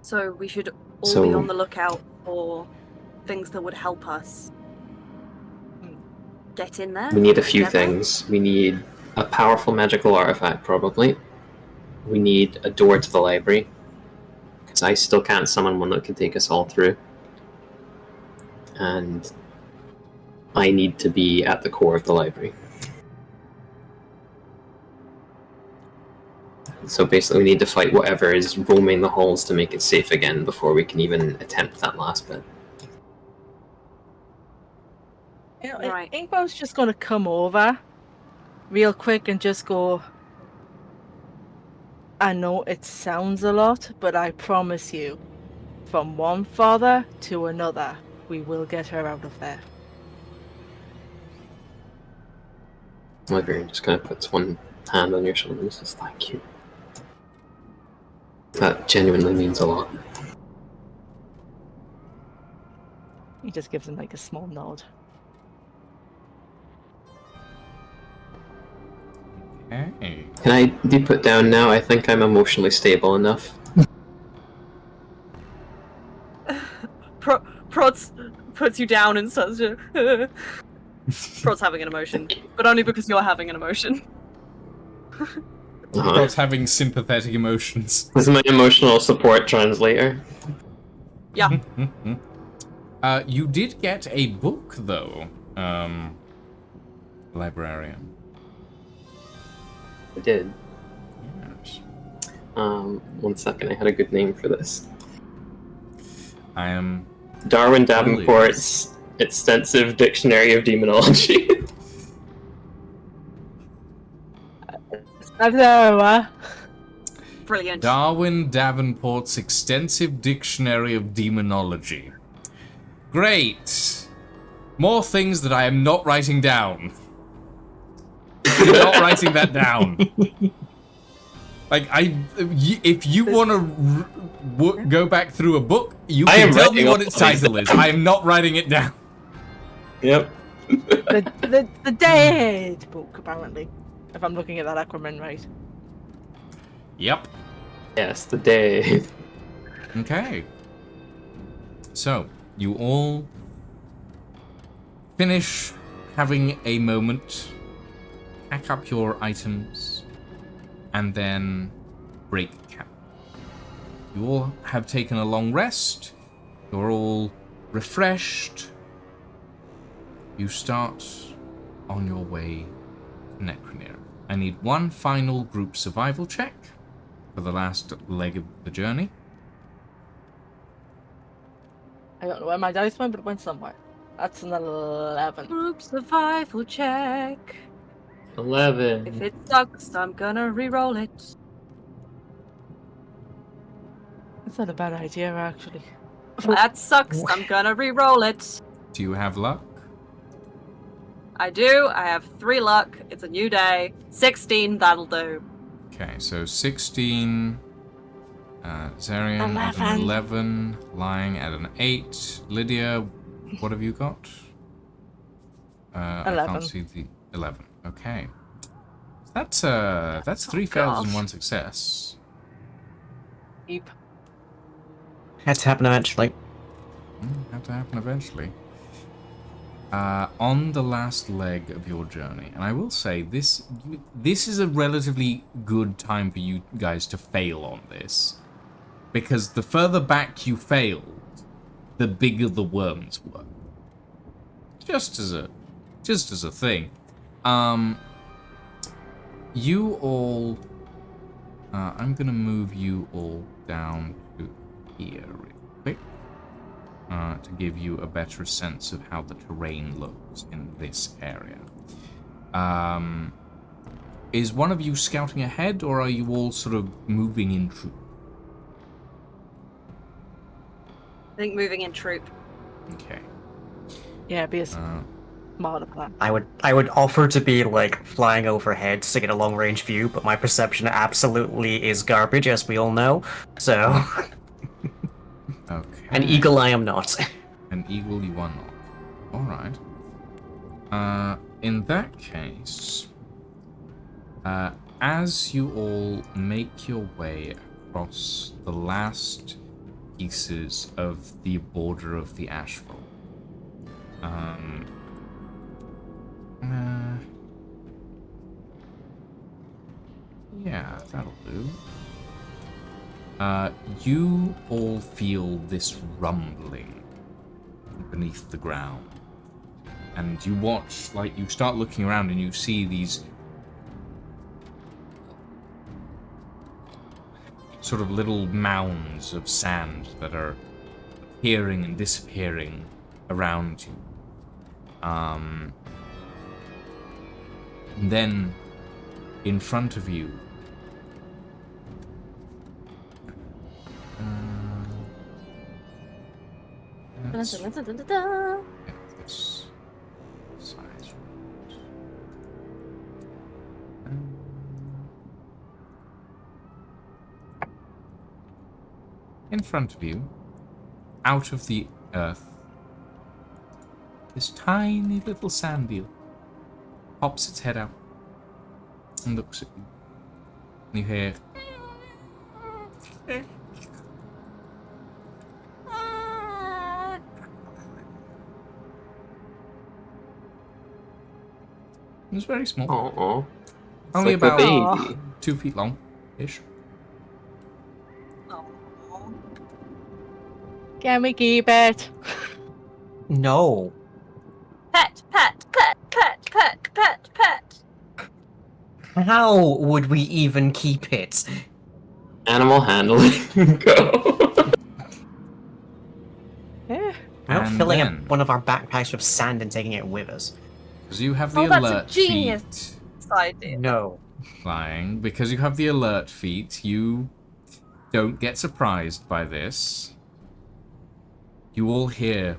So we should all be on the lookout for things that would help us get in there. We need a few together. things. We need a powerful magical artifact, probably. We need a door to the library, because I still can't summon one that can take us all through. And I need to be at the core of the library. So basically we need to fight whatever is roaming the halls to make it safe again before we can even attempt that last bit. You know, Right. Ingvar's just going to come over real quick and just go, I know it sounds a lot, but I promise you, from one father to another, we will get her out of there. Librarian just kind of puts one hand on your shoulder and says, "Thank you. That genuinely means a lot." He just gives him like a small nod. Hey. Can I be put down now? I think I'm emotionally stable enough. Prods puts you down and starts to... Prod's having an emotion, but only because you're having an emotion. God's having sympathetic emotions. This is my emotional support translator. Yeah. You did get a book, though, librarian. I did. Yes. 1 second, I had a good name for this. I am... Darwin Davenport's Extensive Dictionary of Demonology. Brilliant. Darwin Davenport's Extensive Dictionary of Demonology. Great! More things that I am not writing down. I'm not writing that down. Like, if you want to go back through a book, you can tell me what its title is. I am not writing it down. Yep. The dead book, apparently. If I'm looking at that acronym right. Yep. Yes, the day. Okay. So, you all finish having a moment, pack up your items, and then break camp. You all have taken a long rest. You're all refreshed. You start on your way to Necroneer. I need one final group survival check for the last leg of the journey. I don't know where my dice went, but it went somewhere. That's an 11. Group survival check. 11. If it sucks, I'm gonna re-roll it. That's not a bad idea, actually. That sucks, I'm gonna re-roll it. Do you have luck? I do. I have 3 luck. It's a new day. 16, that'll do. Okay, so 16. Zarian at an 11. 11. Lying at an 8. Lydia, what have you got? I 11. can't see the 11. Okay. That's 3 fails and gosh. 1 success. Yep. Had to happen eventually. Have to happen eventually. On the last leg of your journey, and I will say this is a relatively good time for you guys to fail on this, because the further back you failed, the bigger the worms were. Just as a thing. You all, I'm gonna move you all down to here real quick. To give you a better sense of how the terrain looks in this area. Is one of you scouting ahead, or are you all sort of moving in troop? I think moving in troop. Okay. Yeah, be a smarter plan. I would offer to be like flying overhead to get a long range view, but my perception absolutely is garbage, as we all know. So Okay. an eagle I am not. An eagle you are not. Alright. In that case, as you all make your way across the last pieces of the border of the Ashfall, yeah, that'll do. You all feel this rumbling beneath the ground. And you watch, like, you start looking around and you see these sort of little mounds of sand that are appearing and disappearing around you. And then, in front of you, let's get this size right. In front of you, out of the earth, this tiny little sand eel pops its head out and looks at you. And you hear it's very small. Oh, Only like a about baby. 2 feet long-ish. Can we keep it? No. Pet, pet, pet, pet, pet, pet, pet. How would we even keep it? Animal handling. Go. Yeah. How about And filling then- up one of our backpacks with sand and taking it with us? Because you have the Oh, that's a alert genius. feet Idea. No. flying. Because you have the alert feet, you don't get surprised by this. You all hear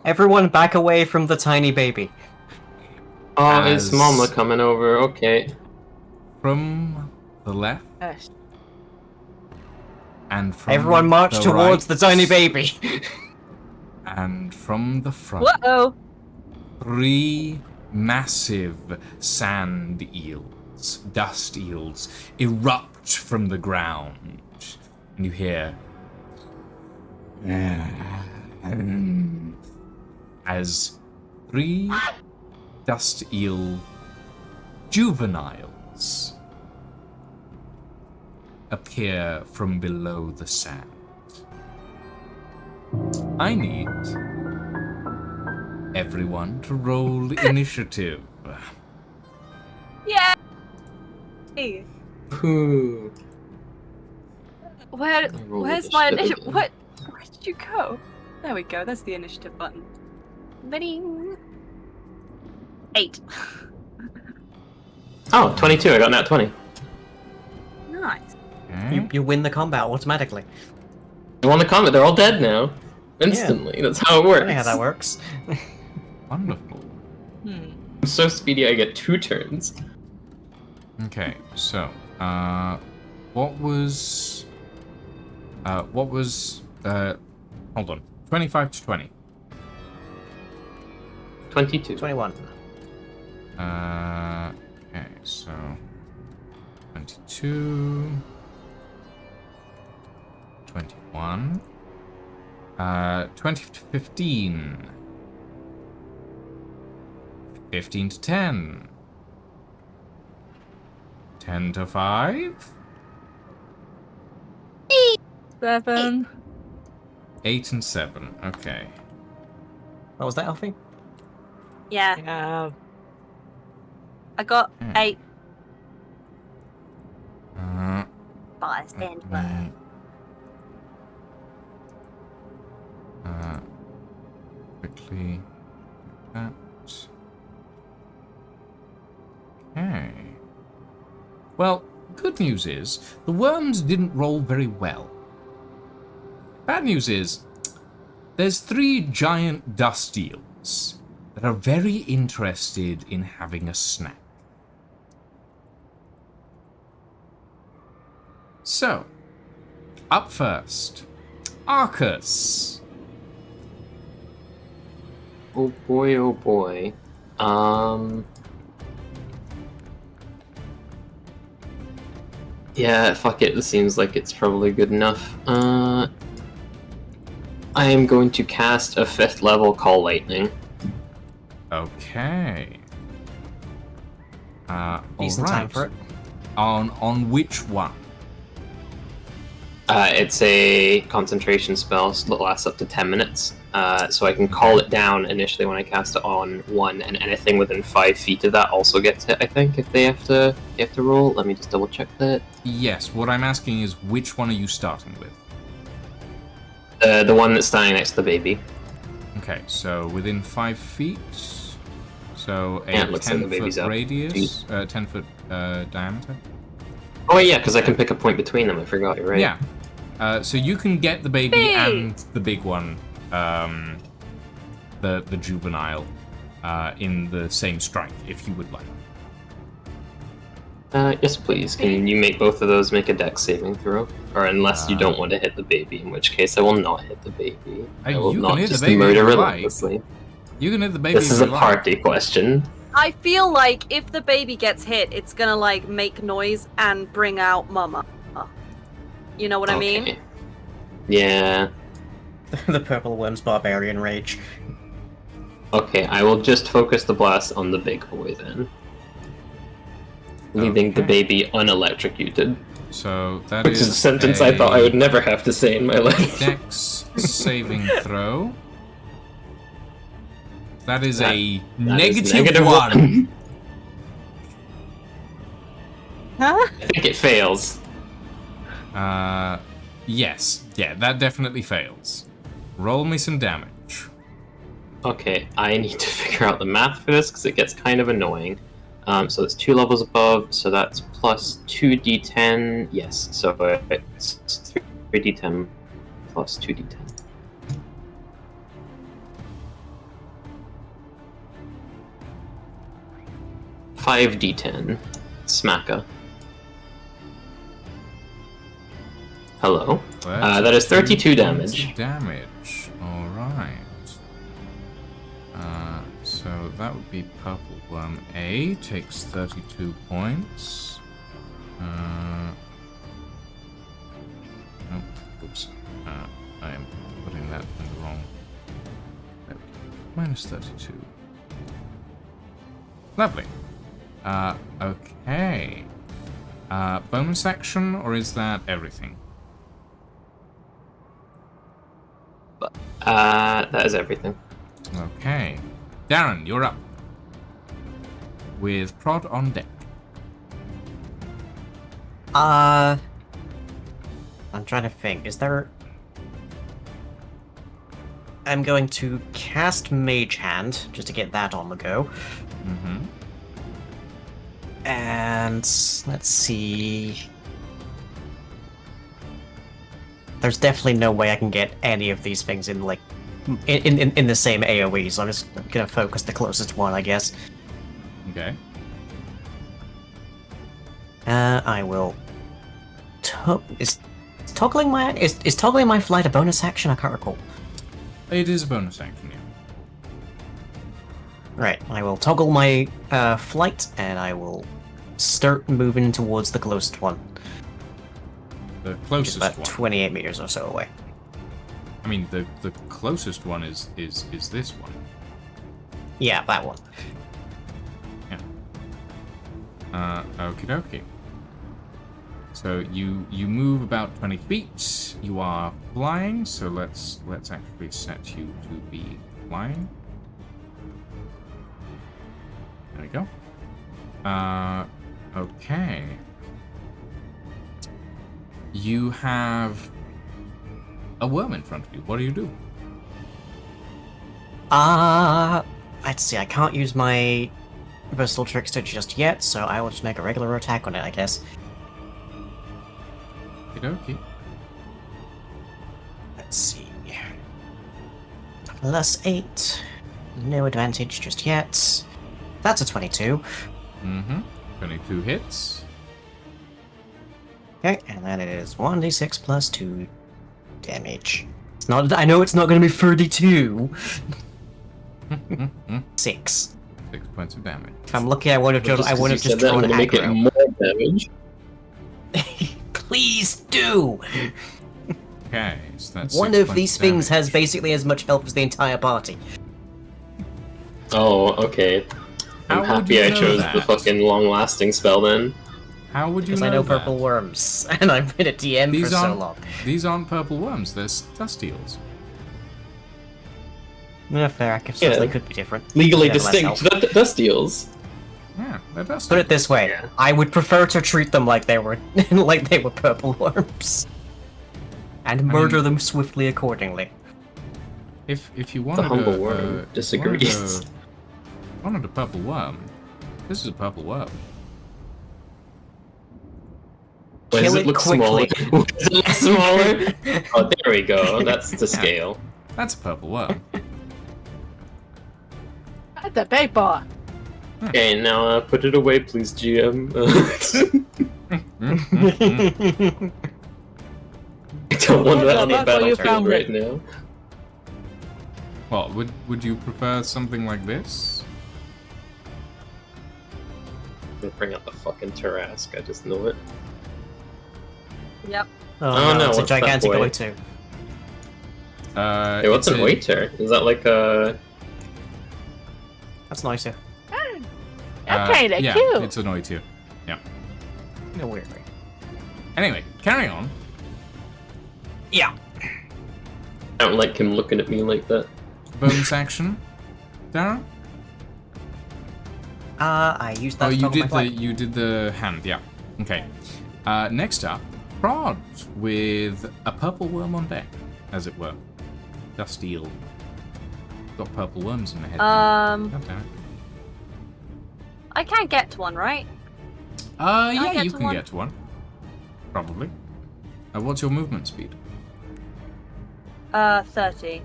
Everyone back away from the tiny baby. Oh, As- is Mama coming over? Okay. from the left Yes. and from Everyone march the towards the right tiny baby. and from the front. Whoa! 3 massive sand eels, dust eels, erupt from the ground And you hear as 3 dust eel juveniles appear from below the sand. I need everyone to roll initiative. Yeah. Hey, Ooh. where's my initiative? Where did you go? There we go. That's the initiative button. Bing. 8. Oh, 22. I got nat 20. Nice. Okay. You win the combat automatically. I won the combat. They're all dead now. Instantly. That's how it works. Funny how that works. Wonderful. I'm so speedy I get 2 turns. Okay, so, what was, hold on, 25 to 20. 22. 21. Okay, so, 22, 21, 20 to 15, 15 to 10, 10 to 5, 7. 8 and 7. Okay. What was that, Alfie? Yeah, Yeah. I got 8. Uh, But I stand let by. me, quickly do that. Okay. Well, good news is the worms didn't roll very well. Bad news is there's 3 giant dust eels that are very interested in having a snack. So, up first, Arcus. Oh boy, oh boy. Yeah, fuck it. This seems like it's probably good enough. I am going to cast a 5th level Call Lightning. Okay. Decent all right. time for it. On which one? It's a concentration spell, so it lasts up to 10 minutes. So I can call it down initially when I cast it on 1, and anything within 5 feet of that also gets hit, I think, if they have to roll. Let me just double check that. Yes, what I'm asking is which one are you starting with? The one that's standing next to the baby. Okay, so within 5 feet. So a Yeah, it looks like the 10-foot baby's up. radius, 10-foot diameter. Oh yeah, because I can pick a point between them. I forgot. You're right. Yeah. So you can get the baby Hey! and the big one, the juvenile, in the same strike, if you would like. Yes, please. Can you make both of those make a dex saving throw? Or unless you don't want to hit the baby, in which case I will not hit the baby. I will you can not hit the just baby if murder you like. relentlessly. You can hit the baby. This if is you a like. party question. I feel like if the baby gets hit, it's gonna like make noise and bring out mama. You know what I mean? Okay. Yeah. The purple worm's barbarian rage. Okay, I will just focus the blast on the big boy then. Leaving the Okay. baby unelectrocuted. So that Which is a sentence I thought I would never have to say in my life. Dex saving throw. That is That- a That is negative 1. Huh? I think it fails. Yes. Yeah, that definitely fails. Roll me some damage. Okay, I need to figure out the math for this because it gets kind of annoying. So it's 2 levels above, so that's plus 2d10. Yes, so it's 3d10 plus 2d10. Five d10. Smacka. Hello. That is 32 damage. Damage. All right. So that would be Purple Worm A takes 32 points. Nope, Oops. I am putting that in the wrong. There we go. Minus 32. Lovely. Okay. Bonus action, or is that everything? That is everything. Okay. Darren, you're up. With Prod on deck. I'm trying to think. Is there... I'm going to cast Mage Hand, just to get that on the go. Mm-hmm. And... let's see... There's definitely no way I can get any of these things in, like... in the same AoE, so I'm just gonna focus the closest one, I guess. Okay. I will... Is toggling my flight a bonus action? I can't recall. It is a bonus action, yeah. Right, I will toggle my flight, and I will start moving towards the closest one. The Which is closest about one. 28 meters or so away. I mean, the closest one is this one. Yeah, that one. Okie dokie. So you move about 20 feet. You are flying, so let's actually set you to be flying. There we go. Okay. You have a worm in front of you. What do you do? Let's see, I can't use my Versatile Trickster just yet, so I will just make a regular attack on it, I guess. Okie. Let's see. +8. No advantage just yet. That's a 22. Mm-hmm. 22 hits. Okay, and then it is 1d6 plus 2 damage. It's not. I know it's not going to be 32. 6. 6 points of damage. If I'm lucky, I would have just. I would have just that, drawn I'm gonna make it aggro. more damage. Please do. Okay, so that's One 6 of points these things damage. has basically as much health as the entire party. Oh, okay. How I'm would happy you I know chose that? the fucking long-lasting spell then. How would you Because know I know that? purple worms, and I've been a DM These for so aren't long. these aren't purple worms. They're dust eels. Yeah, fair. I guess Yeah. they could be different. Legally They have less distinct health. dust eels. Yeah, they're dust. Put it this way: Yeah. I would prefer to treat them like they were like they were purple worms, and murder them swiftly accordingly. If you The wanted humble a, worm if disagrees. wanted a purple worm, this is a purple worm. Why does Kill it it look smaller? quickly. Why does it look smaller? Oh, there we go. That's the scale. That's a purple worm. At the paper. Okay, now put it away, please, GM. I don't want that on the That's why you battlefield found right it. now. Well, would you prefer something like this? I'm gonna bring out the fucking Tarask, I just know it. Yep. Oh, no, it's a what's that gigantic boy? O2. Hey, what's it's an a- waiter? Is that like a... That's nicer. Okay, they're yeah, cute. it's annoyed you. In a weird way. Anyway, carry on. Yeah. I don't like him looking at me like that. Bonus action, Darren. I used that Oh, to you toggle my did flight. you did the hand, yeah. Okay. Next up, Prod with a purple worm on deck, as it were. Dust eel. Got purple worms in the head. God damn it. I can't get to one, right? Yeah, get you to can one? get to one. Probably. What's your movement speed? 30.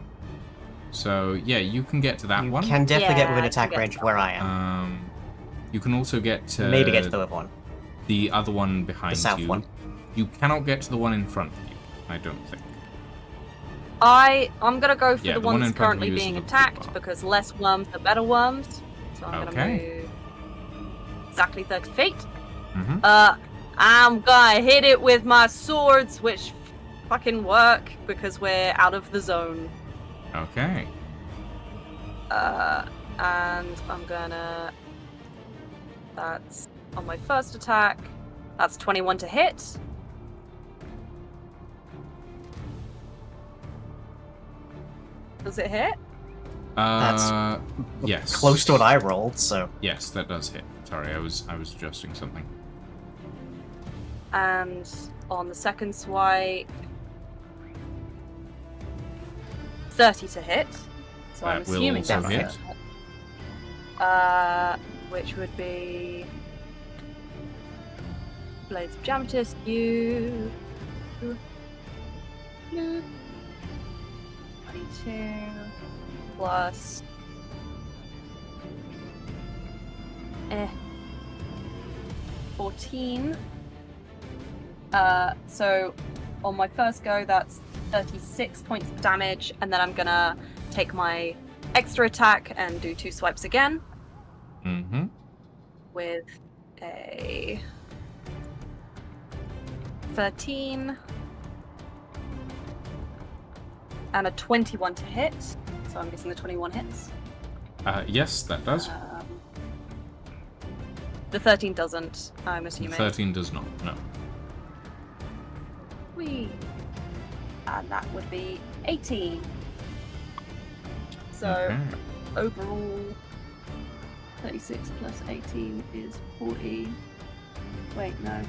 So, yeah, you can get to that You one. can definitely get Yeah, within I can attack get range to of where I am. You can also get to Maybe get to the other one. the other one behind The south you. one. You cannot get to the one in front of you, I don't think. I'm gonna go for Yeah, the the one one that's in front of currently you is being the blue attacked bar. because less worms are better worms. So I'm Okay. gonna move exactly 30 feet. Mm-hmm. I'm gonna hit it with my swords, which fucking work because we're out of the zone. Okay. And I'm gonna... That's on my first attack. That's 21 to hit. Does it hit? Yes. Close to what I rolled, so. Yes, that does hit. Sorry, I was adjusting something. And on the second swipe, 30 to hit. So I'm That will assuming also that's hit. it. Which would be Blades of Jamatus. You 22 plus 14. So on my first go, that's 36 points of damage, and then I'm gonna take my extra attack and do 2 swipes again. Mm-hmm. With a 13 and a 21 to hit. So I'm guessing the 21 hits. Yes, that does. The 13 doesn't, I'm assuming. 13 does not, no. Whee! And that would be 18. So Okay. overall, 36 plus 18 is 40. Wait, no.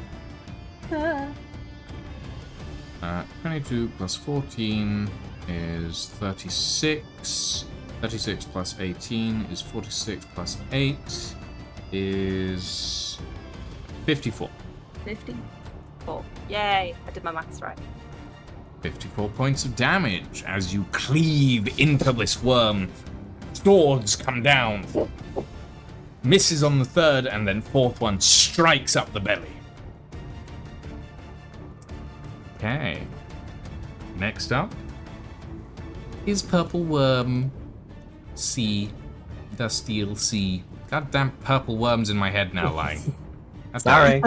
22 plus 14 is 36. 36 plus 18 is 46 plus 8 is 54. 54. Yay! I did my maths right. 54 points of damage as you cleave into this worm. Swords come down. Misses on the third, and then fourth one strikes up the belly. Okay. Next up is Purple Worm C. Dustiel C. Goddamn purple worms in my head now, lying. Sorry.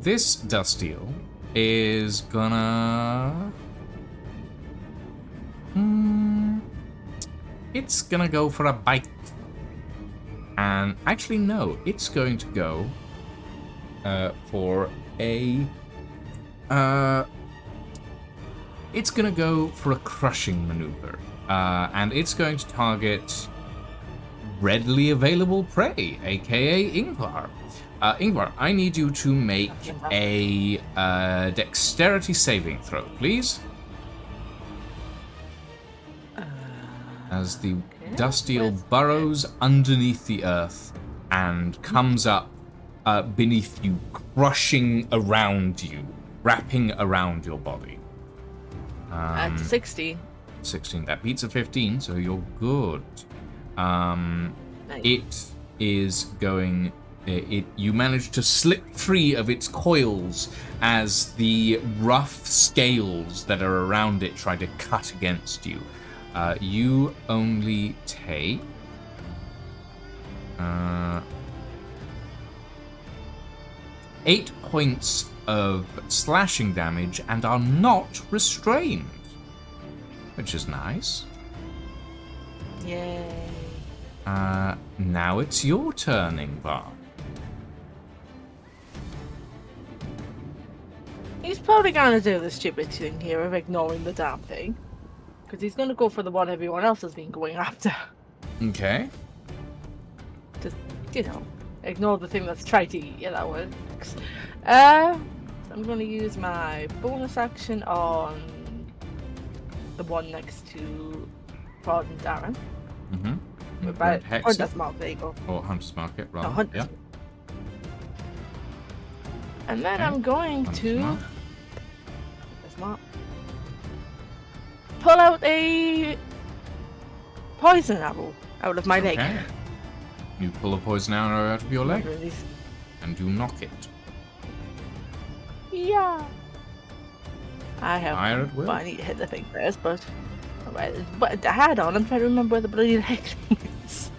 This Dustiel is gonna... It's gonna go for a bite. And actually, no, it's going to go for a... it's gonna go for a crushing maneuver. And it's going to target readily available prey, aka Ingvar. Ingvar, I need you to make a dexterity saving throw, please. As the Dustiel burrows underneath the earth and comes up beneath you, crushing around you, wrapping around your body. At 16. 16, that beats a 15, so you're good. Nice. It is going... you manage to slip free of its coils as the rough scales that are around it try to cut against you. You only take... 8 points of slashing damage and are not restrained. Which is nice. Yay. Now it's your turn, Ingvar. He's probably gonna do the stupid thing here of ignoring the damn thing. Because he's gonna go for the one everyone else has been going after. Okay. Just, ignore the thing that's trying to eat you, that works. So I'm gonna use my bonus action on the one next to Rod and Darren. Mm-hmm. Or that's Mark, there you go. Or Hunter's Market, rather. No, Hunter's. Yeah. And then Okay. I'm going Hunter's to... Mark. That's Mark. Pull out a poison arrow out of my leg. Okay. You pull a poison arrow out of your leg Really. and you knock it. Yeah. I have. Fire at will. But I need to hit the thing first, but. Alright, but I had on. I'm trying to remember where the bloody leg is.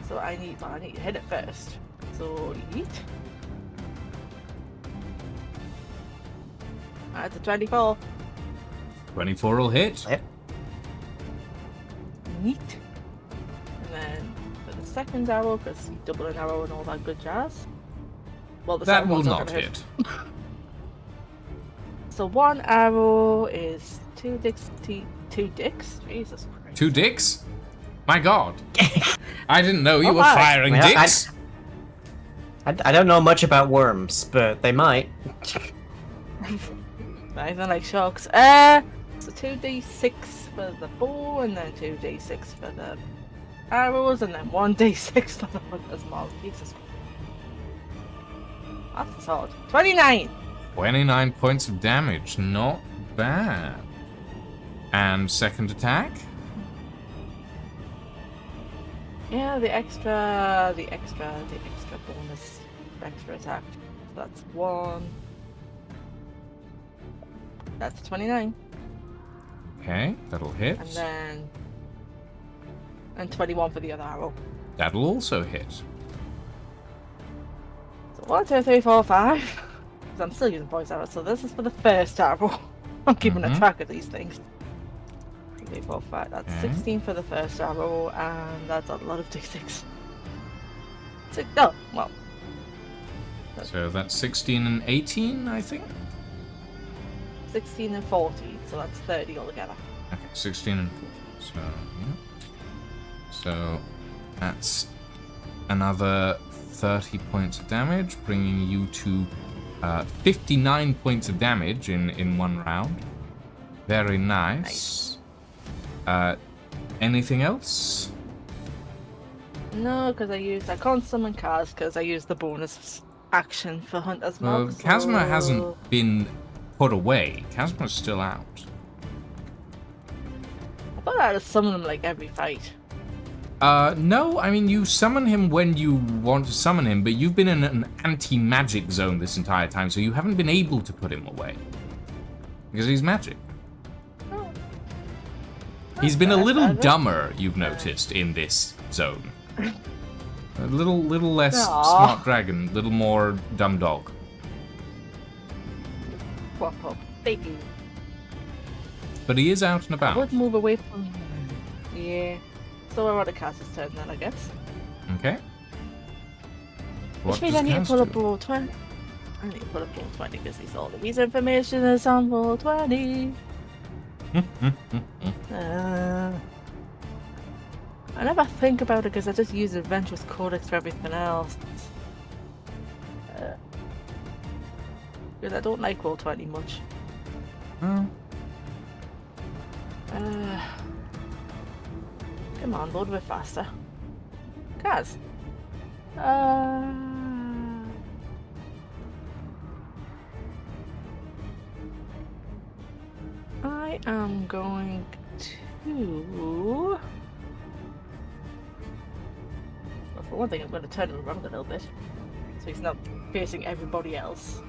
So I need to hit it first. So eat. That's a 24. 24 will hit. Yep. Neat. And then for the second arrow, because you double an arrow and all that good jazz. Well, the That second will one's not gonna hit. So one arrow is two dicks. Jesus Christ. 2 dicks? My god. I didn't know you Oh were my. firing Well, dicks. I don't know much about worms, but they might. Not even like sharks. So 2d6 for the bow, and then 2d6 for the arrows, and then 1d6 for the hunter's mark. Jesus Christ. That's a solid. 29! 29 points of damage. Not bad. And second attack? Yeah, the extra bonus, extra attack. So that's 1. That's 29. Okay, that'll hit. And then... And 21 for the other arrow. That'll also hit. So 1, 2, 3, 4, 5. Because I'm still using poison arrows, so this is for the first arrow. I'm keeping a track of these things. 2, 3, 4, 5. That's Okay. 16 for the first arrow, and that's a lot of d6. No, well. So that's 16 and 18, I think? 16 and 14, so that's 30 altogether. Okay, 16 and 14. So, yeah. So, that's another 30 points of damage, bringing you to 59 points of damage in one round. Very nice. Anything else? No, because I can't summon Kaz because I used the bonus action for Hunter's Well, Mark. Kazuma so- hasn't been put away. Kazuma's still out. I thought I had to summon him like every fight. No, I mean, you summon him when you want to summon him, but you've been in an anti-magic zone this entire time, so you haven't been able to put him away. Because he's magic. Oh. He's been a That's little better. dumber, you've noticed, in this zone. A little less Aw. smart dragon, little more dumb dog. Pop, pop. Baby. But he is out and I about. would move away from him. Yeah. So we're on a Kaz's turn then, I guess. Okay. What Which means does I need to Kaz pull up do? roll 20. I need to pull up roll 20 because he's all of his information is on roll 20. I never think about it because I just use Adventurous Codex for everything else. Because I don't like roll 20 much. Oh. Come on, load a bit faster. Kaz. I am going to... Well, for one thing, I'm going to turn it around a little bit. So he's not facing everybody else.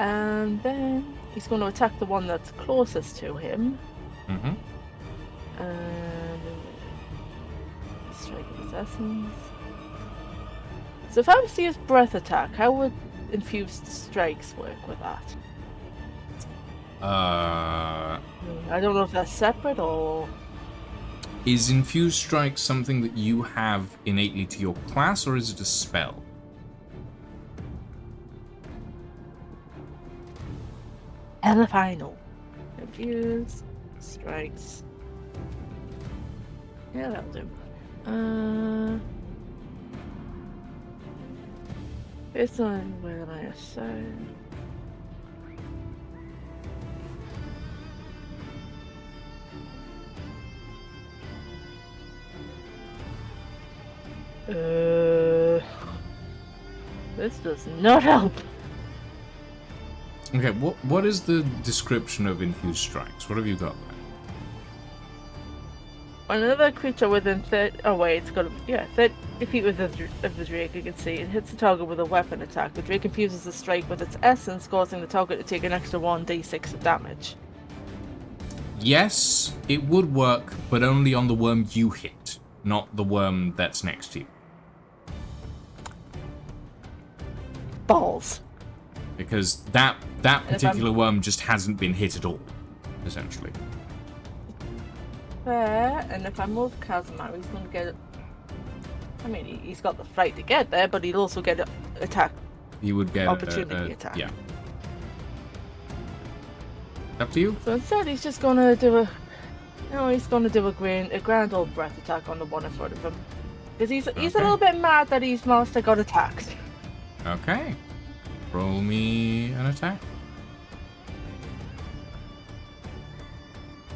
And then he's going to attack the one that's closest to him. Mm-hmm. And strike of his essence. So if I was to use breath attack, how would infused strikes work with that? I don't know if that's separate or... Is Infused Strike something that you have innately to your class, or is it a spell? Hell if I know. Infused strikes. Yeah, that'll do. Based on where I assign. This does not help. Okay, what is the description of Infused Strikes? What have you got there? When another creature within 30... Oh wait, it's got to... Yeah, 30 feet of the Drake, you can see. It hits the target with a weapon attack. The Drake infuses the strike with its essence, causing the target to take an extra 1d6 of damage. Yes, it would work, but only on the worm you hit, not the worm that's next to you. balls. Because that particular worm just hasn't been hit at all, essentially. Fair, and if I move Kazuma, he's going to get... I mean, he's got the fight to get there, but he'll also get an attack. He would get opportunity attack. Yeah. Up to you. So instead, he's just going to do a... No, he's going to do a grand old breath attack on the one in front of him. Because he's a little bit mad that his master got attacked. Okay. Roll me an attack.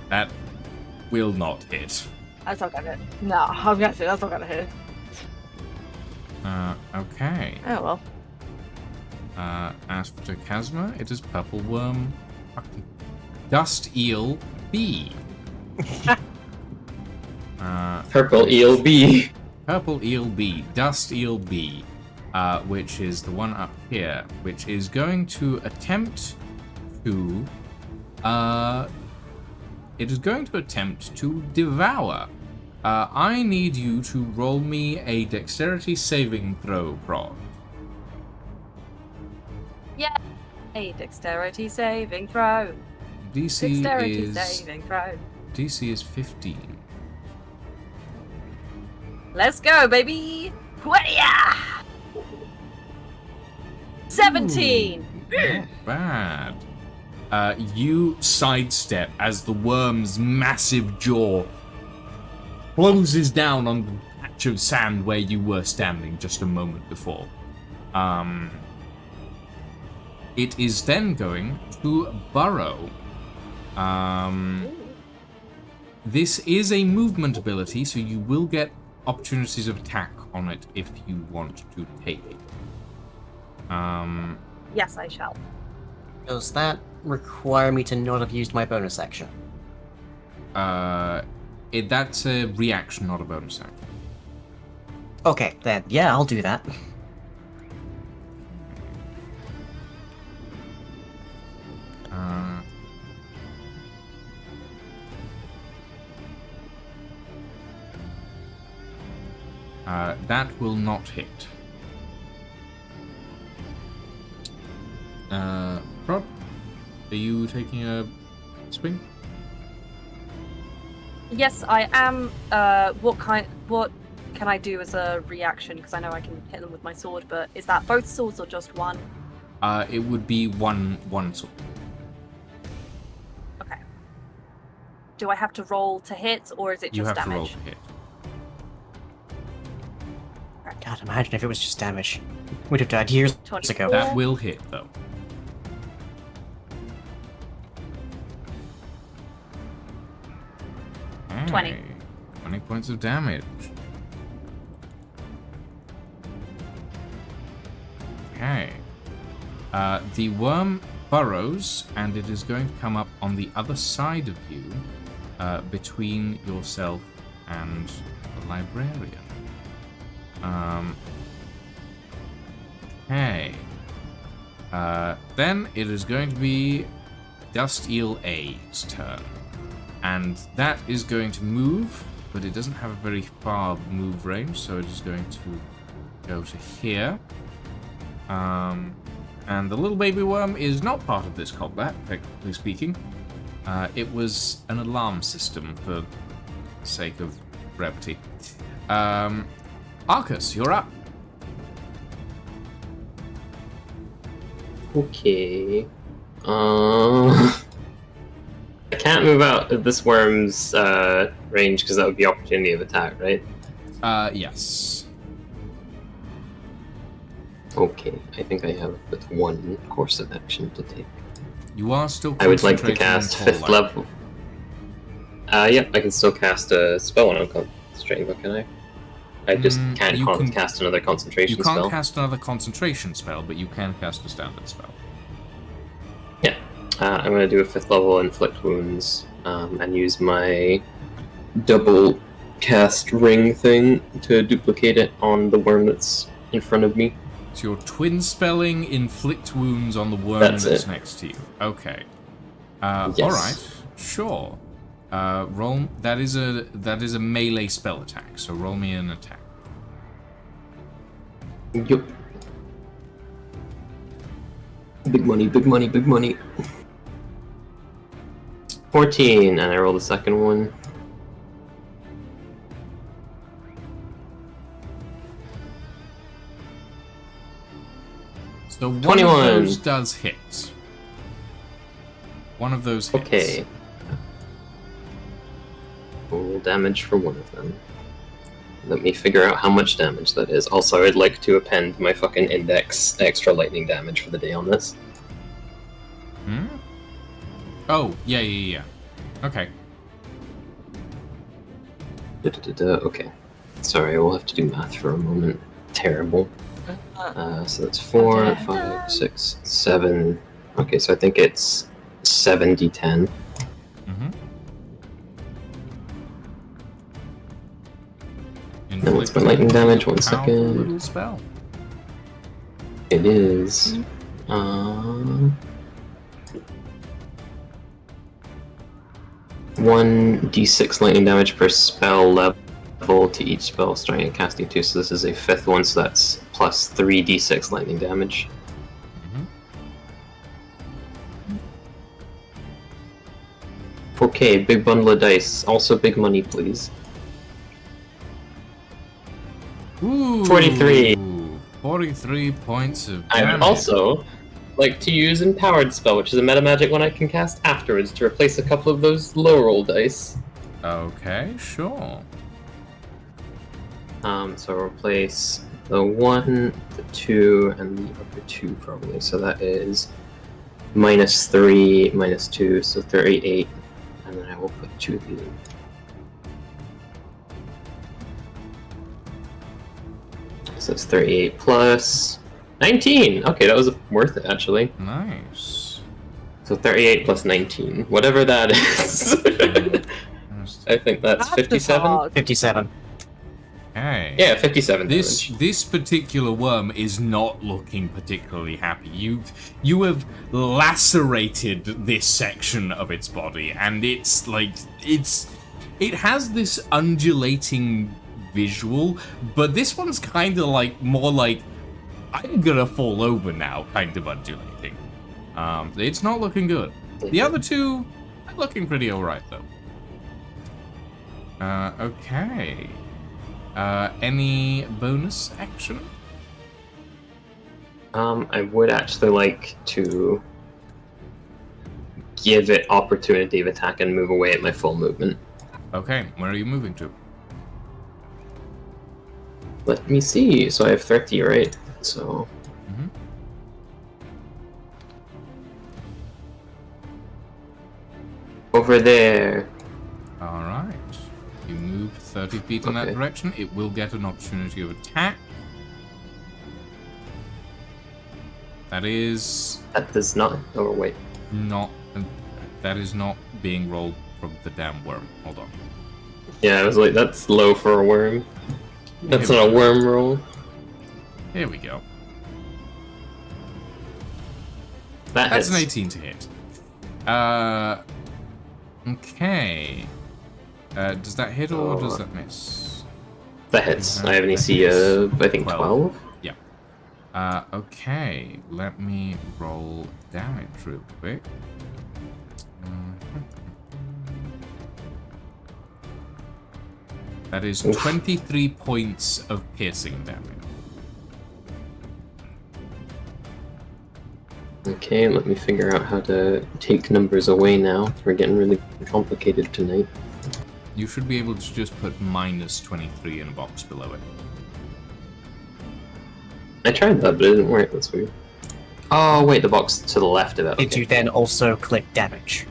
That will not hit. That's not gonna hit. No, I was gonna say that's not gonna hit. Okay. Oh well. As for Kazma, it is Purple Worm Dust Eel B. Purple Eel B. Purple Eel B. Dust Eel B. Which is the one up here, which is going to attempt to... it is going to attempt to devour. I need you to roll me a dexterity saving throw, Prod. Yeah. A dexterity saving throw. DC Dexterity is... saving throw. DC is 15. Let's go, baby! Wha-ya! 17! Not bad. You sidestep as the worm's massive jaw closes down on the patch of sand where you were standing just a moment before. It is then going to burrow. This is a movement ability, so you will get opportunities of attack on it if you want to take it. Yes, I shall. Does that require me to not have used my bonus action? That's a reaction, not a bonus action. Okay, then, yeah, I'll do that. That will not hit. Rob, are you taking a swing? Yes, I am. What can I do as a reaction? Because I know I can hit them with my sword, but is that both swords or just one? It would be one sword. Okay. Do I have to roll to hit, or is it just You have damage? to roll to hit. God, imagine if it was just damage. We'd have died years 24. ago. That will hit, though. Okay. 20. 20 points of damage. Okay. The worm burrows, and it is going to come up on the other side of you, between yourself and the librarian. Okay. Then it is going to be Dust Eel A's turn. And that is going to move, but it doesn't have a very far move range, so it is going to go to here. And the little baby worm is not part of this combat, technically speaking. It was an alarm system for the sake of brevity. Arcus, you're up. Okay. I can't move out of this worm's range because that would be opportunity of attack, right? Yes. Okay, I think I have but one course of action to take. You are still I would like to concentrating on cast Whole 5th Life. level. Yep, I can still cast a spell on concentrating, but can I? I just can't you can- cast another concentration You can't spell. cast another concentration spell, but you can cast a standard spell. Yeah, I'm going to do a 5th level inflict wounds and use my double cast ring thing to duplicate it on the worm that's in front of me. So you're twin spelling inflict wounds on the worm That's that's it. next to you. Okay. Yes. All right. Sure. Roll. That is a melee spell attack. So roll me an attack. Yup. Big money, big money, big money. 14, and I roll the second one. So one 21. of those does hit. One of those hits. Okay. Roll damage for one of them. Let me figure out how much damage that is. Also, I'd like to append my fucking index extra lightning damage for the day on this. Hmm? Oh, yeah. Okay. Okay. Sorry, we'll have to do math for a moment. Terrible. So that's 4, 5, 6, 7. Okay, so I think it's 7d10. Mm-hmm. And what's my lightning damage? 1 Powerful second. little spell. It is. 1d6 lightning damage per spell level to each spell starting and casting 2. So this is a 5th one, so that's plus 3d6 lightning damage. Okay, big bundle of dice. Also big money, please. Ooh, 43. 43 points of I damage. would also like to use Empowered Spell, which is a meta magic one I can cast afterwards to replace a couple of those low roll dice. Okay, sure. So I'll replace the 1, the 2, and the other 2 probably. So that is -3, -2, so 38. And then I will put 2 of these in. So it's 38 plus 19! Okay, that was worth it actually. Nice. So 38 plus 19. Whatever that is. I think that's 57? 57. Okay. Yeah, 57 This damage. this particular worm is not looking particularly happy. You have lacerated this section of its body, and it's like it has this undulating visual, but this one's kind of like more like I'm gonna fall over now, kind of undulating. It's not looking good. The other two are looking pretty alright though. Okay. Any bonus action? I would actually like to give it opportunity of attack and move away at my full movement. Okay, where are you moving to? Let me see. So I have 30, right? So. Mhm. Over there. Alright. You move 30 feet in that Okay. direction. It will get an opportunity of attack. That is That does not. Oh, wait. not. That is not being rolled from the damn worm. Hold on. Yeah, I was like, that's low for a worm. That's Here not we a worm roll. Here we go. That That's an hits. 18 to hit. Okay. Does that hit or does that miss? That hits. I have an That AC hits. of, I think, 12. 12. Okay. Let me roll damage real quick. That is Oof. 23 points of piercing damage. Okay, let me figure out how to take numbers away now. We're getting really complicated tonight. You should be able to just put minus 23 in a box below it. I tried that, but it didn't work. That's weird. Oh, wait, the box to the left of it. Did Okay. you then also click damage?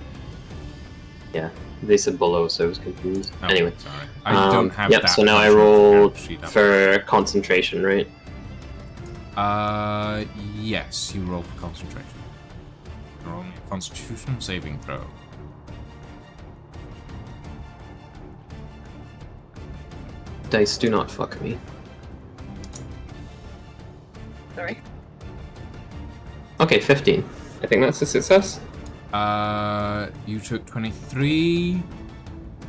Yeah, they said below, so I was confused. Oh, Anyway. sorry. I don't have Yep, that. so now I version of the rolled character sheet up. for concentration, right? Yes, you roll for concentration. You're rolling a constitution saving throw. Dice do not fuck me. Sorry. Okay, 15. I think that's a success. You took 23.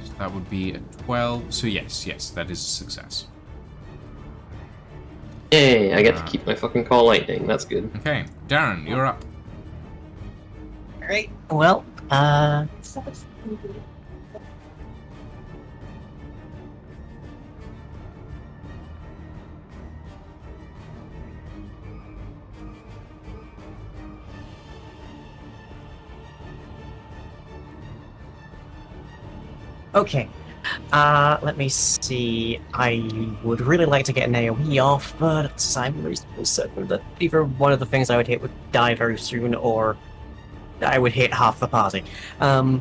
So that would be a 12. So yes, that is a success. Yay, I get to keep my fucking call lightning. That's good. Okay, Darren, you're up. Alright, well, okay. Let me see. I would really like to get an AoE off, but I'm reasonably certain that either one of the things I would hit would die very soon, or I would hit half the party. Let's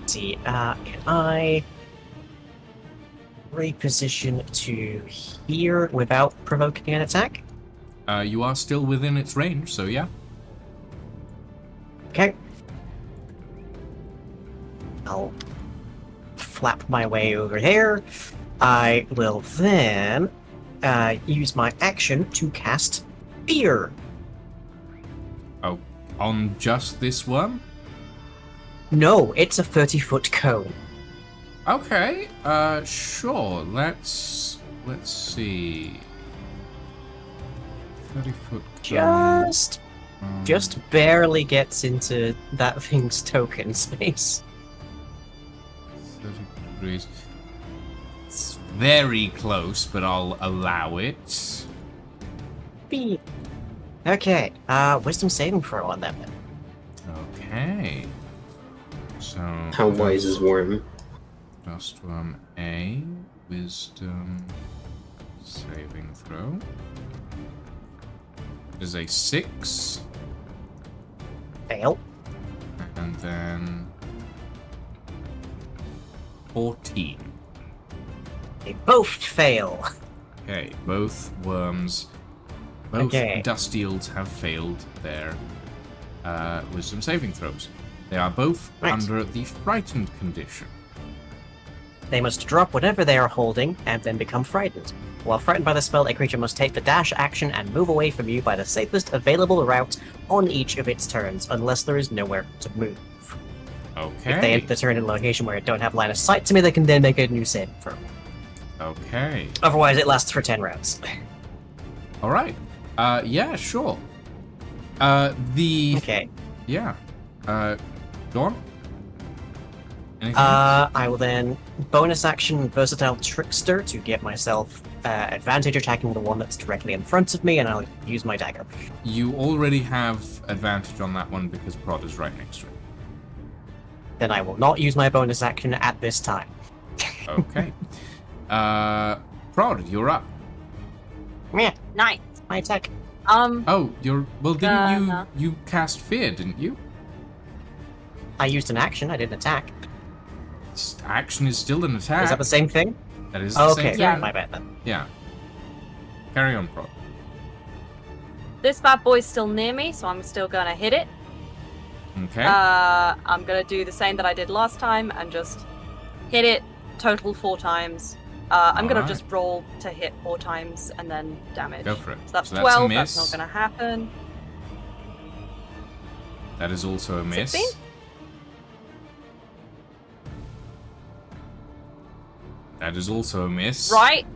see, can I reposition to here without provoking an attack? You are still within its range, so yeah. Okay. I'll flap my way over here. I will then use my action to cast Fear. Oh, on just this one? No, it's a 30-foot cone. Okay, sure. Let's see. 30-foot cone. Just barely gets into that thing's token space. 30 degrees. It's very close, but I'll allow it. B. Okay, wisdom saving throw on them then. Okay. So How wise is Worm? Dustworm A, wisdom saving throw. It is a 6, Fail. and then 14. They both fail. Okay, both worms, both Okay. Dustials have failed their wisdom saving throws. They are both Right. under the frightened condition. They must drop whatever they are holding and then become frightened. While frightened by the spell, a creature must take the dash action and move away from you by the safest available route on each of its turns, unless there is nowhere to move. Okay. If they enter the turn in a location where it don't have line of sight to me, they can then make a new saving throw. Okay. Otherwise, it lasts for 10 rounds. All right. Yeah, sure. Okay. Yeah. Go on. Anything else? I will then bonus action Versatile Trickster to get myself advantage attacking the one that's directly in front of me, and I'll use my dagger. You already have advantage on that one because Prod is right next to it. Then I will not use my bonus action at this time. Okay. Prod, you're up. Yeah, Nice. my attack. Oh, didn't no. you cast fear, didn't you? I used an action, I didn't attack. Action is still an attack. Is that the same thing? That is the Oh, same okay, thing. Yeah. my bad then. Yeah. Carry on, Prod. This bad boy's still near me, so I'm still gonna hit it. Okay. I'm gonna do the same that I did last time and just hit it total 4 times. I'm gonna Alright. just roll to hit 4 times and then damage. Go for it. So that's So that's a 12. miss. That's not gonna happen. That is also a miss. 16? That is also a miss. Right?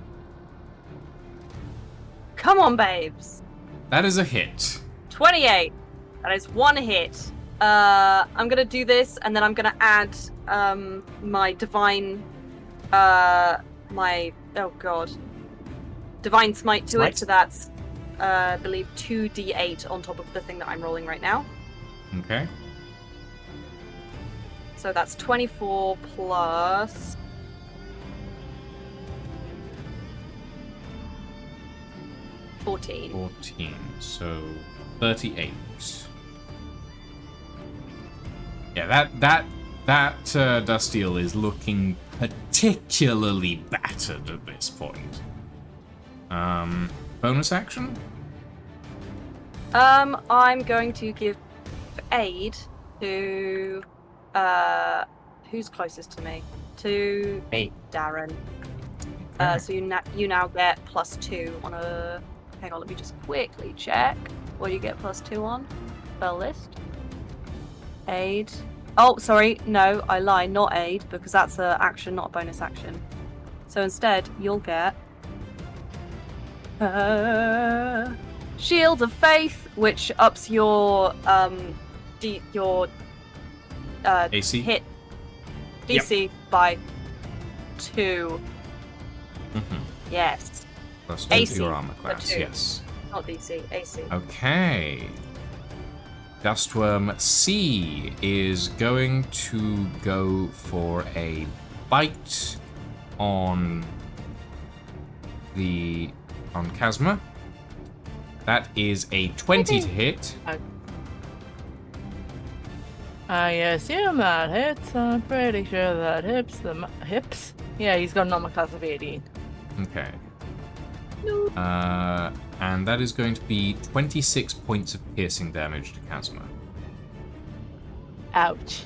Come on, babes. That is a hit. 28. That is 1 hit. I'm gonna do this, and then I'm gonna add my divine, divine smite to Smite? it. So that's, I believe 2d8 on top of the thing that I'm rolling right now. Okay. So that's 24 plus. $14. 14. So 38. Yeah, that Dustiel is looking particularly battered at this point. Bonus action? I'm going to give aid to who's closest to me? To Me. Darren. Okay. So you now get +2 on a. Hang on, let me just quickly check. What do you get +2 on? Spell list. Aid. Oh, sorry. No, I lie. Not aid because that's a action, not a bonus action. So instead, you'll get Shield of Faith, which ups your AC? hit DC by 2. Mm-hmm. Yes, Plus AC your armor for class, 2. yes. Not DC, AC. Okay. Dustworm C is going to go for a bite on Chasma. That is a 20 to hit. I assume that hits. I'm pretty sure that hips. Yeah, he's got an armor class of 18. Okay. And that is going to be 26 points of piercing damage to Chasma. Ouch.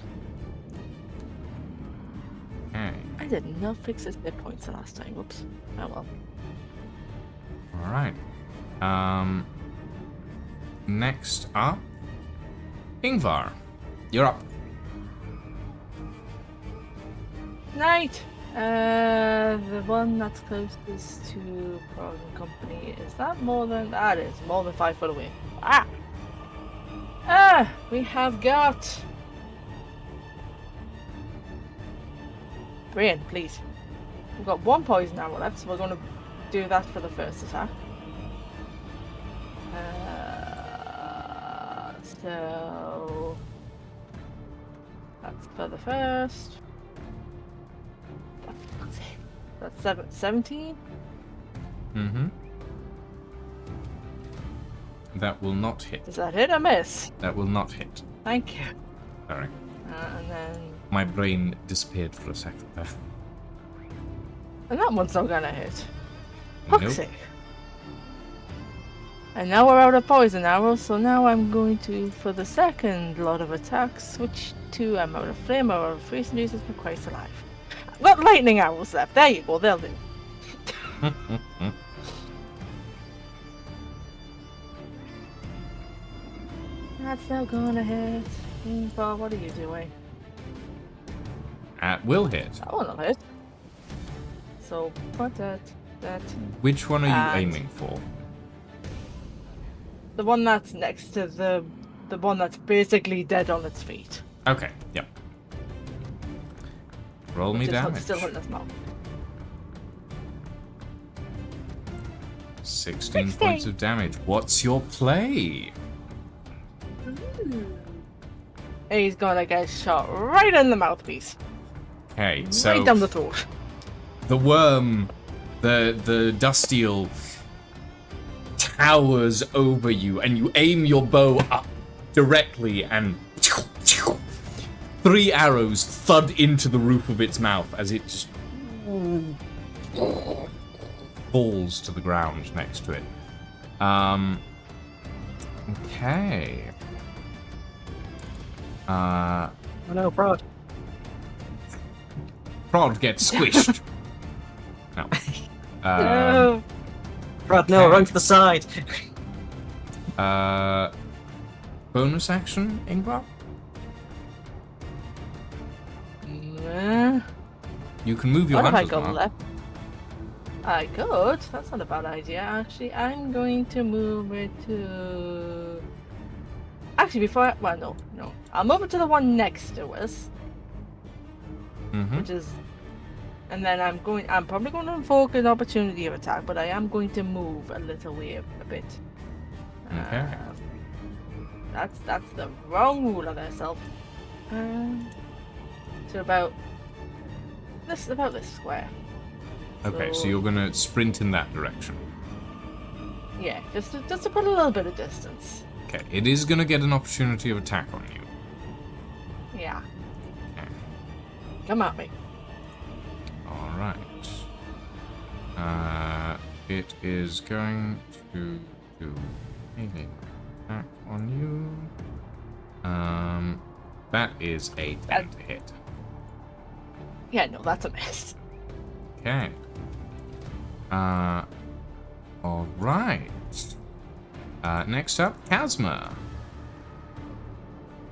Okay. I did not fix his hit points the last time. Oops. Oh well. Alright. Next up, Ingvar. You're up. Night. The one that's closest to Prague and Company, is that more than... That is more than 5 foot away. We have got... Brian, please. We've got 1 poison arrow left, so we're going to do that for the first attack. So... That's for the first. That's 17? Mm-hmm. That will not hit. Does that hit or miss? That will not hit. Thank you. Sorry. And then... My brain disappeared for a second there. And that one's not gonna hit. Fuck's Nope. sake. And now we're out of poison arrows, so now I'm going to, for the second lot of attacks, switch to I'm out of flame or freezing Jesus for Christ alive. I've got lightning arrows left. There you go, they'll do. That's not gonna hit. Bob, what are you doing? That will hit. That one will hit. So put that. Which one are you And- aiming for? The one that's next to the one that's basically dead on its feet. Okay, yep. Roll me Which is damage. still in its mouth. 16 points of damage. What's your play? He's gonna get shot right in the mouthpiece. Okay, so Right down the throat. the worm, the dust eel towers over you, and you aim your bow up directly, and 3 arrows thud into the roof of its mouth as it just falls to the ground next to it. Okay. Oh no, Prod. Prod gets squished. No. No. Prod, no, run to the side. Bonus action, Ingvar? You can move your What if I hunter's go mark. left? I could. That's not a bad idea. Actually, I'm going to move it to... Actually, before I... Well, no. I'll move it to the one next to us. Mm-hmm. Which is... And then I'm probably going to invoke an opportunity of attack, but I am going to move a little way a bit. Okay. That's the wrong rule of myself. To about this square. Okay, so So- you're gonna sprint in that direction. Yeah, just to put a little bit of distance. Okay, it is gonna get an opportunity of attack on you. Yeah. Okay. Come at me. Alright. It is going to do an attack on you. That is a 10 to hit. Yeah, no, that's a miss. Okay. Alright. Next up, Chasma.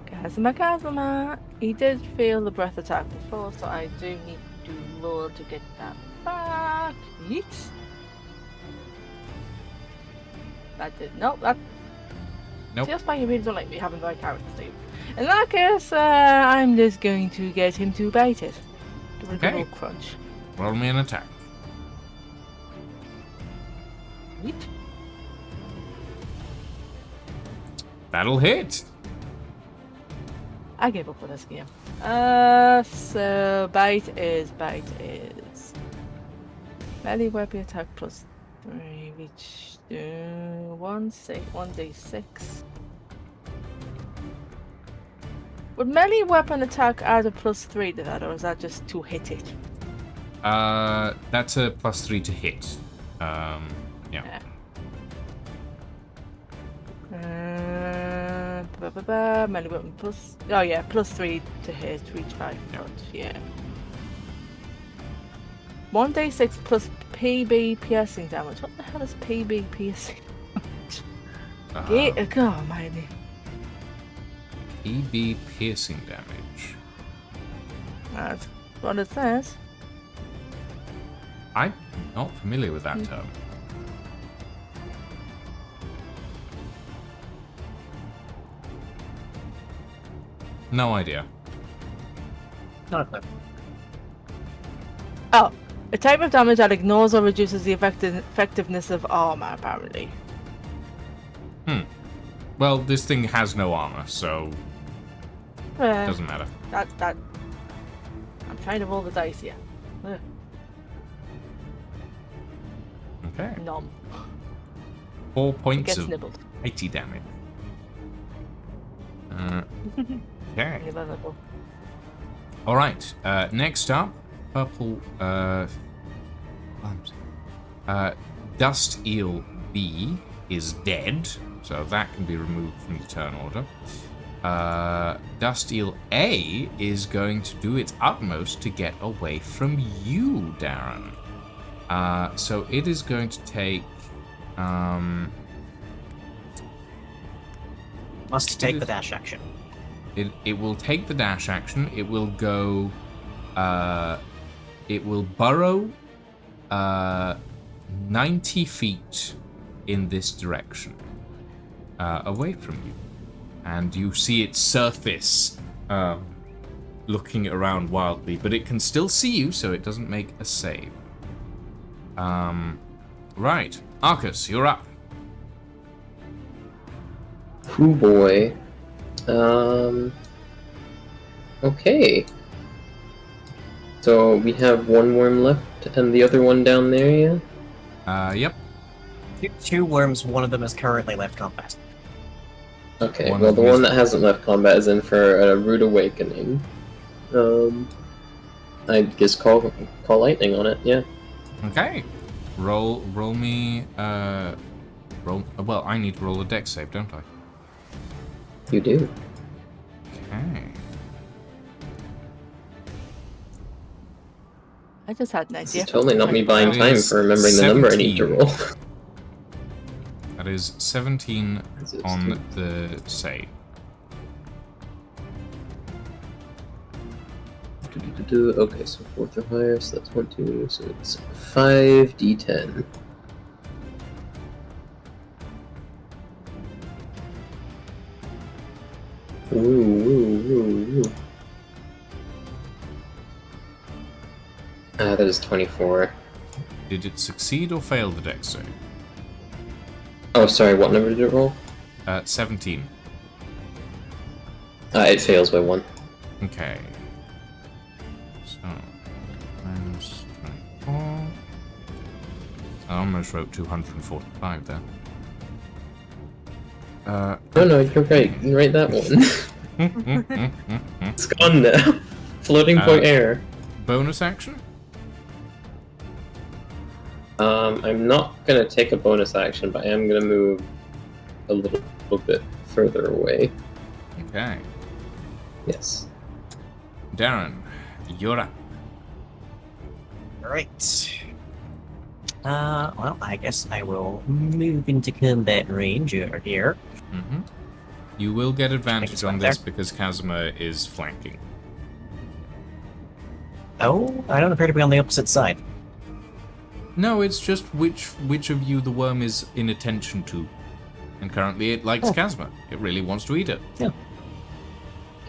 Kazuma. He did fail the breath attack before, so I do need to roll to get that back. Yeet. That did nope. That Nope. just by you really don't like me having the right character, Steve. In that case, I'm just going to get him to bite it. Give it a good Okay. old crunch. Roll me an attack. Yeet. That'll hit. I gave up on this game. So bite is melee weapon attack plus 3, which 1d6. Would melee weapon attack add a plus 3 to that, or is that just to hit it? That's a +3 to hit. Yeah. Melee weapon plus. Oh yeah, +3 to hit, reach 5 foot. Yeah. 1d6 plus PB piercing damage. What the hell is PB piercing damage? Oh my name. EB piercing damage. That's what it says. I'm not familiar with that term. No idea. Not a clue. Oh, a type of damage that ignores or reduces the effectiveness of armor, apparently. Well, this thing has no armor, so it doesn't matter. That. I'm trying to roll the dice here. Ugh, Okay. nom. 4 It points gets of nibbled. 80 damage. Okay. Nibblable. All right. Next up, purple. Dust Eel B is dead, so that can be removed from the turn order. Dust Eel A is going to do its utmost to get away from you, Darren. So it is going to take. Must take the dash action. It will take the dash action. It will go. It will burrow 90 feet in this direction, away from you. And you see its surface looking around wildly, but it can still see you, so it doesn't make a save. Right. Arcus, you're up. Oh boy. Okay. So we have one worm left and the other one down there, yeah? Yep. Two worms, one of them has currently left combat. Okay, One well of the them one is- that hasn't left combat is in for a rude awakening. I guess call lightning on it, yeah. Okay. Roll me. Roll. Well, I need to roll a dex save, don't I? You do. Okay. I just had an This idea. is totally not me buying That time is for remembering the number I need to 17. roll. That is 17 on the save. Okay, so 4th or higher, so that's 1, 2, so it's 5d10. Ooh. That is 24. Did it succeed or fail the dex save? Oh, sorry, what number did it roll? 17. It fails by 1. Okay. So, minus 24. I almost wrote 245 there. No, you're right. You write that one. It's gone now. Floating point error. Bonus action? I'm not gonna take a bonus action, but I am gonna move a little bit further away. Okay. Yes. Darren, you're up. Alright. Well, I guess I will move into combat range over here. Mm-hmm. You will get advantage it's on right this there. because Kazuma is flanking. Oh, I don't appear to be on the opposite side. No, it's just which of you the worm is in attention to. And currently it likes Kazma. It really wants to eat it. Yeah.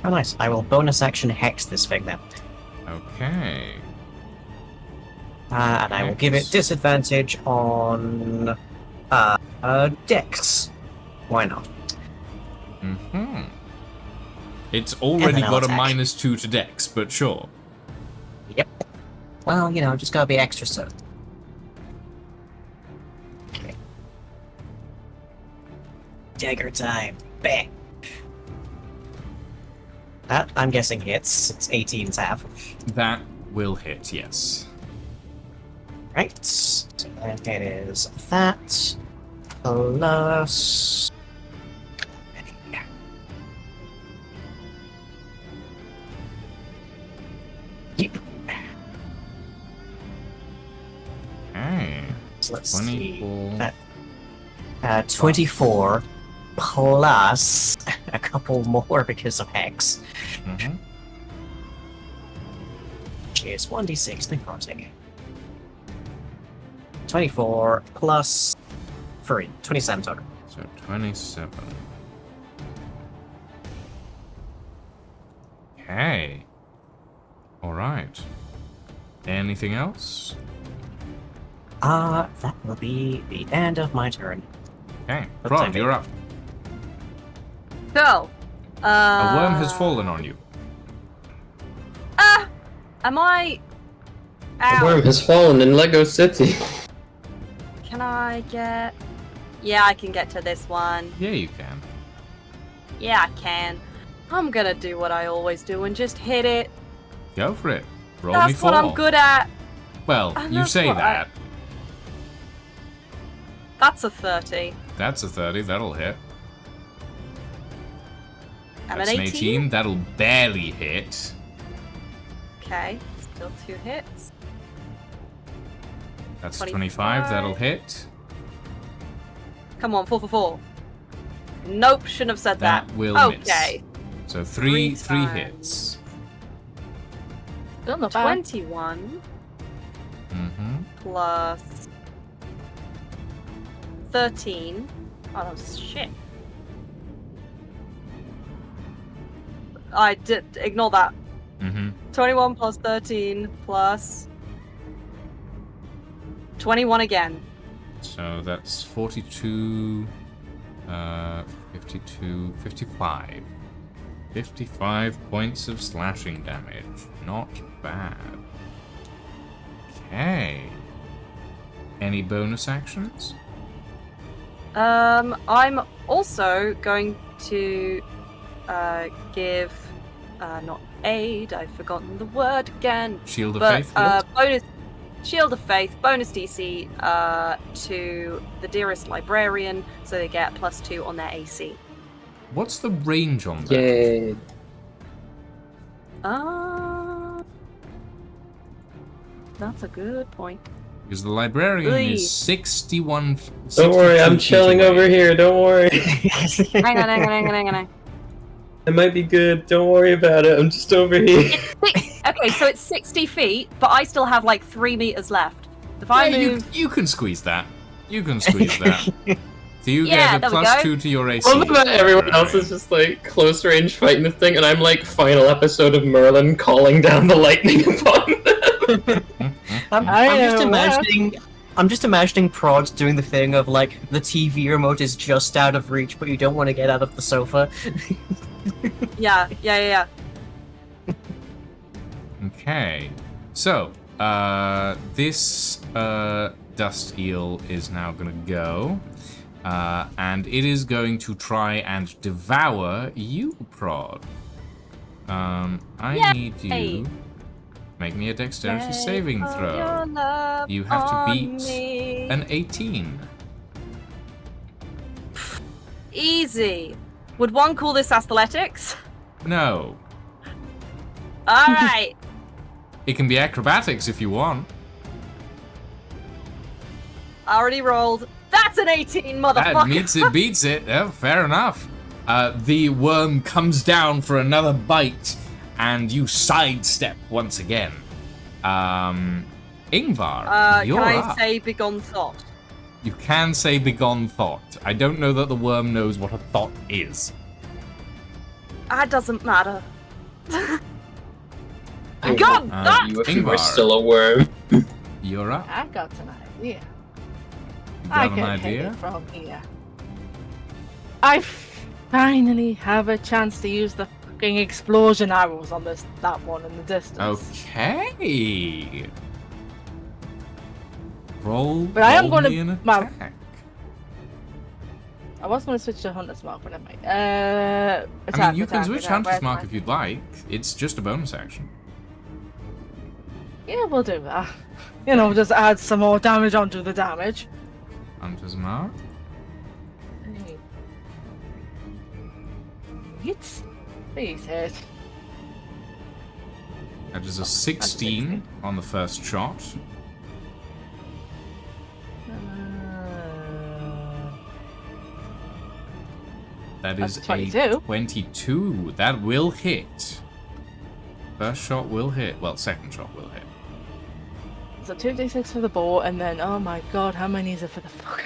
Oh, nice. I will bonus action hex this thing then. Okay. And I will give it disadvantage on Dex. Why not? Mm-hmm. It's already then I'll got a attack. -2 to Dex, but sure. Yep. Well, just gotta be extra so. Okay. Dagger time. Bang. That, I'm guessing, hits. It's 18 half. That will hit, yes. Right. So then it is that plus. Yep. Okay. So let's see. 24. 24 plus a couple more because of Hex. Mm-hmm. Which is 1d6 necrotic. 24 plus 3. 27 total. So 27. Okay. Alright. Anything else? That will be the end of my turn. Okay. What Prod, time you're is up. Go. A worm has fallen on you. Am I? The Ow. worm has fallen in Lego City. Can I get? Yeah, I can get to this one. Yeah, you can. Yeah, I can. I'm gonna do what I always do and just hit it. Go for it. Roll me That's 4. what I'm good at. Well, And you that's say what that. That's a 30. That's a 30. That'll hit. And That's an 18. That'll barely hit. Okay, still 2 hits. That's 25. 25. That'll hit. Come on, 4 for 4. Nope, shouldn't have said that. That will Okay. miss. So three times. hits. Still not bad. 21 Mm-hmm. plus 13. Oh, that was shit. I did ignore that. Mm-hmm. 21 plus 13 plus 21 again. So that's 42, 52, 55. 55 points of slashing damage. Not bad. Okay. Any bonus actions? I'm also going to give not aid. I've forgotten the word again. Shield of But Faith? Field? bonus Shield of Faith, bonus DC to the Dearest Librarian, so they get +2 on their AC. What's the range on that? Yay. That's a good point. Because the librarian Oy. is 61. Don't worry, 62 I'm feet chilling away. over here. Don't worry. Hang on. It might be good. Don't worry about it. I'm just over here. Okay, so it's 60 feet, but I still have like 3 meters left. If I Yeah, move, you can squeeze that. You can squeeze that. So you Yeah, get a there we go. +2 to your AC. I love that everyone else is just like close range fighting this thing, and I'm like final episode of Merlin calling down the lightning upon them. I'm just imagining Prod doing the thing of like the TV remote is just out of reach, but you don't want to get out of the sofa. yeah. Okay. So, this dust eel is now going to go. And it is going to try and devour you, Prod. I need you. Make me a dexterity saving throw. You have to beat an 18. Easy. Would one call this athletics? No. Alright. It can be acrobatics if you want. I already rolled. That's an 18, motherfucker. That meets it, beats it. Oh, fair enough. The worm comes down for another bite, and you sidestep once again. Ingvar, you're can I up. say begone thought? You can say begone thought. I don't know that the worm knows what a thought is. That doesn't matter. God, You if you were Ingvar, still a worm. you're up. I got an idea. You I got an can hit idea? it from here. I finally have a chance to use the fucking explosion arrows on that one in the distance. Okay. Roll. But I am roll gonna- me an well, attack. I was going to switch to Hunter's Mark, but I might. I mean, you can switch Hunter's Mark where's if you'd like. It's just a bonus action. Yeah, we'll do that. You know, just add some more damage onto the damage. Hunter's Mark. Hits. Please hit. That is a 16 on the first shot. That is That's a 22. 22. That will hit. First shot will hit. Well, second shot will hit. So 2d6 for the bow, and then, oh my god, how many is it for the fucking...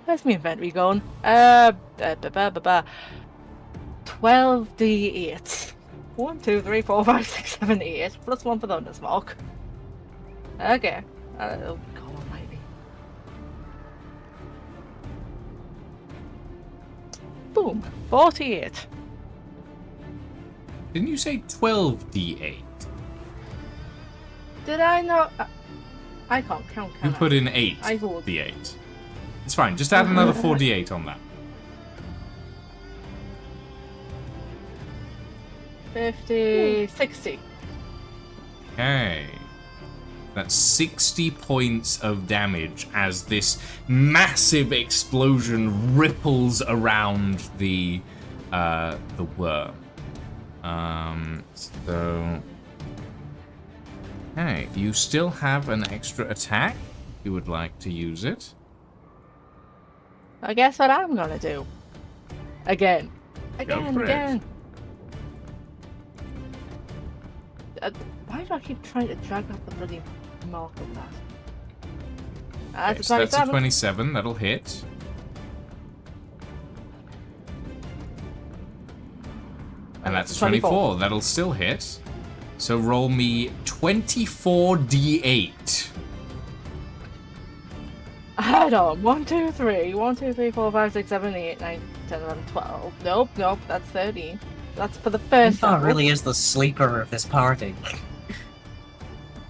Where's my inventory going? 12d8. 1, 2, 3, 4, 5, 6, 7, 8. Plus 1 for the Hunter's Mark. Okay. Oh, God almighty. Boom. 48. Didn't you say 12d8? Did I not... I can't count, You can I? put in 8 I hold. d8. It's fine. Just add another 4d8 on that. 50... 60. Okay. That's 60 points of damage as this massive explosion ripples around the worm. So... Okay, you still have an extra attack if you would like to use it. I guess what I'm gonna do. Again. Again, for it. again. Why do I keep trying to drag up the bloody mark of that? Okay, That's so a that's a 27. 27, that'll hit. And that's a 24, that'll still hit. So roll me 24d8. Hold on. 1, 2, 3. 1, 2, 3, 4, 5, 6, 7, 8, 9, 10, 11, 12. Nope, nope, that's 13. That's for the first That level. really is the sleeper of this party.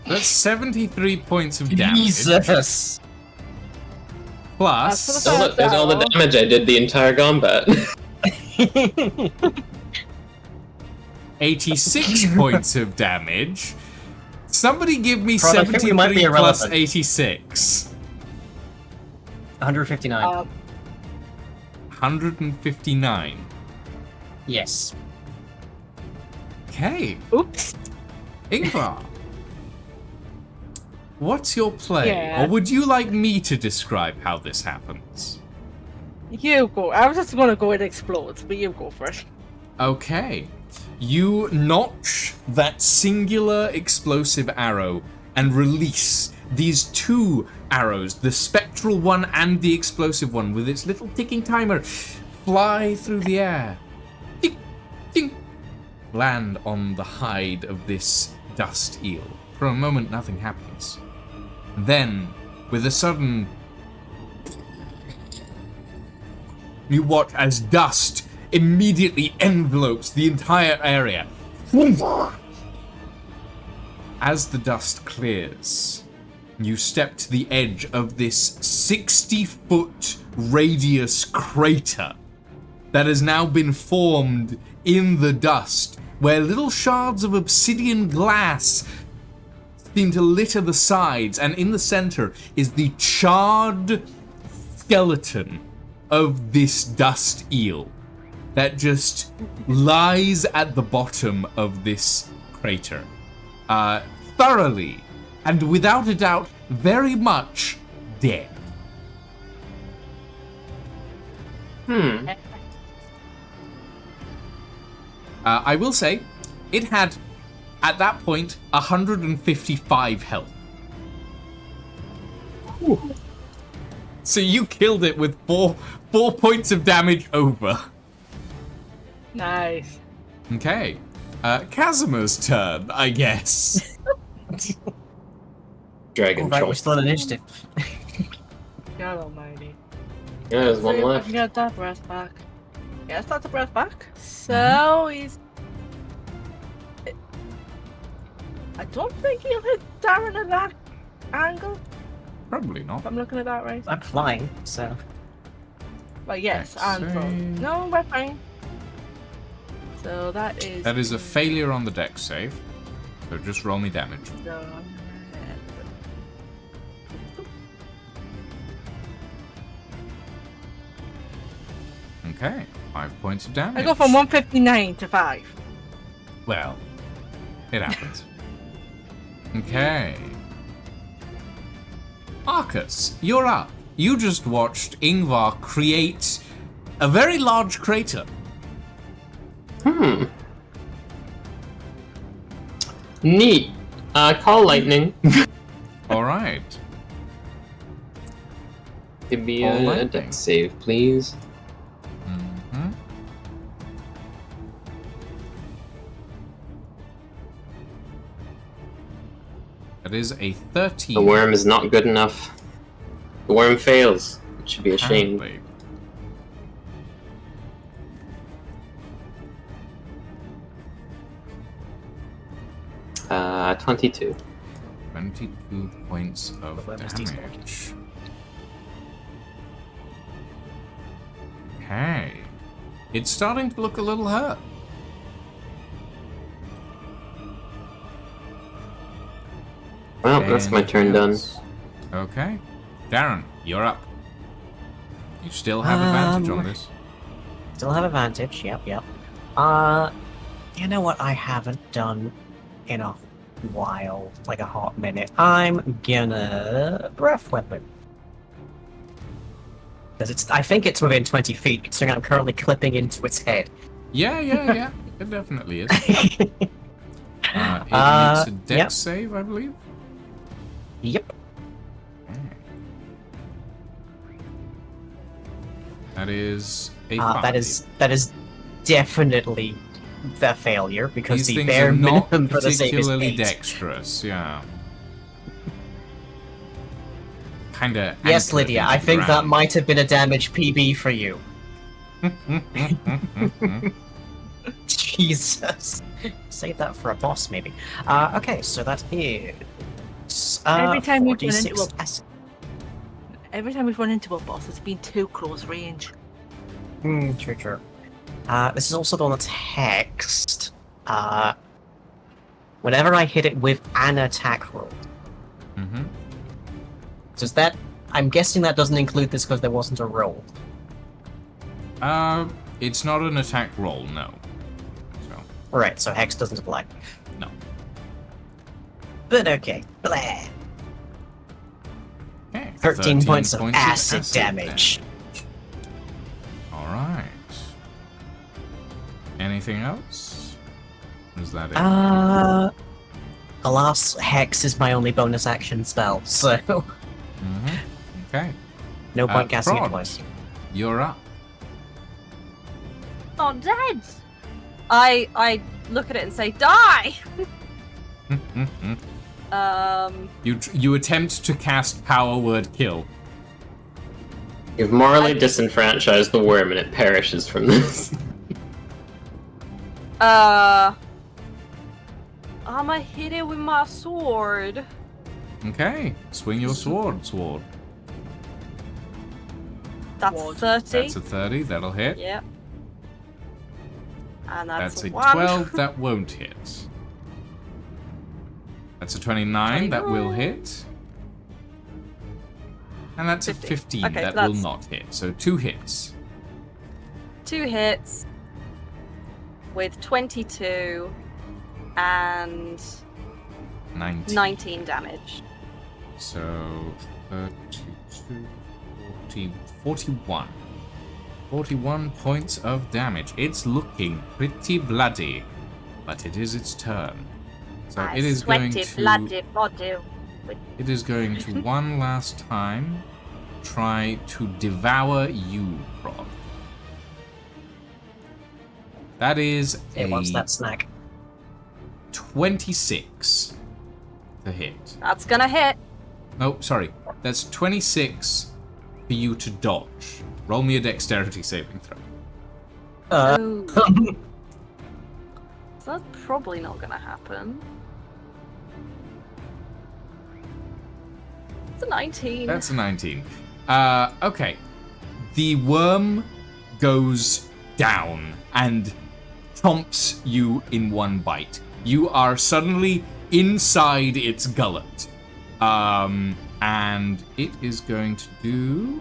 That's 73 points of damage. Jesus! Plus, That's for the There's all the damage I did the entire combat. 86 points of damage. Somebody give me Prod, I think we might be 73 plus irrelevant. 86. 159. 159. Yes. Okay, Oops. Ingvar. What's your play? Yeah. Or would you like me to describe how this happens? You go. I was just gonna go and explode, but you go first. Okay. You notch that singular explosive arrow and release these two arrows, the spectral one and the explosive one, with its little ticking timer, fly through the air. Ding, ding. Land on the hide of this dust eel. For a moment, nothing happens. Then, with a sudden, you watch as dust immediately envelopes the entire area. As the dust clears, you step to the edge of this 60-foot radius crater that has now been formed in the dust, where little shards of obsidian glass seem to litter the sides, and in the center is the charred skeleton of this dust eel that just lies at the bottom of this crater. Thoroughly, and without a doubt, very much dead. I will say, it had, at that point, 155 health. So you killed it with four points of damage over. Nice. Okay. Casimir's turn, I guess. Dragon Alright, we're chomp. still in initiative. God almighty. Yeah, there's one See if I left. can get that breath back. Yes, that's a breath back. So he's. I don't think he'll hit Darren at that angle. Probably not. If I'm looking at that right. I'm flying, so. But yes, Dex and so. save. No, we're fine. So that is. That is a failure on the dex save. So just roll me damage. So, Okay. 5 points of damage. I go from 159 to 5. Well, it happens. Okay. Arcus, you're up. You just watched Ingvar create a very large crater. Neat. Call lightning. All right. Give me Call a lightning. dex save, please. Mm-hmm. That is a 13. The worm is not good enough. The worm fails. It should be a shame. Apparently. Uh, 22. 22 points of Well, that was decent. damage. Okay. It's starting to look a little hurt. Well, that's my turn done. Else? Okay. Darren, you're up. You still have advantage on this. Still have advantage, yep. You know what I haven't done in a while, like a hot minute? I'm gonna breath weapon. Because I think it's within 20 feet, considering I'm currently clipping into its head. Yeah. It definitely is. It needs a dex yep. save, I believe. Yep. That is a 5. That is definitely the failure, because These the things bare are not minimum for the save is particularly 8. dexterous, yeah. Kinda. Yes, anchored Lydia, into I the think that ground. might have been a damage PB for you. Jesus. Save that for a boss, maybe. Okay, so that is... Every time we run 46 into a- acid. Every time we've run into a boss, it's been too close range. True. This is also the one that's hexed. Whenever I hit it with an attack roll. Mm-hmm. Does that... I'm guessing that doesn't include this because there wasn't a roll. It's not an attack roll, no. So, Right, so hex doesn't apply. no. But okay. Blah. Okay. 13 points of acid damage. Alright. Anything else? Is that it? Alas, hex is my only bonus action spell, so Mm-hmm. Okay. no point casting it Prod, twice. You're up. Not dead. I look at it and say, die. You attempt to cast power word kill. You've morally disenfranchised the worm and it perishes from this. I'ma hit it with my sword. Okay. Swing your sword. That's Sword. 30. That's a 30. That'll hit. Yep. And that's, That's a 1. 12. That won't hit. That's a 29. That will 29. hit. And that's 50. a 15. Okay, that so will that's- not hit. So 2 hits. 2 hits with 22 and 19 damage. So 32, 40, 41. 41 points of damage. It's looking pretty bloody, but it is its turn. So it is going to. bloody body. It is going to one last time try to devour you, Prod. That is It wants a that snack. 26 to hit. That's gonna hit. Oh, sorry. That's 26 for you to dodge. Roll me a dexterity saving throw. Oh. So that's probably not gonna happen. It's a 19. That's a 19. Okay. The worm goes down and chomps you in one bite. You are suddenly inside its gullet. And it is going to do...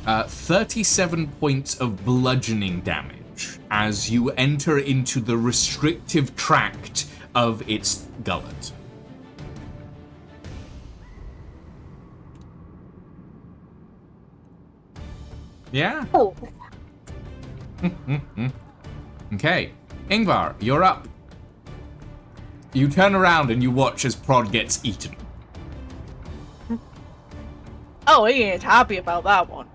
37 points of bludgeoning damage as you enter into the restrictive tract of its gullet. Yeah? Oh. Okay. Ingvar, you're up. You turn around and you watch as Prod gets eaten. Oh, he ain't happy about that one.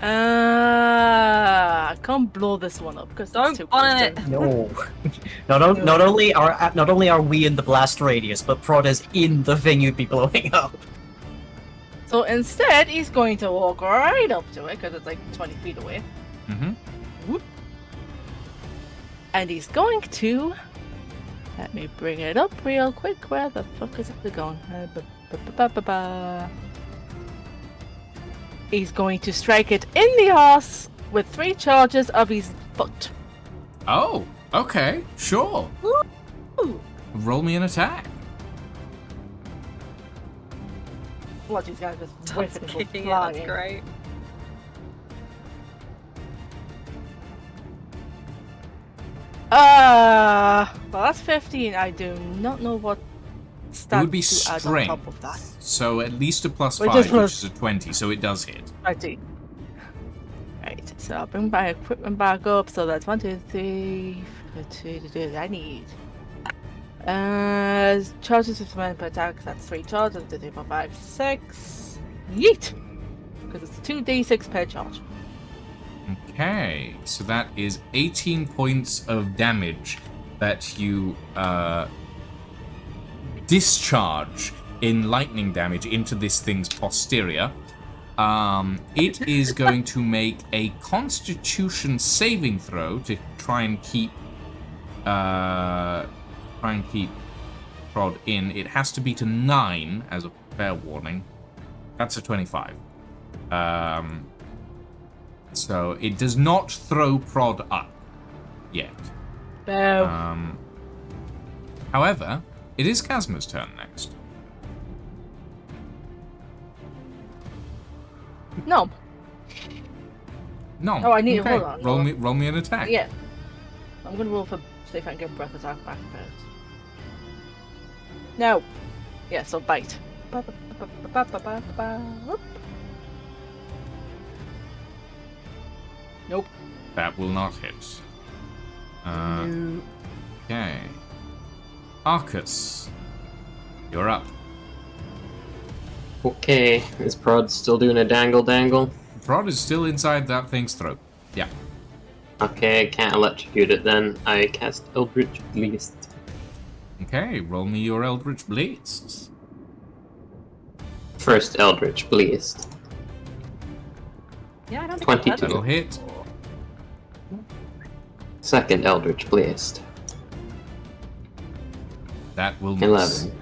I can't blow this one up because Don't it's too on close it. to- No. Not only are we in the blast radius, but Prod is in the thing you'd be blowing up. So instead, he's going to walk right up to it because it's like 20 feet away. Mm-hmm. Whoop. And he's going to... Let me bring it up real quick. Where the fuck is it going? He's going to strike it in the arse with 3 charges of his foot. Oh, okay, sure. Ooh. Roll me an attack. Watch these guys just That's whiffing and kicking it. flying. That's great. Well, that's 15. I do not know what stat It would be to add on strength. top of that. So at least a plus Which 5, is which plus- is a 20, so it does hit. 20. Right, so I'll bring my equipment back up. So that's 1, 2, 3. I need. Charges of command per attack. That's 3 charges. 2, 3, 4, 5, 6. Yeet! Because it's 2d6 per charge. Okay, so that is 18 points of damage that you discharge in lightning damage into this thing's posterior. It is going to make a Constitution saving throw to try and keep Prod in. It has to beat a 9 as a fair warning. That's a 25. So it does not throw Prod up yet. No. However, it is Kazma's turn next. No. No. Oh, I need to okay. roll on. Roll me an attack. Yeah. I'm gonna roll for see if I can get breath attack back first. No. Yeah, so bite. Whoop. Nope. That will not hit. No. Okay. Arcus, you're up. Okay, is Prod still doing a dangle? Prod is still inside that thing's throat. Yeah. Okay, I can't electrocute it then. I cast Eldritch Blast. Okay, roll me your Eldritch Blasts. First Eldritch Blast. Yeah, I don't think 22. I've had That'll hit. Second Eldritch Blast. That will miss. 11.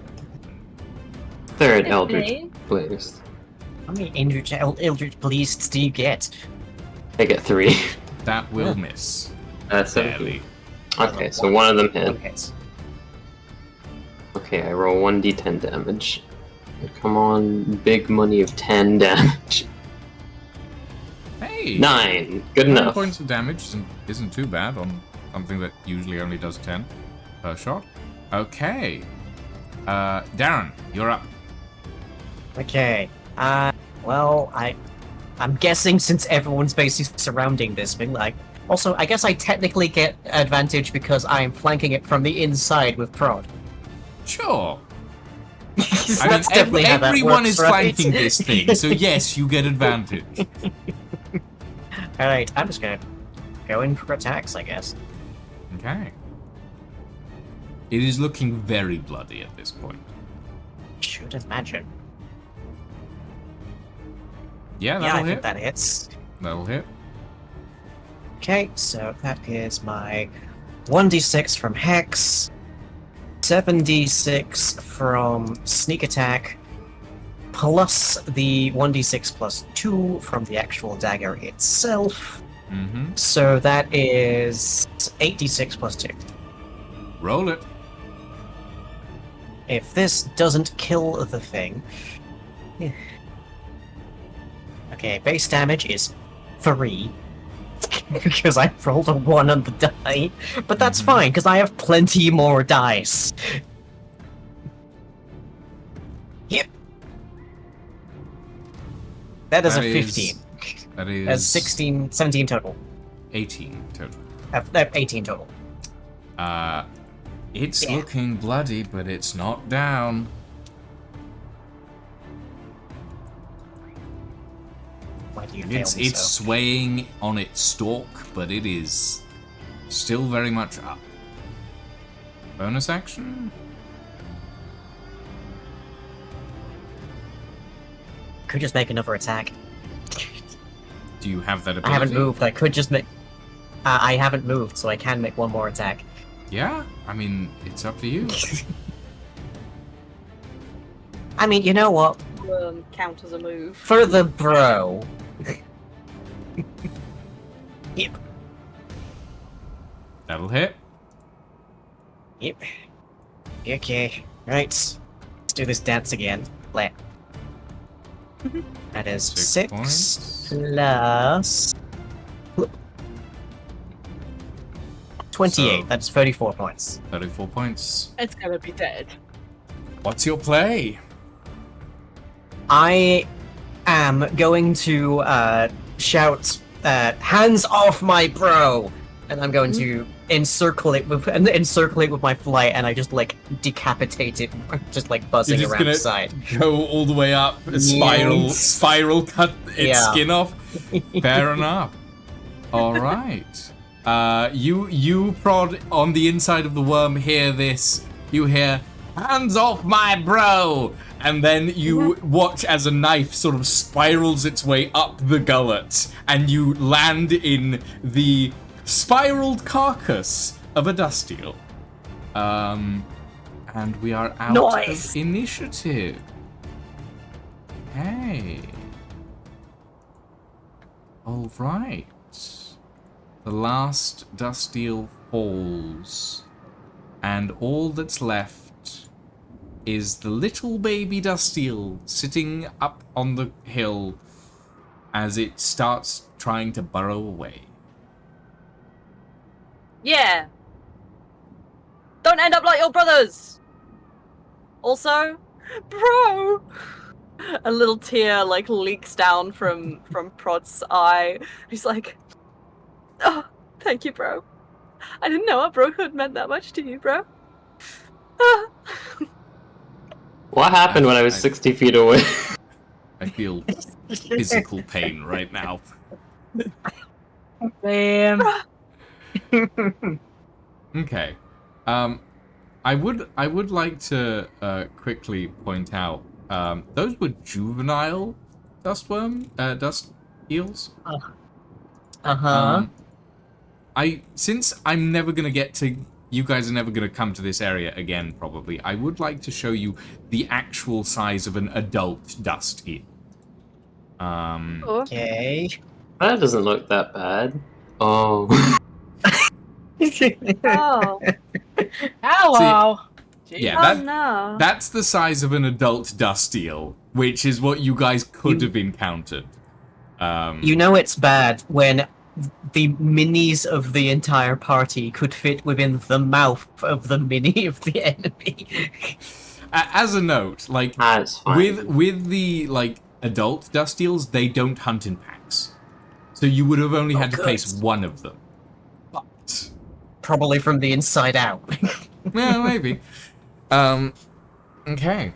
Third it. Eldritch Blast. How many Eldritch Blasts do you get? I get 3. That will miss. 17. Barely. Okay, so one of them hit. One hits. Okay, I roll 1d10 damage. Come on, big money of 10 damage. Hey! 9. Good 9 enough. points of damage isn't too bad on something that usually only does 10 per shot. Okay. Darren, you're up. Okay. Well, I'm guessing since everyone's basically surrounding this thing, like, also, I guess I technically get advantage because I am flanking it from the inside with Prod. Sure. I mean, That's definitely how that everyone works, is right? flanking this thing, so yes, you get advantage. Alright, I'm just gonna go in for attacks, I guess. Okay. It is looking very bloody at this point. Should imagine. Yeah, Yeah, that'll I think hit. that hits. That'll hit. Okay, so that is my 1d6 from Hex, 7d6 from Sneak Attack, plus the 1d6 plus 2 from the actual dagger itself. Mm-hmm. So that is 8d6 plus 2. Roll it. If this doesn't kill the thing... Okay, base damage is 3. Because I rolled a 1 on the die. But that's fine, because I have plenty more dice. Yep. That is a 15. That is... That's 16, 17 total. 18 total. 18 total. It's Yeah. looking bloody, but it's not down. Why do you fail me It's so? swaying on its stalk, but it is still very much up. Bonus action? Could just make another attack. Do you have that ability? I haven't moved. I could just make... I haven't moved, so I can make one more attack. Yeah? I mean, it's up to you. I mean, you know what? Count as a move. For the bro. Yep. That'll hit. Yep. Okay. Right. Let's do this dance again. Let. That is 6 6 points. plus 28. So- That's 34 points. 34 points. It's gonna be dead. What's your play? I am going to shout, "Hands off my bro!" And I'm going to encircle it with my flight, and I just like decapitate it, just like buzzing You're just around gonna the side. Go all the way up, Yes. spiral cut its Yeah. skin off. Fair enough. All right. You prod on the inside of the worm. Hear this? You hear, "Hands off my bro!" And then you watch as a knife sort of spirals its way up the gullet, and you land in the spiraled carcass of a dust eel. And we are out Nice. of initiative. Hey. All right. The last dust eel falls, and all that's left is the little baby dust eel sitting up on the hill as it starts trying to burrow away. Yeah. Don't end up like your brothers. Also, bro. A little tear like leaks down from Prod's eye. He's like, "Oh, thank you, bro. I didn't know our brohood meant that much to you, bro." Ah. What happened when I was 60 feet away? I feel physical pain right now. Damn. Okay. I would like to quickly point out those were juvenile dust eels. Uh-huh. Since I'm never gonna get to, you guys are never gonna come to this area again, probably. I would like to show you the actual size of an adult dust eel. Okay. That doesn't look that bad. Oh. Oh, Hello. Yeah, oh no. that's the size of an adult dust eel, which is what you guys could have encountered. You know it's bad when the minis of the entire party could fit within the mouth of the mini of the enemy. As a note, like That's fine. with the like adult dust eels, they don't hunt in packs, so you would have only had to good. face one of them. But Probably from the inside out. yeah, maybe. Okay.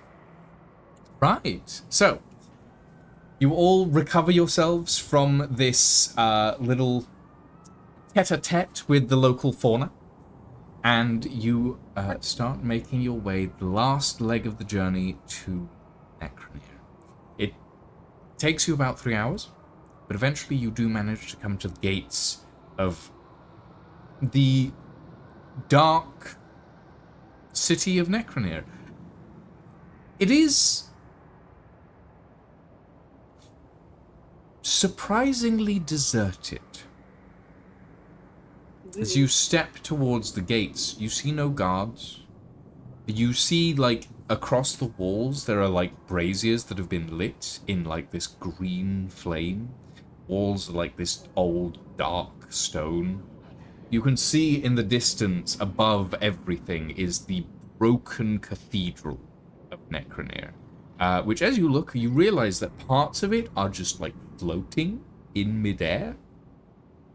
Right. So, you all recover yourselves from this little tete-a-tete with the local fauna, and you start making your way the last leg of the journey to Necronir. It takes you about 3 hours, but eventually you do manage to come to the gates of the dark city of Necronir. It is surprisingly deserted. As you step towards the gates, you see no guards. You see, like, across the walls, there are, like, braziers that have been lit in, like, this green flame. Walls are, like, this old, dark stone. You can see in the distance, above everything, is the broken cathedral of Necronir. Which, as you look, you realize that parts of it are just, like, floating in midair.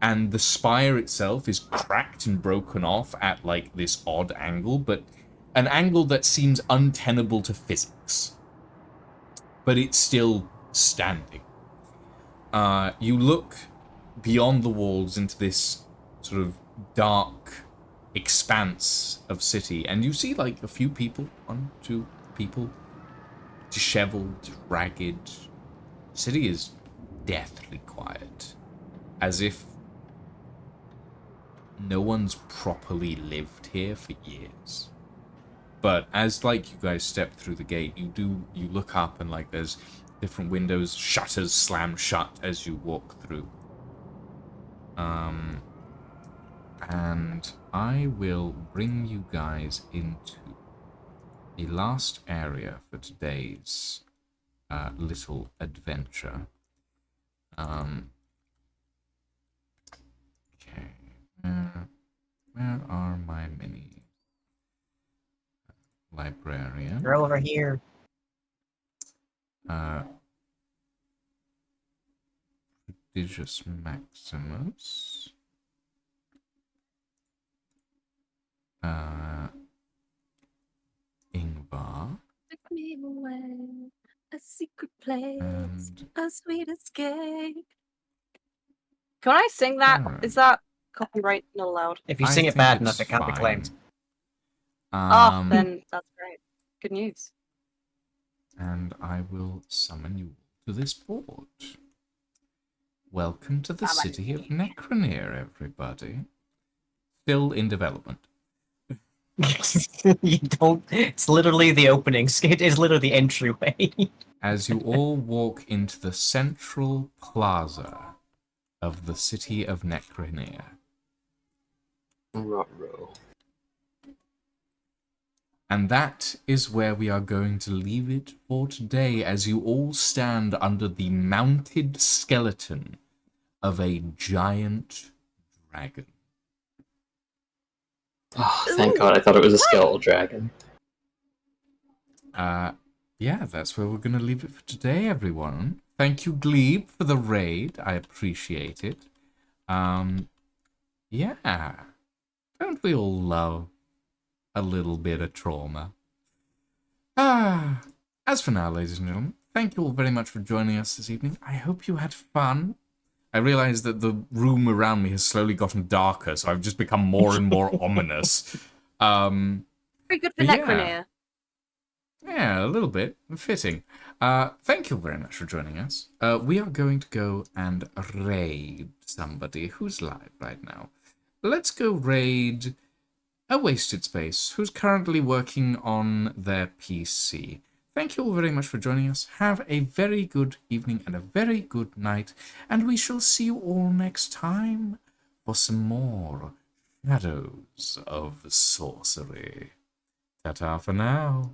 And the spire itself is cracked and broken off at, like, this odd angle, but an angle that seems untenable to physics. But it's still standing. You look beyond the walls into this sort of dark expanse of city, and you see, like, a few people, 1, 2 people, disheveled, ragged. The city is deathly quiet, as if no one's properly lived here for years. But as, like, you guys step through the gate, you look up and, like, there's different windows, shutters slam shut as you walk through. And I will bring you guys into the last area for today's little adventure. Okay. Where are my mini librarian? They're over here. Prodigious Maximus. Ingvar. Took me away, a secret place, And a sweet escape. Can I sing that? Alright. Is that copyright not allowed? If you I sing it think bad it's enough, it can't be fine. claimed. Then that's great. Good news. And I will summon you to this port. Welcome to the Summon city of me. Necronir, everybody. Still in development. You don't. It's literally the opening. It is literally the entryway. As you all walk into the central plaza of the city of Necronir. Ruh-roh. And that is where we are going to leave it for today, as you all stand under the mounted skeleton of a giant dragon. Oh, thank God, I thought it was a skeletal dragon. Yeah, that's where we're going to leave it for today, everyone. Thank you, Glebe, for the raid. I appreciate it. Yeah. Don't we all love a little bit of trauma? As for now, ladies and gentlemen, thank you all very much for joining us this evening. I hope you had fun. I realize that the room around me has slowly gotten darker, so I've just become more and more ominous. Very good for Yeah. Necronir. Yeah, a little bit. Fitting. Thank you very much for joining us. We are going to go and raid somebody who's live right now. Let's go raid a Wasted Space who's currently working on their PC. Thank you all very much for joining us. Have a very good evening and a very good night, and we shall see you all next time for some more Shadows of Sorcery. Ta-ta for now.